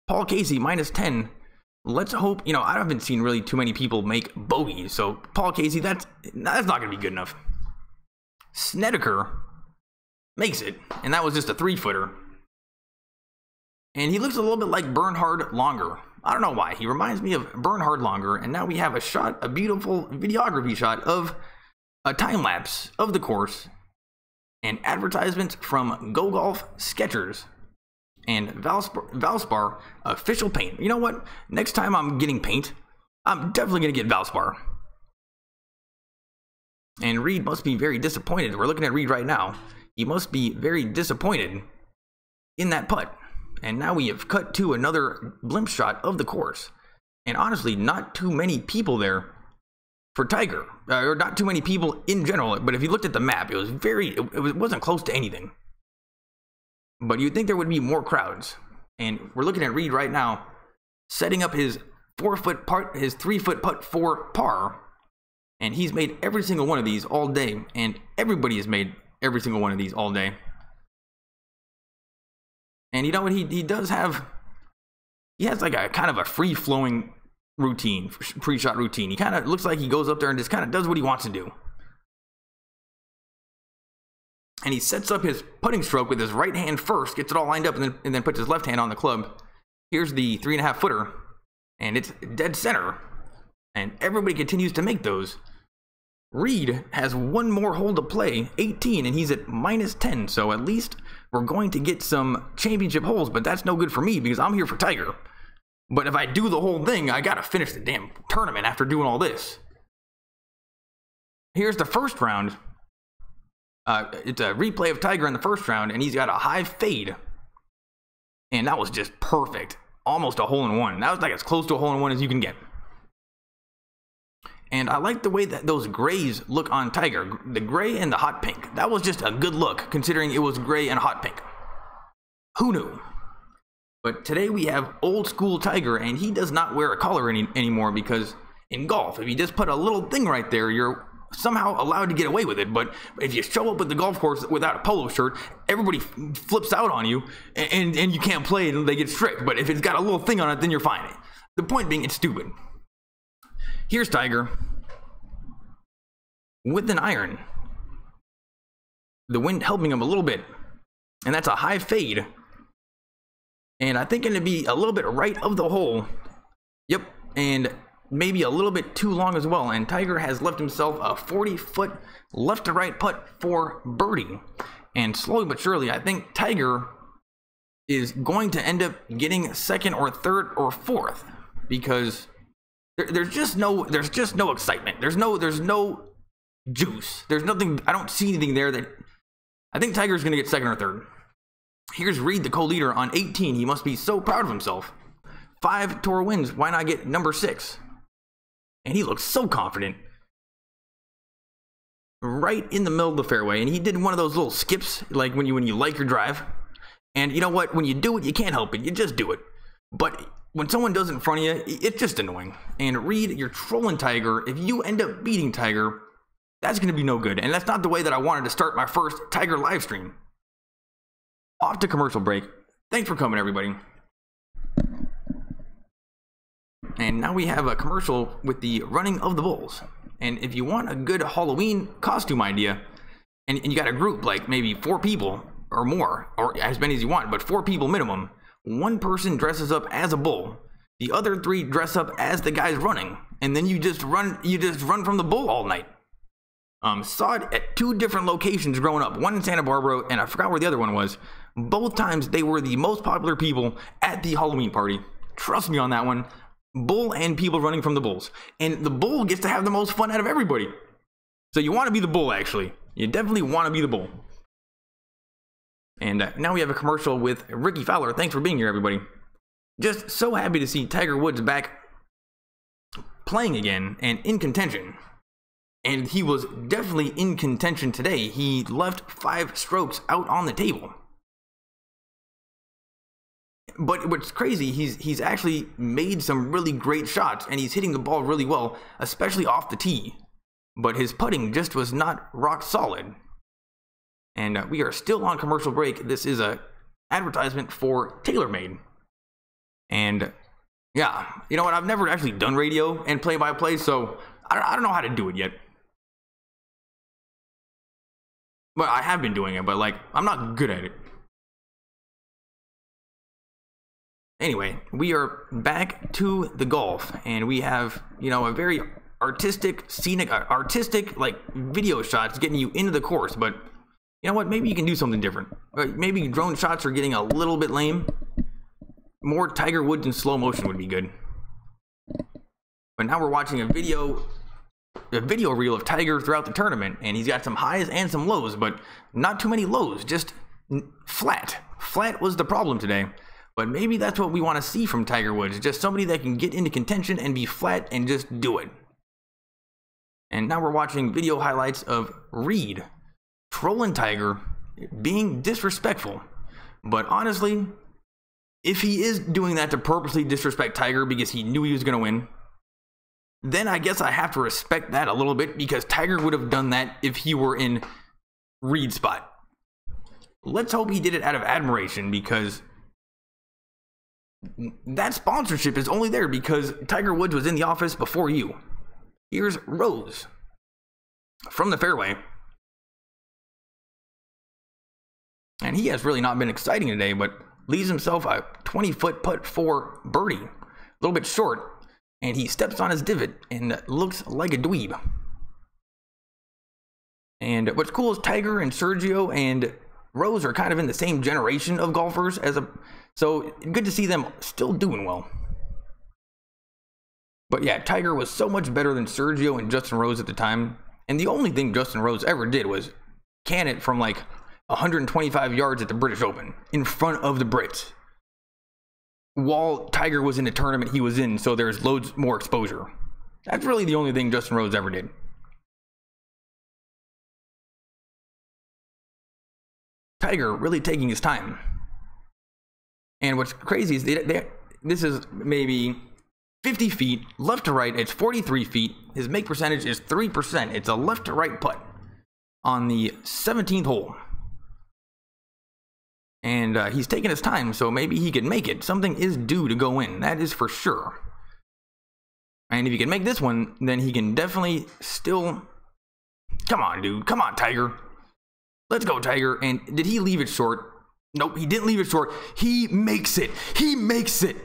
Paul Casey, -10. Let's hope, you know, I haven't seen really too many people make bogeys. So, Paul Casey, that's not going to be good enough. Snedeker makes it, and that was just a 3-footer. And he looks a little bit like Bernhard Longer. I don't know why. He reminds me of Bernhard Longer, and now we have a beautiful videography shot of a time lapse of the course and advertisements from Go Golf Skechers and Valspar official paint. You know what? Next time I'm getting paint, I'm definitely going to get Valspar. And Reed must be very disappointed. We're looking at Reed right now. He must be very disappointed in that putt. And now we have cut to another blimp shot of the course. And honestly, not too many people there for Tiger. Or not too many people in general. But if you looked at the map, it wasn't close to anything. But you'd think there would be more crowds. And we're looking at Reed right now, setting up his 3-foot putt for par. And he's made every single one of these all day. And everybody has made every single one of these all day. And you know what? He he has like a kind of a free-flowing routine, pre-shot routine. He kind of looks like he goes up there and just kind of does what he wants to do. And he sets up his putting stroke with his right hand first, gets it all lined up, and then puts his left hand on the club. Here's the 3.5 footer, and it's dead center. And everybody continues to make those. Reed has one more hole to play, 18, and he's at -10. So at least we're going to get some championship holes, but that's no good for me because I'm here for Tiger. But if I do the whole thing, I gotta finish the damn tournament after doing all this. Here's the first round. It's a replay of Tiger in the first round, and he's got a high fade. And that was just perfect. Almost a hole-in-one. That was like as close to a hole-in-one as you can get. And I like the way that those grays look on Tiger. The gray and the hot pink. That was just a good look, considering it was gray and hot pink. Who knew? But today we have old school Tiger, and he does not wear a collar anymore because in golf, if you just put a little thing right there, you're somehow allowed to get away with it. But if you show up at the golf course without a polo shirt, everybody flips out on you and you can't play and they get strict. But if it's got a little thing on it, then you're fine. The point being, it's stupid. Here's Tiger with an iron. The wind helping him a little bit. And that's a high fade. And I think it'll be a little bit right of the hole. Yep. And maybe a little bit too long as well, and Tiger has left himself a 40-foot left to right putt for birdie. And slowly but surely, I think Tiger is going to end up getting second or third or fourth because there's just no excitement. There's no juice. There's nothing. I don't see anything there that I think Tiger's going to get second or third. Here's Reed, the co-leader on 18. He must be so proud of himself. 5 tour wins. Why not get number 6? And he looks so confident. Right in the middle of the fairway. And he did one of those little skips, like when you like your drive. And you know what? When you do it, you can't help it. You just do it. But when someone does it in front of you, it's just annoying. And Reed, you're trolling Tiger. If you end up beating Tiger, that's going to be no good. And that's not the way that I wanted to start my first Tiger live stream. Off to commercial break. Thanks for coming, everybody. And now we have a commercial with the running of the bulls. And if you want a good Halloween costume idea, and you got a group like maybe 4 people or more, or as many as you want, but 4 people minimum, one person dresses up as a bull, the other 3 dress up as the guys running, and then you just run from the bull all night. Saw it at 2 different locations growing up, one in Santa Barbara, and I forgot where the other one was. Both times they were the most popular people at the Halloween party. Trust me on that one. Bull and people running from the bulls. And the bull gets to have the most fun out of everybody. So you want to be the bull, actually. You definitely want to be the bull. And now we have a commercial with Ricky Fowler. Thanks for being here, everybody. Just so happy to see Tiger Woods back playing again and in contention. And he was definitely in contention today. He left 5 strokes out on the table. But what's crazy, he's actually made some really great shots, and he's hitting the ball really well, especially off the tee. But his putting just was not rock solid. And we are still on commercial break. This is a advertisement for TaylorMade. And yeah, you know what? I've never actually done radio and play-by-play, so I don't know how to do it yet. But I have been doing it, but like, I'm not good at it. Anyway, we are back to the golf, and we have, you know, a very artistic, scenic, like video shots getting you into the course. But you know what? Maybe you can do something different. Maybe drone shots are getting a little bit lame. More Tiger Woods in slow motion would be good. But now we're watching a video reel of Tiger throughout the tournament, and he's got some highs and some lows, but not too many lows, just flat. Flat was the problem today. But maybe that's what we want to see from Tiger Woods, just somebody that can get into contention and be flat and just do it. And now we're watching video highlights of Reed trolling Tiger, being disrespectful. But honestly, if he is doing that to purposely disrespect Tiger because he knew he was going to win, then I guess I have to respect that a little bit, because Tiger would have done that if he were in Reed's spot. Let's hope he did it out of admiration, because that sponsorship is only there because Tiger Woods was in the office before you. Here's Rose from the fairway. And he has really not been exciting today, but leaves himself a 20-foot putt for birdie. A little bit short, and he steps on his divot and looks like a dweeb. And what's cool is Tiger and Sergio and Rose are kind of in the same generation of golfers so good to see them still doing well. But yeah, Tiger was so much better than Sergio and Justin Rose at the time. And the only thing Justin Rose ever did was can it from like 125 yards at the British Open in front of the Brits. While Tiger was in a tournament he was in, so there's loads more exposure. That's really the only thing Justin Rose ever did. Tiger really taking his time. And what's crazy is this is maybe 50 feet, left to right, it's 43 feet. His make percentage is 3%. It's a left to right putt on the 17th hole. And he's taking his time, so maybe he can make it. Something is due to go in, that is for sure. And if he can make this one, then he can definitely still... Come on, dude. Come on, Tiger. Let's go, Tiger. And did he leave it short? Nope, he didn't leave it short. He makes it. He makes it.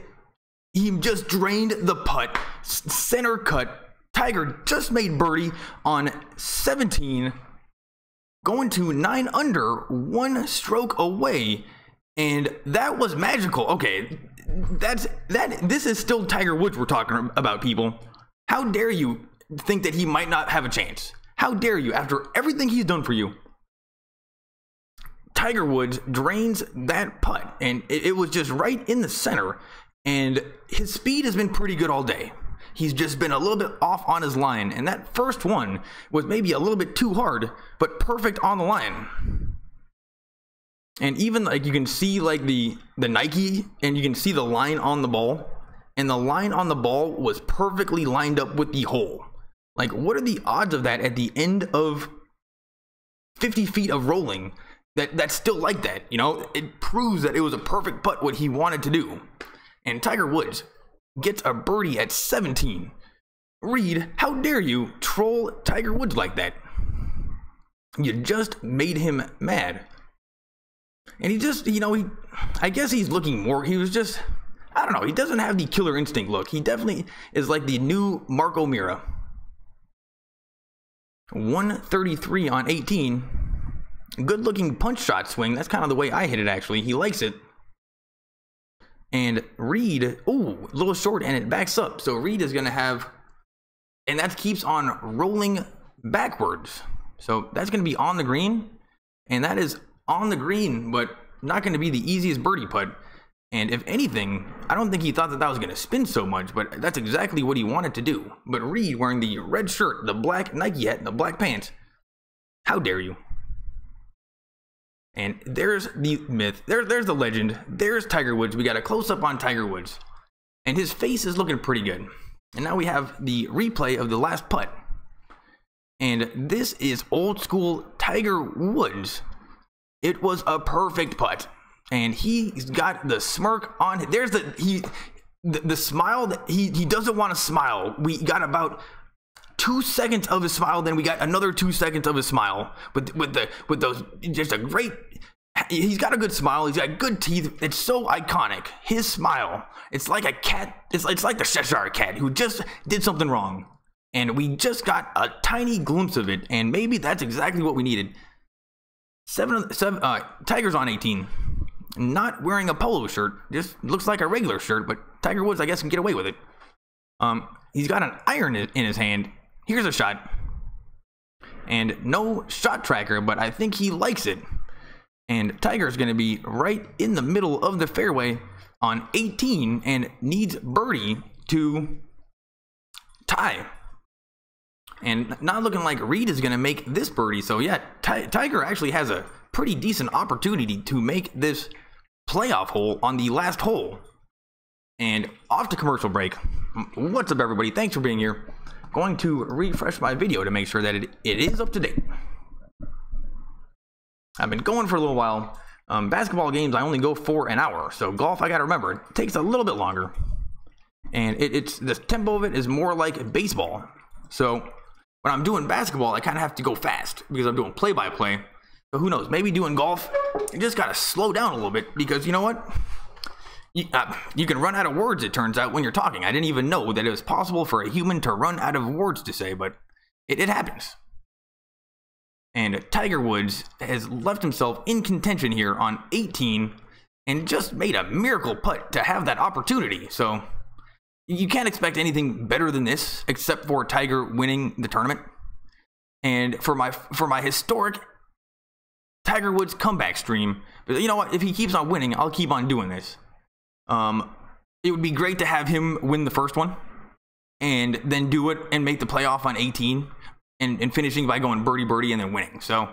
He just drained the putt. Center cut. Tiger just made birdie on 17. Going to 9 under, 1 stroke away. And that was magical. Okay, this is still Tiger Woods we're talking about, people. How dare you think that he might not have a chance? How dare you, after everything he's done for you? Tiger Woods drains that putt, and it was just right in the center, and his speed has been pretty good all day. He's just been a little bit off on his line, and that first one was maybe a little bit too hard, but perfect on the line. And even like you can see like the Nike, and you can see the line on the ball, and the line on the ball was perfectly lined up with the hole. Like, what are the odds of that at the end of 50 feet of rolling? That's still like that, you know? It proves that it was a perfect putt, what he wanted to do. And Tiger Woods gets a birdie at 17. Reed, how dare you troll Tiger Woods like that? You just made him mad. And he just, you know, I guess he's looking more, he was just, I don't know, he doesn't have the killer instinct look. He definitely is like the new Mark O'Meara. 133 on 18. Good looking punch shot swing. That's kind of the way I hit it, actually. He likes it. And Reed, ooh, a little short, and it backs up. So Reed is going to have, and that keeps on rolling backwards. So that's going to be on the green, and that is on the green, but not going to be the easiest birdie putt. And if anything, I don't think he thought that was going to spin so much, but that's exactly what he wanted to do. But Reed, wearing the red shirt, the black Nike hat, and the black pants, how dare you? And there's the myth, there's the legend, there's Tiger Woods. We got a close-up on Tiger Woods, and his face is looking pretty good. And now we have the replay of the last putt. And this is old school Tiger Woods. It was a perfect putt. And he's got the smirk on. There's the smile that he doesn't want to smile. We got about 2 seconds of his smile, then we got another 2 seconds of his smile with those, just a great, he's got a good smile, he's got good teeth, it's so iconic. His smile, it's like a cat, it's like the Cheshire cat who just did something wrong, and we just got a tiny glimpse of it, and maybe that's exactly what we needed. Tiger's on 18, not wearing a polo shirt, just looks like a regular shirt, but Tiger Woods, I guess, can get away with it. He's got an iron in his hand. Here's a shot. And no shot tracker, but I think he likes it. And Tiger's going to be right in the middle of the fairway on 18 and needs birdie to tie. And not looking like Reed is going to make this birdie. So yeah, Tiger actually has a pretty decent opportunity to make this playoff hole on the last hole. And off to commercial break. What's up, everybody? Thanks for being here. Going to refresh my video to make sure that it is up to date. I've been going for a little while. Basketball games, I only go for an hour. So golf, I got to remember, it takes a little bit longer. And it's the tempo of it is more like baseball. So when I'm doing basketball, I kind of have to go fast because I'm doing play-by-play. So who knows? Maybe doing golf, you just got to slow down a little bit because you know what? You can run out of words, it turns out, when you're talking. I didn't even know that it was possible for a human to run out of words to say, but it happens. And Tiger Woods has left himself in contention here on 18 and just made a miracle putt to have that opportunity. So you can't expect anything better than this except for Tiger winning the tournament. And for my historic Tiger Woods comeback stream, you know what? If he keeps on winning, I'll keep on doing this. It would be great to have him win the first one and then do it and make the playoff on 18 and finishing by going birdie and then winning. So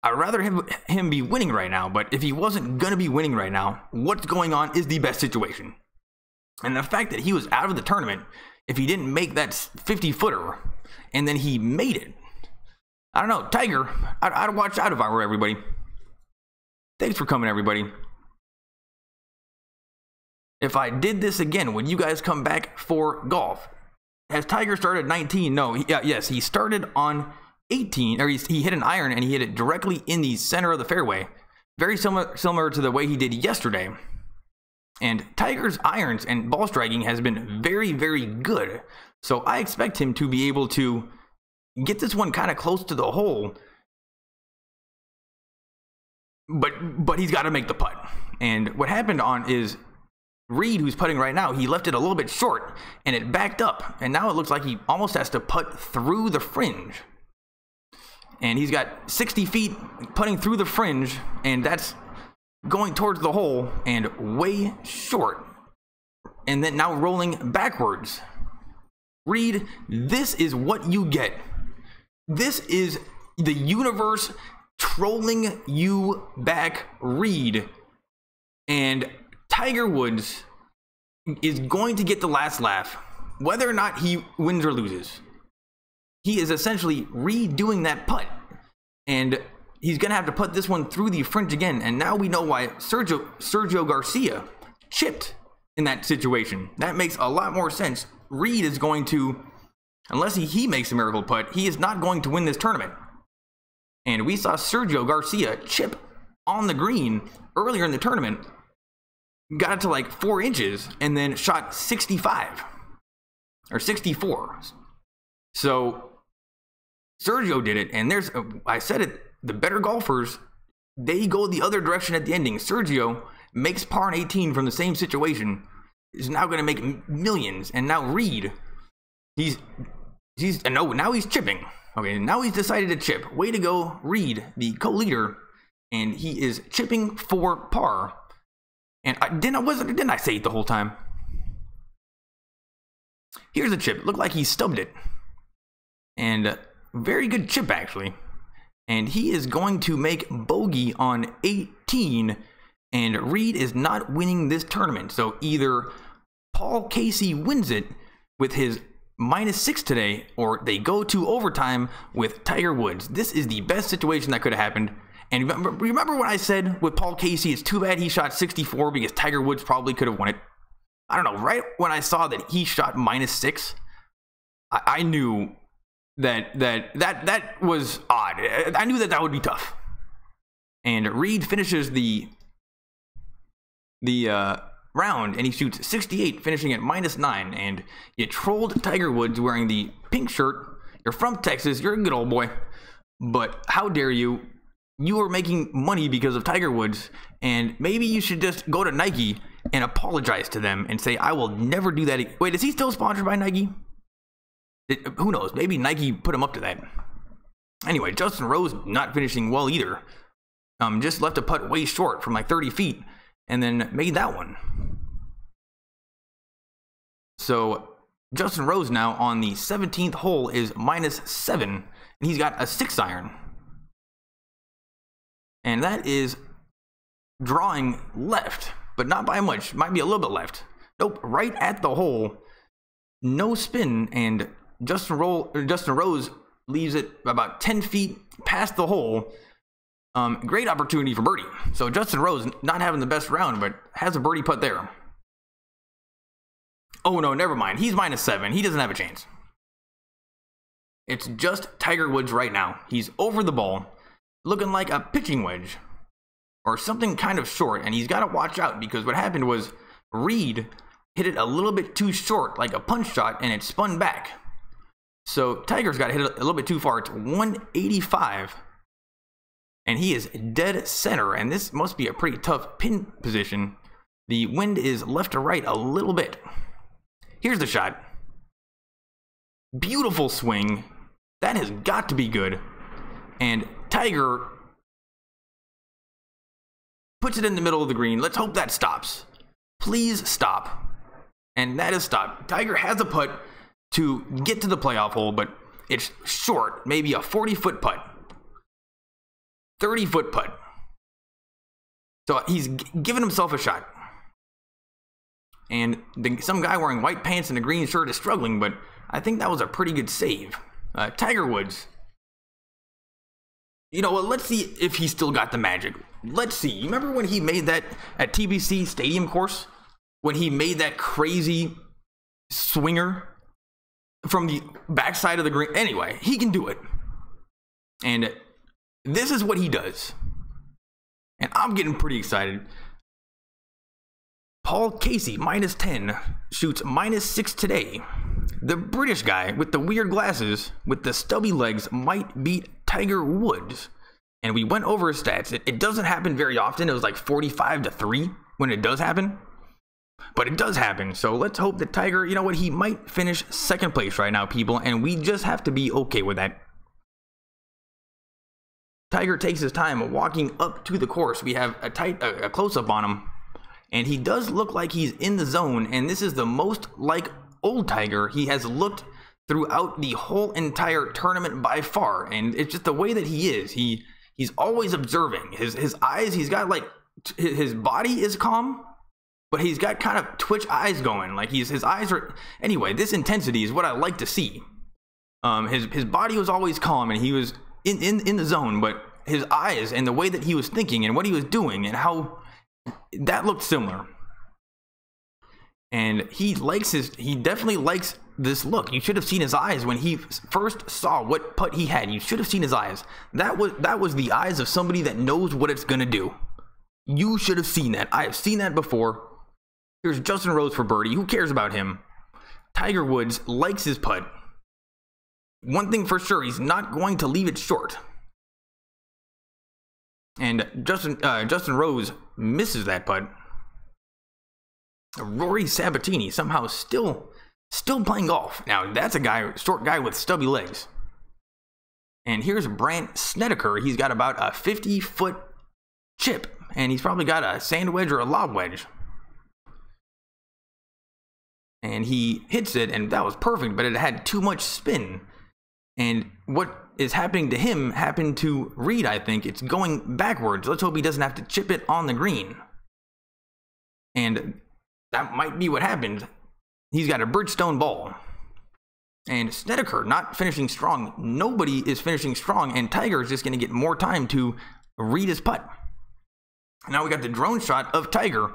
I'd rather him be winning right now, but if he wasn't going to be winning right now, what's going on is the best situation. And the fact that he was out of the tournament, if he didn't make that 50-footer and then he made it, I don't know, Tiger, I'd watch out if I were everybody. Thanks for coming, everybody. If I did this again, would you guys come back for golf? Has Tiger started 19? No, yes, he started on 18, or he hit an iron and he hit it directly in the center of the fairway. Very similar to the way he did yesterday. And Tiger's irons and ball striking has been very, very good. So I expect him to be able to get this one kind of close to the hole. But he's got to make the putt. And what happened is Reed, who's putting right now, he left it a little bit short and it backed up. And now it looks like he almost has to putt through the fringe. And he's got 60 feet putting through the fringe, and that's going towards the hole and way short. And then now rolling backwards. Reed, this is what you get. This is the universe trolling you back, Reed. And Tiger Woods is going to get the last laugh, whether or not he wins or loses. He is essentially redoing that putt, and he's going to have to put this one through the fringe again. And now we know why Sergio Garcia chipped in that situation. That makes a lot more sense. Reed is going to, unless he makes a miracle putt, he is not going to win this tournament. And we saw Sergio Garcia chip on the green earlier in the tournament, got it to like 4 inches, and then shot 65 or 64. So Sergio did it, and I said it, the better golfers, they go the other direction at the ending. Sergio makes par on 18 from the same situation, is now going to make millions. And now Reed, now he's chipping. Okay, now he's decided to chip. Way to go, Reed, the co-leader, and he is chipping for par. And didn't I say it the whole time? Here's a chip. It looked like he stubbed it. And very good chip, actually. And he is going to make bogey on 18. And Reed is not winning this tournament. So either Paul Casey wins it with his -6 today, or they go to overtime with Tiger Woods. This is the best situation that could have happened. And remember when I said with Paul Casey, it's too bad he shot 64 because Tiger Woods probably could have won it. I don't know, right when I saw that he shot -6, I knew that was odd. I knew that would be tough. And Reed finishes the round, and he shoots 68, finishing at -9. And you trolled Tiger Woods wearing the pink shirt. You're from Texas. You're a good old boy. But how dare you? You are making money because of Tiger Woods, and maybe you should just go to Nike and apologize to them and say, I will never do that. Wait, is he still sponsored by Nike? Who knows? Maybe Nike put him up to that. Anyway, Justin Rose not finishing well either. Just left a putt way short from like 30 feet and then made that one. So Justin Rose now on the 17th hole is -7, and he's got a 6-iron. And that is drawing left, but not by much. Might be a little bit left. Nope, right at the hole. No spin, and Justin Rose leaves it about 10 feet past the hole. Great opportunity for birdie. So Justin Rose not having the best round, but has a birdie putt there. Oh no, never mind. He's -7. He doesn't have a chance. It's just Tiger Woods right now. He's over the ball, looking like a pitching wedge or something kind of short, and he's got to watch out because what happened was Reed hit it a little bit too short, like a punch shot, and it spun back. So Tiger's got to hit it a little bit too far. It's 185, and he is dead center, and this must be a pretty tough pin position. The wind is left to right a little bit. Here's the shot. Beautiful swing. That has got to be good. And Tiger puts it in the middle of the green. Let's hope that stops. Please stop. And that is stopped. Tiger has a putt to get to the playoff hole, but it's short. Maybe a 40-foot putt. 30-foot putt. So he's giving himself a shot. And some guy wearing white pants and a green shirt is struggling, but I think that was a pretty good save. Tiger Woods. You know what? Let's see if he still got the magic. Let's see. You remember when he made that at TBC Stadium course? When he made that crazy swinger from the backside of the green? Anyway, he can do it. And this is what he does. And I'm getting pretty excited. Paul Casey, -10, shoots -6 today. The British guy with the weird glasses, with the stubby legs, might beat Tiger Woods. And we went over his stats. It doesn't happen very often. It was like 45-3 when it does happen. But it does happen. So let's hope that Tiger, you know what, he might finish second place right now, people. And we just have to be okay with that. Tiger takes his time walking up to the course. We have a close-up on him. And he does look like he's in the zone, and this is the most like old Tiger he has looked throughout the whole entire tournament by far. And it's just the way that he is. He's always observing. His eyes, he's got like, his body is calm, but he's got kind of twitch eyes going. Like his eyes are, anyway, this intensity is what I like to see. His body was always calm, and he was in the zone, but his eyes and the way that he was thinking and what he was doing and how that looked similar. And he definitely likes this look. You should have seen his eyes when he first saw what putt he had. You should have seen his eyes. That was the eyes of somebody that knows what it's gonna do. You should have seen that. I have seen that before. Here's Justin Rose for birdie. Who cares about him? Tiger Woods likes his putt. One thing for sure, he's not going to leave it short. And Justin Rose misses that putt. Rory Sabatini somehow still playing golf. Now that's a short guy with stubby legs. And here's Brandt Snedeker. He's got about a 50-foot chip, and he's probably got a sand wedge or a lob wedge. And he hits it, and that was perfect, but it had too much spin. And what is happening to him happened to Reed, I think. It's going backwards. Let's hope he doesn't have to chip it on the green. And that might be what happened. He's got a Bridgestone ball. And Snedeker not finishing strong. Nobody is finishing strong, and Tiger is just going to get more time to read his putt. Now we got the drone shot of Tiger,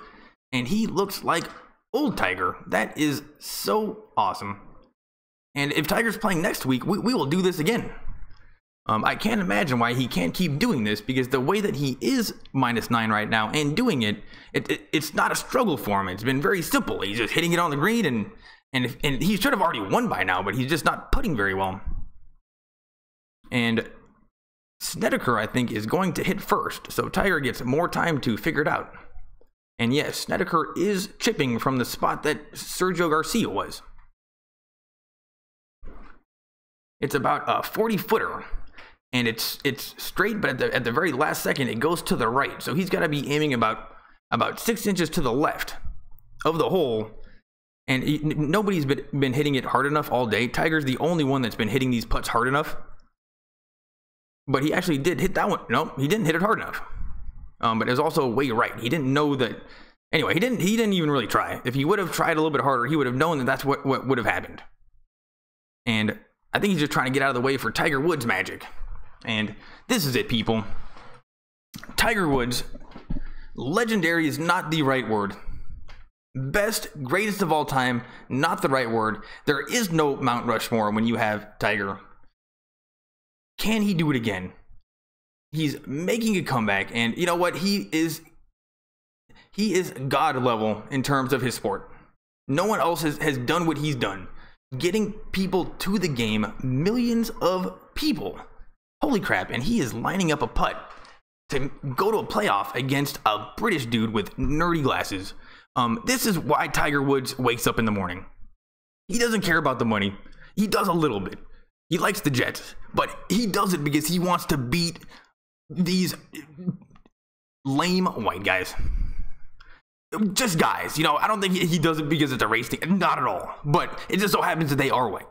and he looks like old Tiger. That is so awesome. And if Tiger's playing next week, we will do this again. I can't imagine why he can't keep doing this, because the way that he is -9 right now and doing it's not a struggle for him. It's been very simple. He's just hitting it on the green, and he should have already won by now, but he's just not putting very well. And Snedeker, I think, is going to hit first, so Tiger gets more time to figure it out. And yes, Snedeker is chipping from the spot that Sergio Garcia was. It's about a 40-footer, and it's straight, but at the very last second, it goes to the right. So he's got to be aiming about 6 inches to the left of the hole, and nobody's been hitting it hard enough all day. Tiger's the only one that's been hitting these putts hard enough, but he actually did hit that one. No, he didn't hit it hard enough, but it was also way right. He didn't know that. Anyway, he didn't even really try. If he would have tried a little bit harder, he would have known that that's what would have happened. And I think he's just trying to get out of the way for Tiger Woods magic. And this is it, people. Tiger Woods, legendary is not the right word. Best, greatest of all time, not the right word. There is no Mount Rushmore when you have Tiger. Can he do it again? He's making a comeback, and you know what? He is God level in terms of his sport. No one else has done what he's done. Getting people to the game, millions of people. Holy crap, and he is lining up a putt to go to a playoff against a British dude with nerdy glasses. This is why Tiger Woods wakes up in the morning. He doesn't care about the money. He does a little bit. He likes the Jets, but he does it because he wants to beat these lame white guys. Just guys, you know, I don't think he does it because it's a race thing. Not at all. But it just so happens that they are white.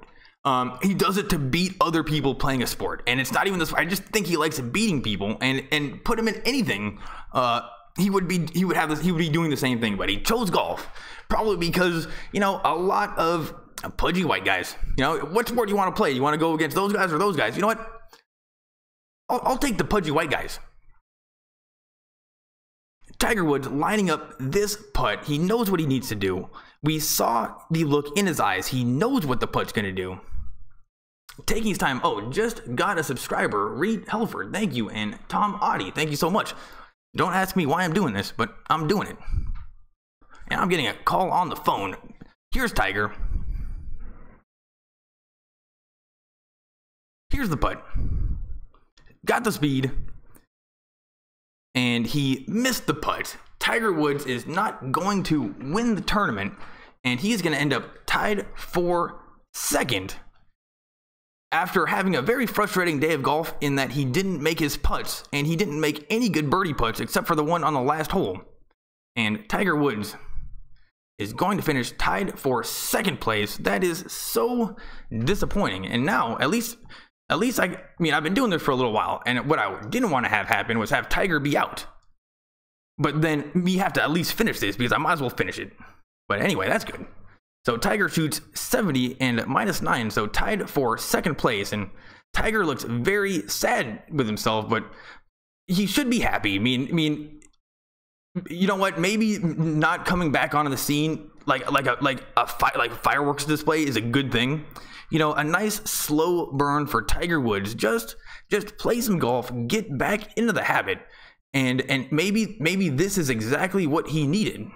He does it to beat other people playing a sport. And it's not even this. I just think he likes beating people, and put him in anything. He would be doing the same thing, but he chose golf. Probably because, you know, a lot of pudgy white guys. You know, what sport do you want to play? You want to go against those guys or those guys? You know what? I'll take the pudgy white guys. Tiger Woods lining up this putt. He knows what he needs to do. We saw the look in his eyes. He knows what the putt's going to do. Taking his time. Oh, just got a subscriber. Reed Helford, thank you. And Tom Audie, thank you so much. Don't ask me why I'm doing this, but I'm doing it. And I'm getting a call on the phone. Here's Tiger. Here's the putt. Got the speed. And he missed the putt. Tiger Woods is not going to win the tournament, and he is going to end up tied for second after having a very frustrating day of golf in that he didn't make his putts, and he didn't make any good birdie putts except for the one on the last hole. And Tiger Woods is going to finish tied for second place. That is so disappointing. And now, at least I've been doing this for a little while, and what I didn't want to have happen was have Tiger be out. But then we have to at least finish this because I might as well finish it. But anyway, that's good. So Tiger shoots 70 and -9, so tied for second place. And Tiger looks very sad with himself, but he should be happy. I mean, you know what? Maybe not coming back onto the scene like fireworks display is a good thing. You know, a nice slow burn for Tiger Woods. Just play some golf, get back into the habit, and maybe this is exactly what he needed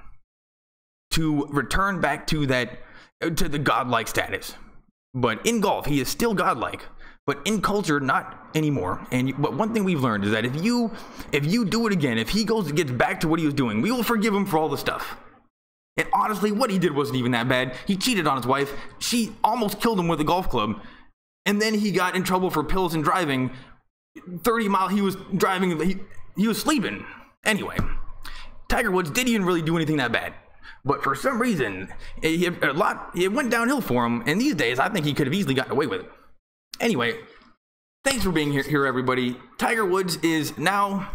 to return back to the godlike status. But in golf, he is still godlike, but in culture, not anymore. But one thing we've learned is that if you do it again, if he gets back to what he was doing, we will forgive him for all the stuff. And honestly, what he did wasn't even that bad. He cheated on his wife. She almost killed him with a golf club. And then he got in trouble for pills and driving. 30 miles he was driving. He was sleeping. Anyway, Tiger Woods didn't even really do anything that bad. But for some reason, it went downhill for him. And these days, I think he could have easily gotten away with it. Anyway, thanks for being here, everybody. Tiger Woods is now...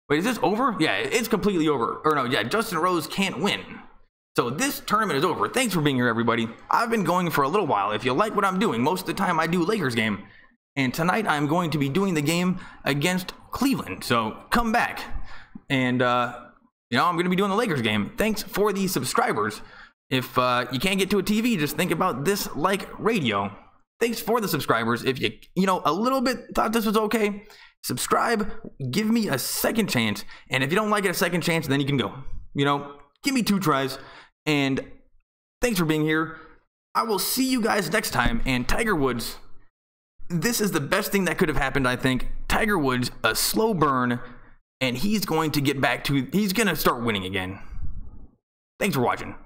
Wait, is this over? Yeah, it's completely over. Or no, yeah, Justin Rose can't win. So this tournament is over. Thanks for being here, everybody. I've been going for a little while. If you like what I'm doing, most of the time I do Lakers game. And tonight I'm going to be doing the game against Cleveland. So come back. And, I'm going to be doing the Lakers game. Thanks for the subscribers. If you can't get to a TV, just think about this like radio. Thanks for the subscribers. If you a little bit thought this was okay, subscribe. Give me a second chance. And if you don't like it a second chance, then you can go. Give me 2 tries. And thanks for being here. I will see you guys next time. And Tiger Woods, this is the best thing that could have happened, I think. Tiger Woods, a slow burn, and he's going to start winning again. Thanks for watching.